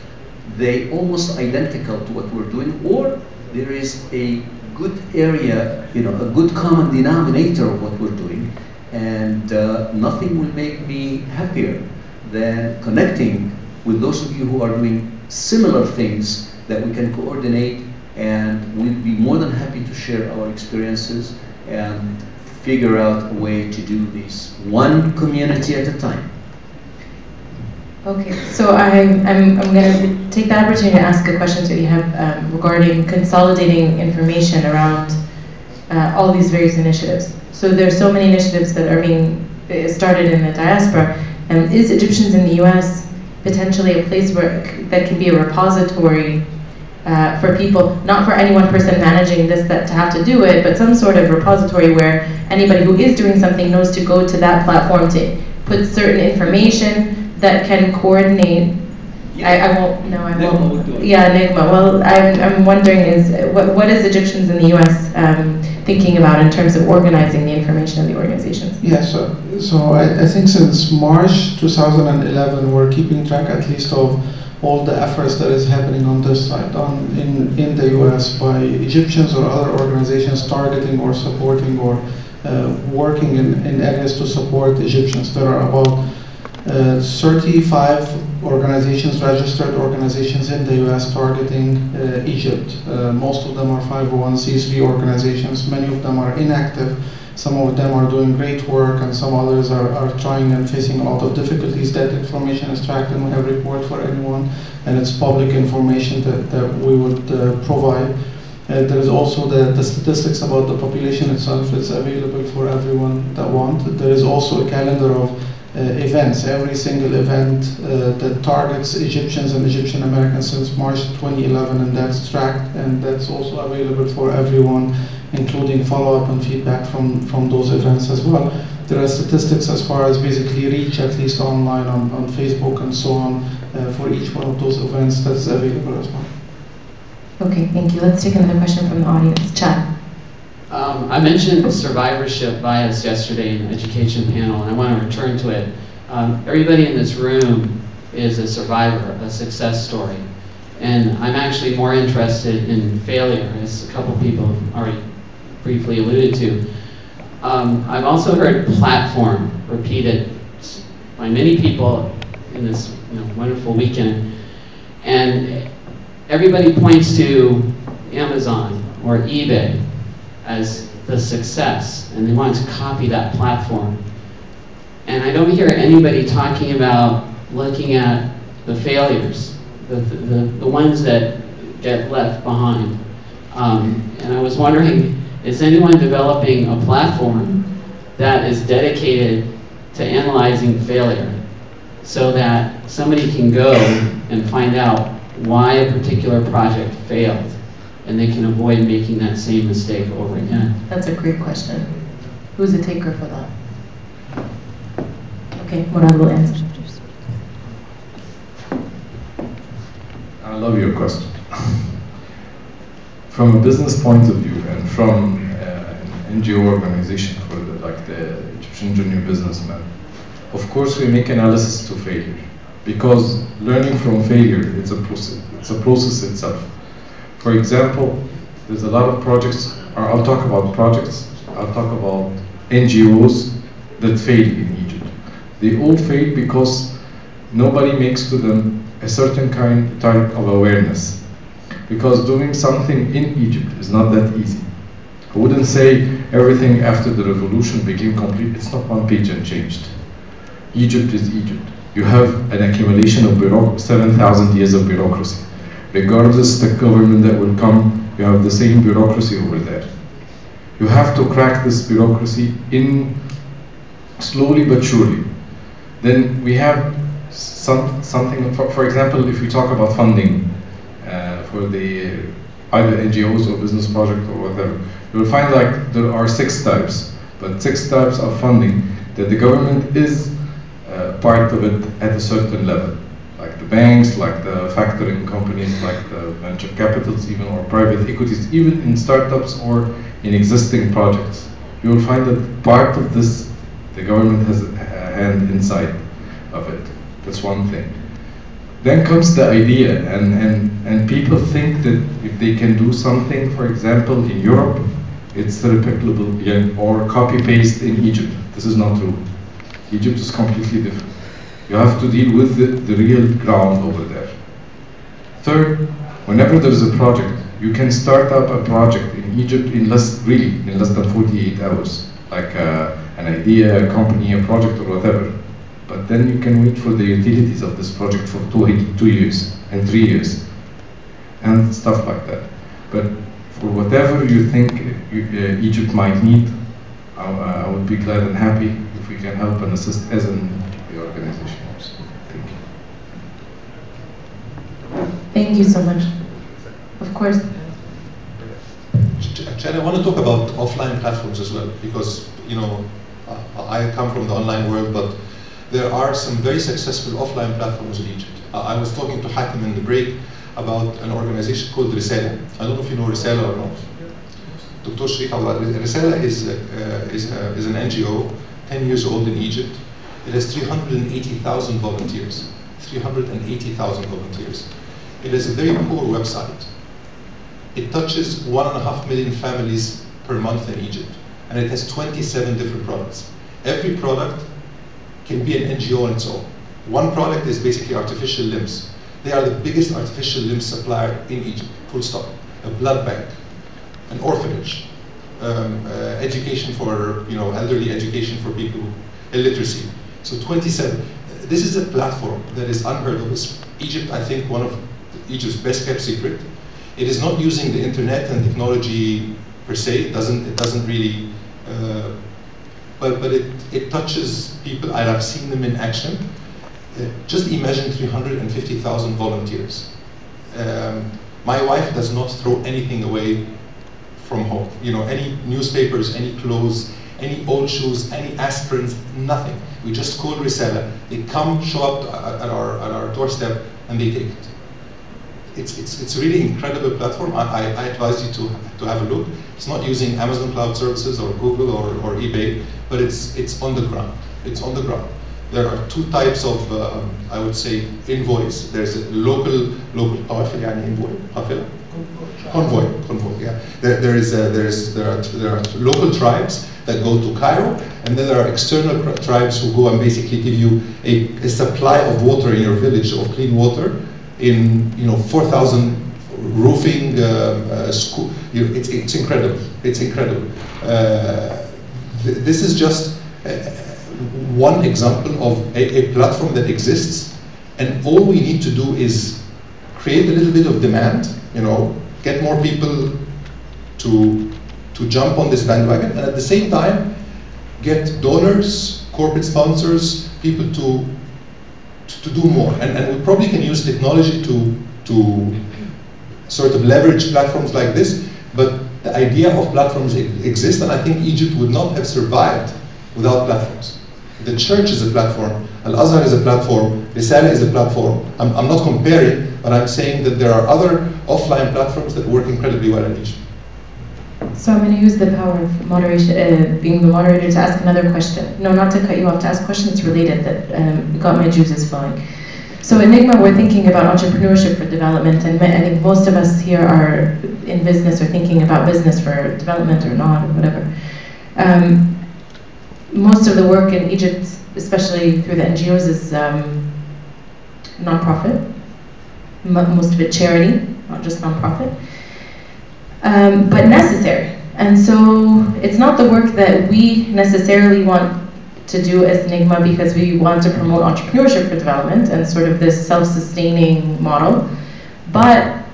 They almost identical to what we're doing, or there is a good area, a good common denominator of what we're doing. And nothing will make me happier than connecting with those of you who are doing similar things that we can coordinate, and we'd be more than happy to share our experiences and figure out a way to do this one community at a time. Okay, so I'm going to take the opportunity to ask a question to Ihab regarding consolidating information around all these various initiatives. So there's so many initiatives that are being started in the diaspora, and is Egyptians in the U.S. potentially a place where that can be a repository for people, not for any one person managing this that to have to do it, but some sort of repository where anybody who is doing something knows to go to that platform to put certain information that can coordinate. I won't. No, I won't. Yeah, Negma. Well, I'm wondering what is Egyptians in the U.S. Thinking about in terms of organizing the information of the organizations? Yeah, so I think since March 2011, we're keeping track at least of all the efforts that is happening on this side, in the U.S. by Egyptians or other organizations targeting or supporting or working in areas to support Egyptians. There are about 35 organizations, registered organizations in the U.S. targeting Egypt. Most of them are 501c3 organizations. Many of them are inactive. Some of them are doing great work, and some others are trying and facing a lot of difficulties. That information is tracked, and we have a report for anyone, and it's public information that we would provide. There is also the statistics about the population itself. It's available for everyone that wants. There is also a calendar of events. Every single event that targets Egyptians and Egyptian Americans since March 2011, and that's tracked, and that's also available for everyone, including follow-up and feedback from those events as well. There are statistics as far as basically reach, at least online on Facebook and so on, for each one of those events that's available as well. Okay, thank you. Let's take another question from the audience. Chad. I mentioned survivorship bias yesterday in the education panel, and I want to return to it. Everybody in this room is a survivor, a success story. And I'm actually more interested in failure, as a couple people already briefly alluded to. I've also heard platform repeated by many people in this wonderful weekend. And everybody points to Amazon or eBay as the success, and they want to copy that platform. And I don't hear anybody talking about looking at the failures, the ones that get left behind. And I was wondering, is anyone developing a platform that is dedicated to analyzing failure so that somebody can go and find out why a particular project failed and they can avoid making that same mistake over again? That's a great question. Who's the taker for that? Okay, Murad will answer. I love your question. From a business point of view and from an NGO organization for the Egyptian Junior Businessman, of course we make analysis to failure, because learning from failure is a process. It's a process itself. For example, there's a lot of projects, or I'll talk about projects, I'll talk about NGOs that fail in Egypt. They all fail because nobody makes to them a certain type of awareness. Because doing something in Egypt is not that easy. I wouldn't say everything after the revolution became complete. It's not one page and changed. Egypt is Egypt. You have an accumulation of 7,000 years of bureaucracy. Regardless the government that will come, you have the same bureaucracy over there. You have to crack this bureaucracy in slowly but surely. Then we have something, for example, if we talk about funding for the either NGOs or business project or whatever, you will find like there are 6 types, but 6 types of funding that the government is part of it at a certain level, like the banks, like the factoring companies, like the venture capitals even, or private equities, even in startups or in existing projects. You will find that part of this, the government has a hand inside of it. That's one thing. Then comes the idea, and people think that if they can do something, for example, in Europe, it's replicable or copy-paste in Egypt. This is not true. Egypt is completely different. You have to deal with the real ground over there. Third, whenever there is a project, you can start up a project in Egypt in less than 48 hours, like an idea, a company, a project, or whatever. But then you can wait for the utilities of this project for 2 years and 3 years and stuff like that. But for whatever you think Egypt might need, I would be glad and happy if we can help and assist as an organization. Thank you. Thank you so much. Of course. Chad, I want to talk about offline platforms as well, because I come from the online world, but there are some very successful offline platforms in Egypt. I was talking to Hakim in the break about an organization called Risala. I don't know if you know Risala or not. Dr. Sheikh, Risala is an NGO, 10 years old in Egypt. It has 380,000 volunteers. 380,000 volunteers. It is a very poor website. It touches 1.5 million families per month in Egypt, and it has 27 different products. Every product can be an NGO on its own. One product is basically artificial limbs. They are the biggest artificial limb supplier in Egypt, full stop. A blood bank, an orphanage, education for, elderly education for people, illiteracy. So 27. This is a platform that is unheard of. Egypt, I think, one of Egypt's best kept secret. It is not using the internet and technology per se. It doesn't really, but it touches people. I've seen them in action. Just imagine 350,000 volunteers. My wife does not throw anything away from home. Any newspapers, any clothes, any old shoes, any aspirins, nothing. We just call Risala. They come, show up at our doorstep, and they take it. It's a really incredible platform. I advise you to have a look. It's not using Amazon Cloud Services or Google or eBay, but it's on the ground. It's on the ground. there are two types of, I would say, envoys. There's a local قوافل يعني envoy, قافلة. Convoy, yeah. There are local tribes that go to Cairo, and then there are external tribes who go and basically give you a supply of water in your village, of clean water, in 4,000 roofing school. It's incredible. It's incredible. This is just one example of a platform that exists, and all we need to do is create a little bit of demand. Get more people to jump on this bandwagon, and at the same time get donors, corporate sponsors, people to do more. And we probably can use technology to sort of leverage platforms like this, but the idea of platforms exists, and I think Egypt would not have survived without platforms. The church is a platform, Al-Azhar is a platform, Risala is a platform. I'm not comparing, but I'm saying that there are other offline platforms that work incredibly well in Egypt. So I'm going to use the power of moderation, being the moderator, to ask another question. No, not to cut you off, to ask a question that's related, that got my juices flowing. So at Negma, we're thinking about entrepreneurship for development, and I think most of us here are in business or thinking about business for development or not, or whatever. Most of the work in Egypt, especially through the NGOs, is non-profit. Most of it charity, not just non-profit. But necessary. And so it's not the work that we necessarily want to do as Negma because we want to promote entrepreneurship for development and sort of this self-sustaining model. But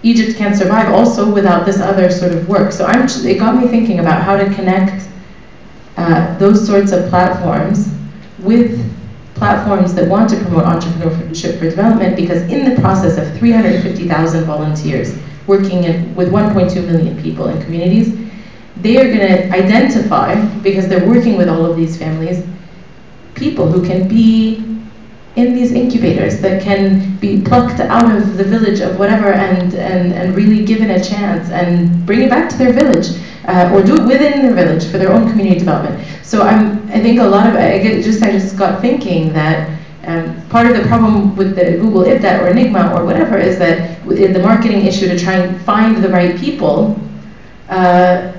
Egypt can survive also without this other sort of work. So it got me thinking about how to connect those sorts of platforms with platforms that want to promote entrepreneurship for development, because in the process of 350,000 volunteers working with 1.2 million people in communities, they are going to identify, because they're working with all of these families, people who can be in these incubators, that can be plucked out of the village of whatever and really given a chance and bring it back to their village, or do it within their village for their own community development. So I think a lot of I just got thinking that part of the problem with the Google IBDAT or Negma or whatever is that in the marketing issue to try and find the right people,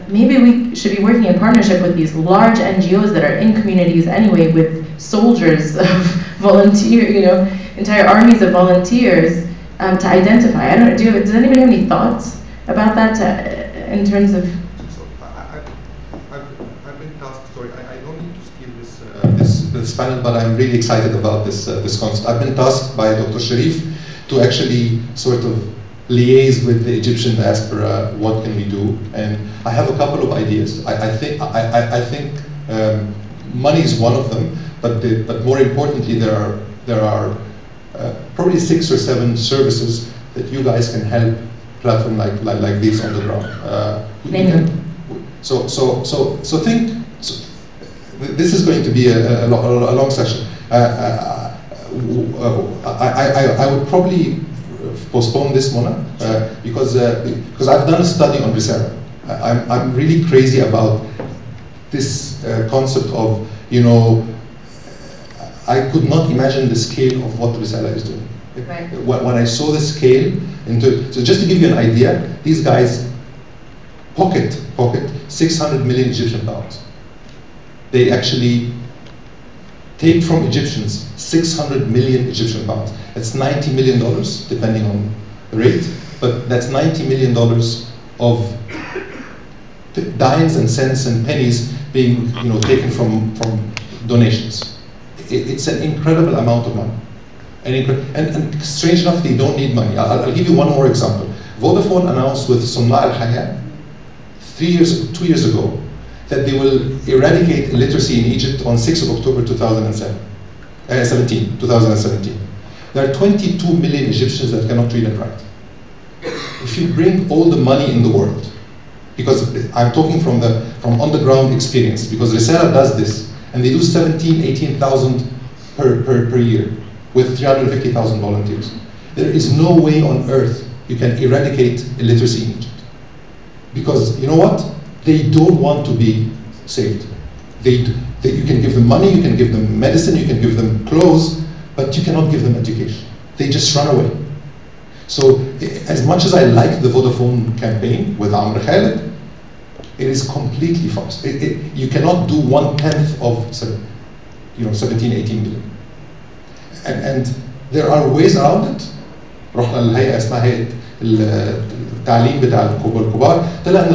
maybe we should be working in partnership with these large NGOs that are in communities anyway, with soldiers of volunteer, entire armies of volunteers to identify. I don't know. Does anybody have any thoughts about that in terms of? I've been tasked. Sorry, I don't need to steal this panel, but I'm really excited about this concept. I've been tasked by Dr. Sharif to actually sort of liaise with the Egyptian diaspora. What can we do? And I have a couple of ideas. I think money is one of them, but more importantly, there are probably 6 or 7 services that you guys can help platform like this on the ground. This is going to be a long session. I would probably postpone this, Mona, because I've done a study on Risala. I'm really crazy about this concept of, I could not imagine the scale of what Risala is doing. Right. When I saw the scale, so just to give you an idea, these guys pocket 600 million Egyptian pounds. They actually take from Egyptians 600 million Egyptian pounds. That's $90 million, depending on the rate, but that's $90 million of dimes and cents and pennies being taken from donations. It's an incredible amount of money. And strange enough, they don't need money. I'll give you one more example. Vodafone announced with Sunna al-Hayat 2 years ago that they will eradicate illiteracy in Egypt on 6th of October 2017. There are 22 million Egyptians that cannot read and write. If you bring all the money in the world, because I'm talking from on the ground experience, because Risala does this, and they do 18,000 per year with 350,000 volunteers. There is no way on earth you can eradicate illiteracy in Egypt. Because you know what? They don't want to be saved. You can give them money, you can give them medicine, you can give them clothes, but you cannot give them education. They just run away. So as much as I like the Vodafone campaign with Amr Khaled, it is completely false. You cannot do 1/10 of 17, 18 million. And there are ways around it. رحنا لهيئة اسمها هيئة التعليم بتاع الكبار، طلع ان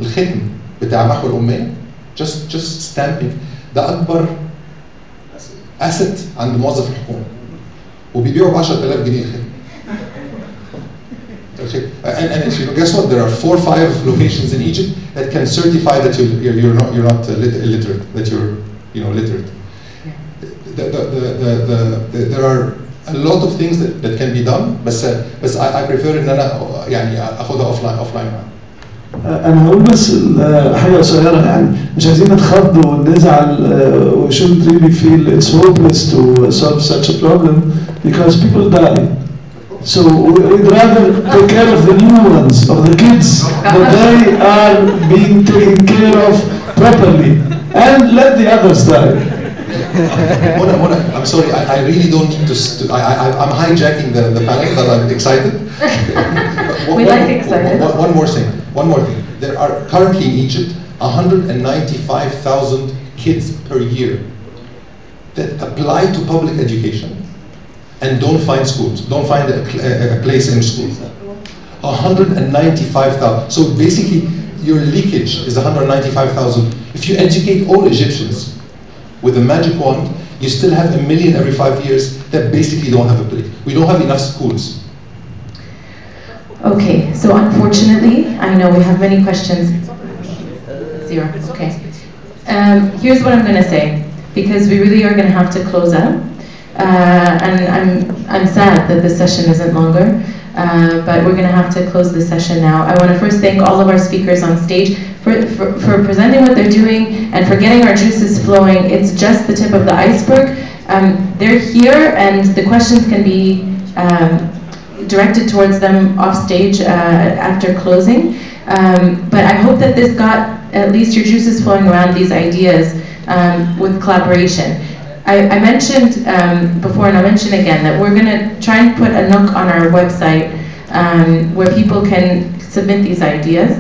الختم بتاع محو الأمية just stamping ده أكبر asset عند موظف الحكومة، وبيبيعوا ب 10,000 جنيه الختم. And guess what? There are 4 or 5 locations in Egypt that can certify that you're not illiterate, that you're literate. There are a lot of things that can be done, بس I prefer ان انا يعني اخدها offline. انا هقول بس حاجه قصيره، يعني مش عايزين نتخض ونزعل. We shouldn't really feel it's hopeless to solve such a problem because people die. So we'd rather take care of the new ones, of the kids, that they are being taken care of properly, and let the others die. Mona, I'm sorry, I really don't need to. I'm hijacking the panel, but I'm excited. We like excited. One more thing. There are currently in Egypt 195,000 kids per year that apply to public education and don't find schools, don't find a place in school. 195,000. So basically, your leakage is 195,000. If you educate all Egyptians with a magic wand, you still have 1 million every 5 years that basically don't have a place. We don't have enough schools. Okay, so unfortunately, I know we have many questions. 0, okay. Here's what I'm going to say, because we really are going to have to close out. And I'm sad that this session isn't longer, but we're going to have to close the session now. I want to first thank all of our speakers on stage for presenting what they're doing and for getting our juices flowing. It's just the tip of the iceberg. They're here, and the questions can be directed towards them off stage after closing. But I hope that this got at least your juices flowing around these ideas with collaboration. I mentioned before, and I'll mention again, that we're going to try and put a nook on our website where people can submit these ideas.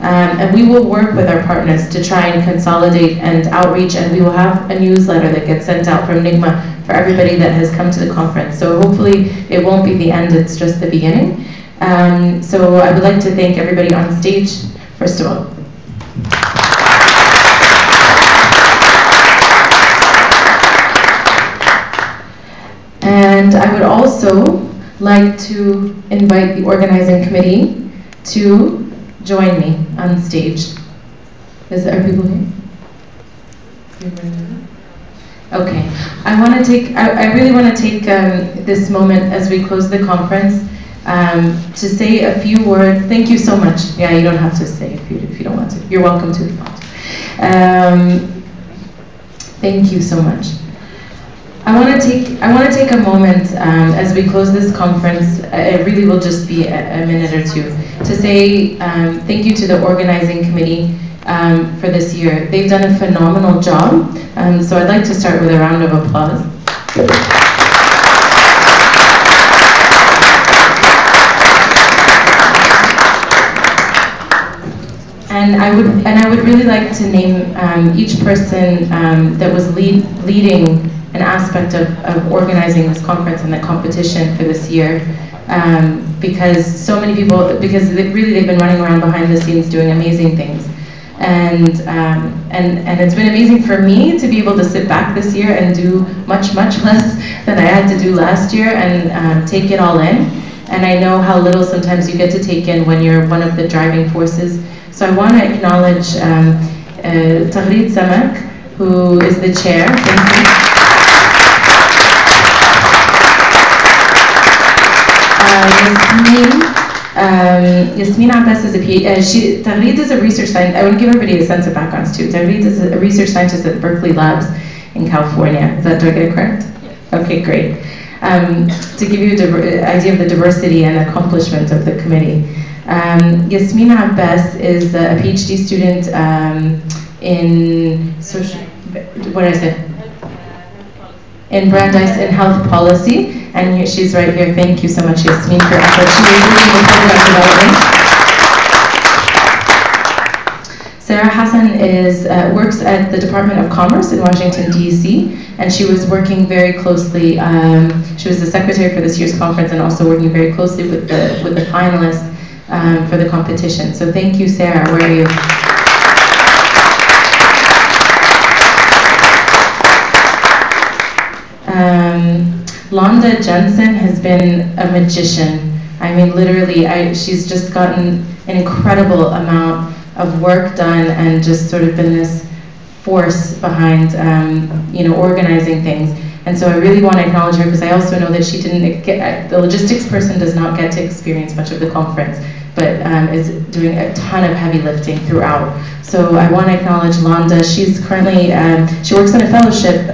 And we will work with our partners to try and consolidate and outreach, and we will have a newsletter that gets sent out from Negma for everybody that has come to the conference. So hopefully it won't be the end, it's just the beginning. So I would like to thank everybody on stage, first of all. And I would also like to invite the organizing committee to join me on stage. Are people here? Okay. I really want to take this moment as we close the conference to say a few words. Thank you so much. Yeah, you don't have to stay if you don't want to. You're welcome to. Thank you so much. I want to take a moment as we close this conference. It really will just be a minute or two to say thank you to the organizing committee for this year. They've done a phenomenal job. So I'd like to start with a round of applause. And I would really like to name each person that was leading an aspect of organizing this conference and the competition for this year, because so many people, because they've been running around behind the scenes doing amazing things, and it's been amazing for me to be able to sit back this year and do much less than I had to do last year and take it all in. And I know how little sometimes you get to take in when you're one of the driving forces. So I want to acknowledge Tahrid Samak, who is the chair. Thank you. Yasmin Abbas is Tahrid is a research scientist. I want to give everybody a sense of backgrounds too. Tahrid is a research scientist at Berkeley Labs in California. Do I get it correct? Okay, great. To give you an idea of the diversity and accomplishment of the committee. Yasmin Abbas is a PhD student in what did I say? In Brandeis in health policy, and she's right here. Thank you so much, Yasmin, for effort. She was leading the program development. Sarah Hassan works at the Department of Commerce in Washington, D.C., and she was working very closely. She was the secretary for this year's conference and also working very closely with the finalists for the competition. So thank you, Sarah. Where are you? Londa Jensen has been a magician. I mean, literally, she's just gotten an incredible amount of work done and just sort of been this force behind, organizing things. And so I really want to acknowledge her because I also know that she didn't get, the logistics person does not get to experience much of the conference, but is doing a ton of heavy lifting throughout. So I want to acknowledge Londa. She's currently, she works in a fellowship,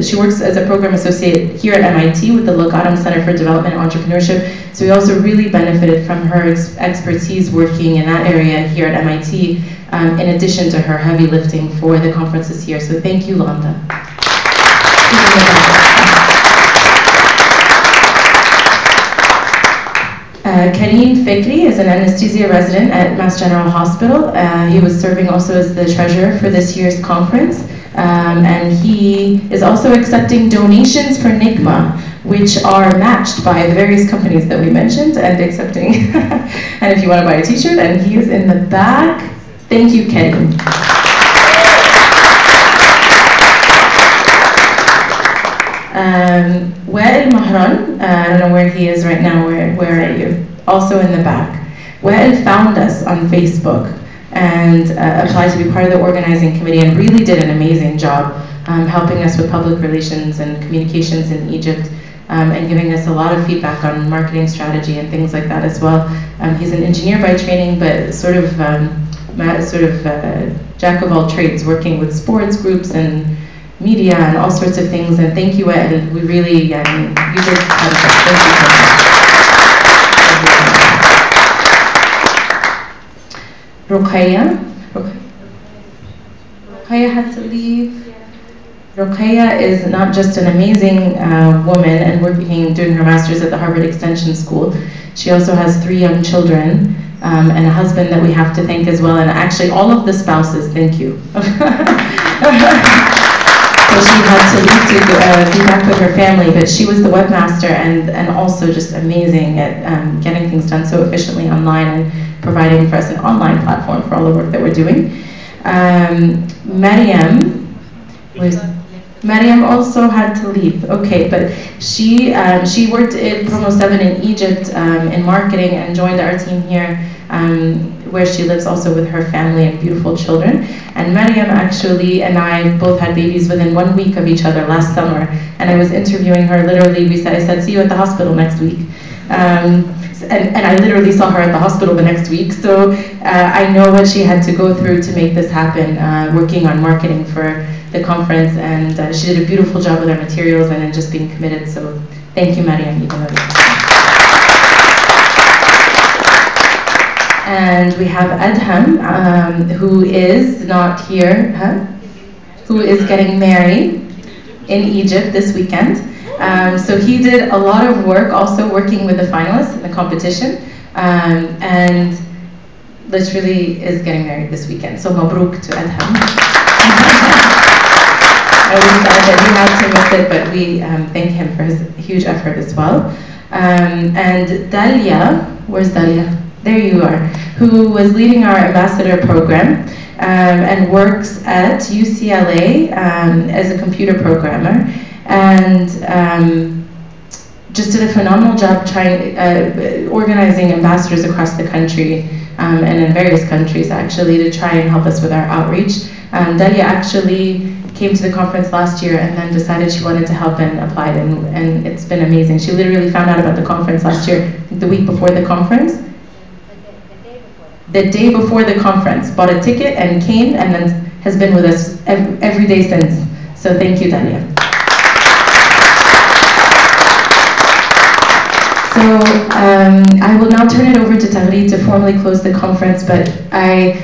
she works as a program associate here at MIT with the Logaram Center for Development and Entrepreneurship. So we also really benefited from her expertise working in that area here at MIT, in addition to her heavy lifting for the conferences here. So thank you, Londa. Karim Fikri is an anesthesia resident at Mass General Hospital. He was serving also as the treasurer for this year's conference. And he is also accepting donations for Negma, which are matched by the various companies that we mentioned, and accepting. And if you want to buy a t-shirt, and he is in the back. Thank you, Karim. Wael Mahran, I don't know where he is right now, where are you? Also in the back. Wael found us on Facebook and applied to be part of the organizing committee and really did an amazing job helping us with public relations and communications in Egypt and giving us a lot of feedback on marketing strategy and things like that as well. He's an engineer by training, but sort of jack of all trades, working with sports groups and media and all sorts of things. And thank you, Ed. We really, you did part of that. Thank you so much. Ruqayya had to leave. Ruqayya is not just an amazing woman and doing her master's at the Harvard Extension School. She also has 3 young children and a husband that we have to thank as well. And actually all of the spouses, thank you. So she had to leave to be back with her family, but she was the webmaster and also just amazing at getting things done so efficiently online and providing for us an online platform for all the work that we're doing. Mariam also had to leave. Okay, but she worked at Promo 7 in Egypt in marketing and joined our team here, where she lives also with her family and beautiful children. And Mariam actually and I both had babies within 1 week of each other last summer. And I was interviewing her literally. I said, see you at the hospital next week. And I literally saw her at the hospital the next week. So I know what she had to go through to make this happen, working on marketing for the conference. And she did a beautiful job with our materials and just being committed. So thank you, Mariam. And we have Adham, who is not here, who is getting married in Egypt this weekend. So he did a lot of work also working with the finalists in the competition, and literally is getting married this weekend. So mabruk to Adham. I was sad that he had to miss it, but we thank him for his huge effort as well. And Dalia, where's Dalia? There you are, who was leading our ambassador program and works at UCLA as a computer programmer, and just did a phenomenal job organizing ambassadors across the country and in various countries actually to try and help us with our outreach. Dalia actually came to the conference last year and then decided she wanted to help and applied, and it's been amazing. She literally found out about the conference last year, the week before the conference. The day before the conference, bought a ticket and came, and then has been with us every day since. So thank you, Dalia. So I will now turn it over to Tagri to formally close the conference, but I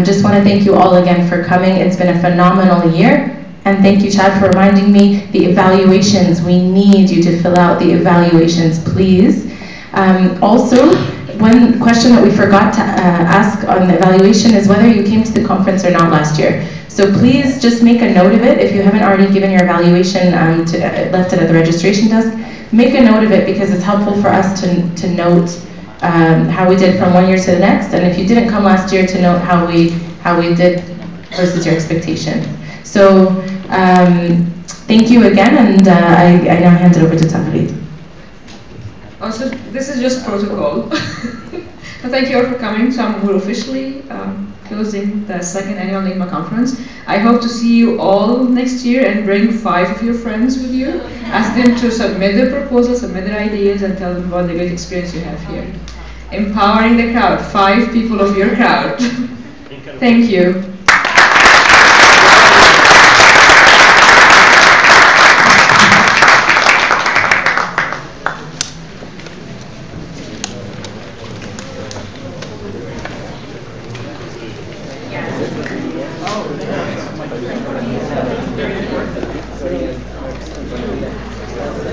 just want to thank you all again for coming. It's been a phenomenal year. And thank you, Chad, for reminding me the evaluations. We need you to fill out the evaluations, please. Also, one question that we forgot to ask on the evaluation is whether you came to the conference or not last year. So please just make a note of it. If you haven't already given your evaluation, left it at the registration desk, make a note of it because it's helpful for us to note how we did from one year to the next. And if you didn't come last year, to note how we did versus your expectation. So thank you again, and I now hand it over to Taqreed. Also, this is just protocol. Thank you all for coming. So we're officially closing the second annual Negma conference. I hope to see you all next year and bring 5 of your friends with you. Ask them to submit their proposals, submit their ideas, and tell them about the great experience you have here. Empowering the crowd, 5 people of your crowd. Thank you.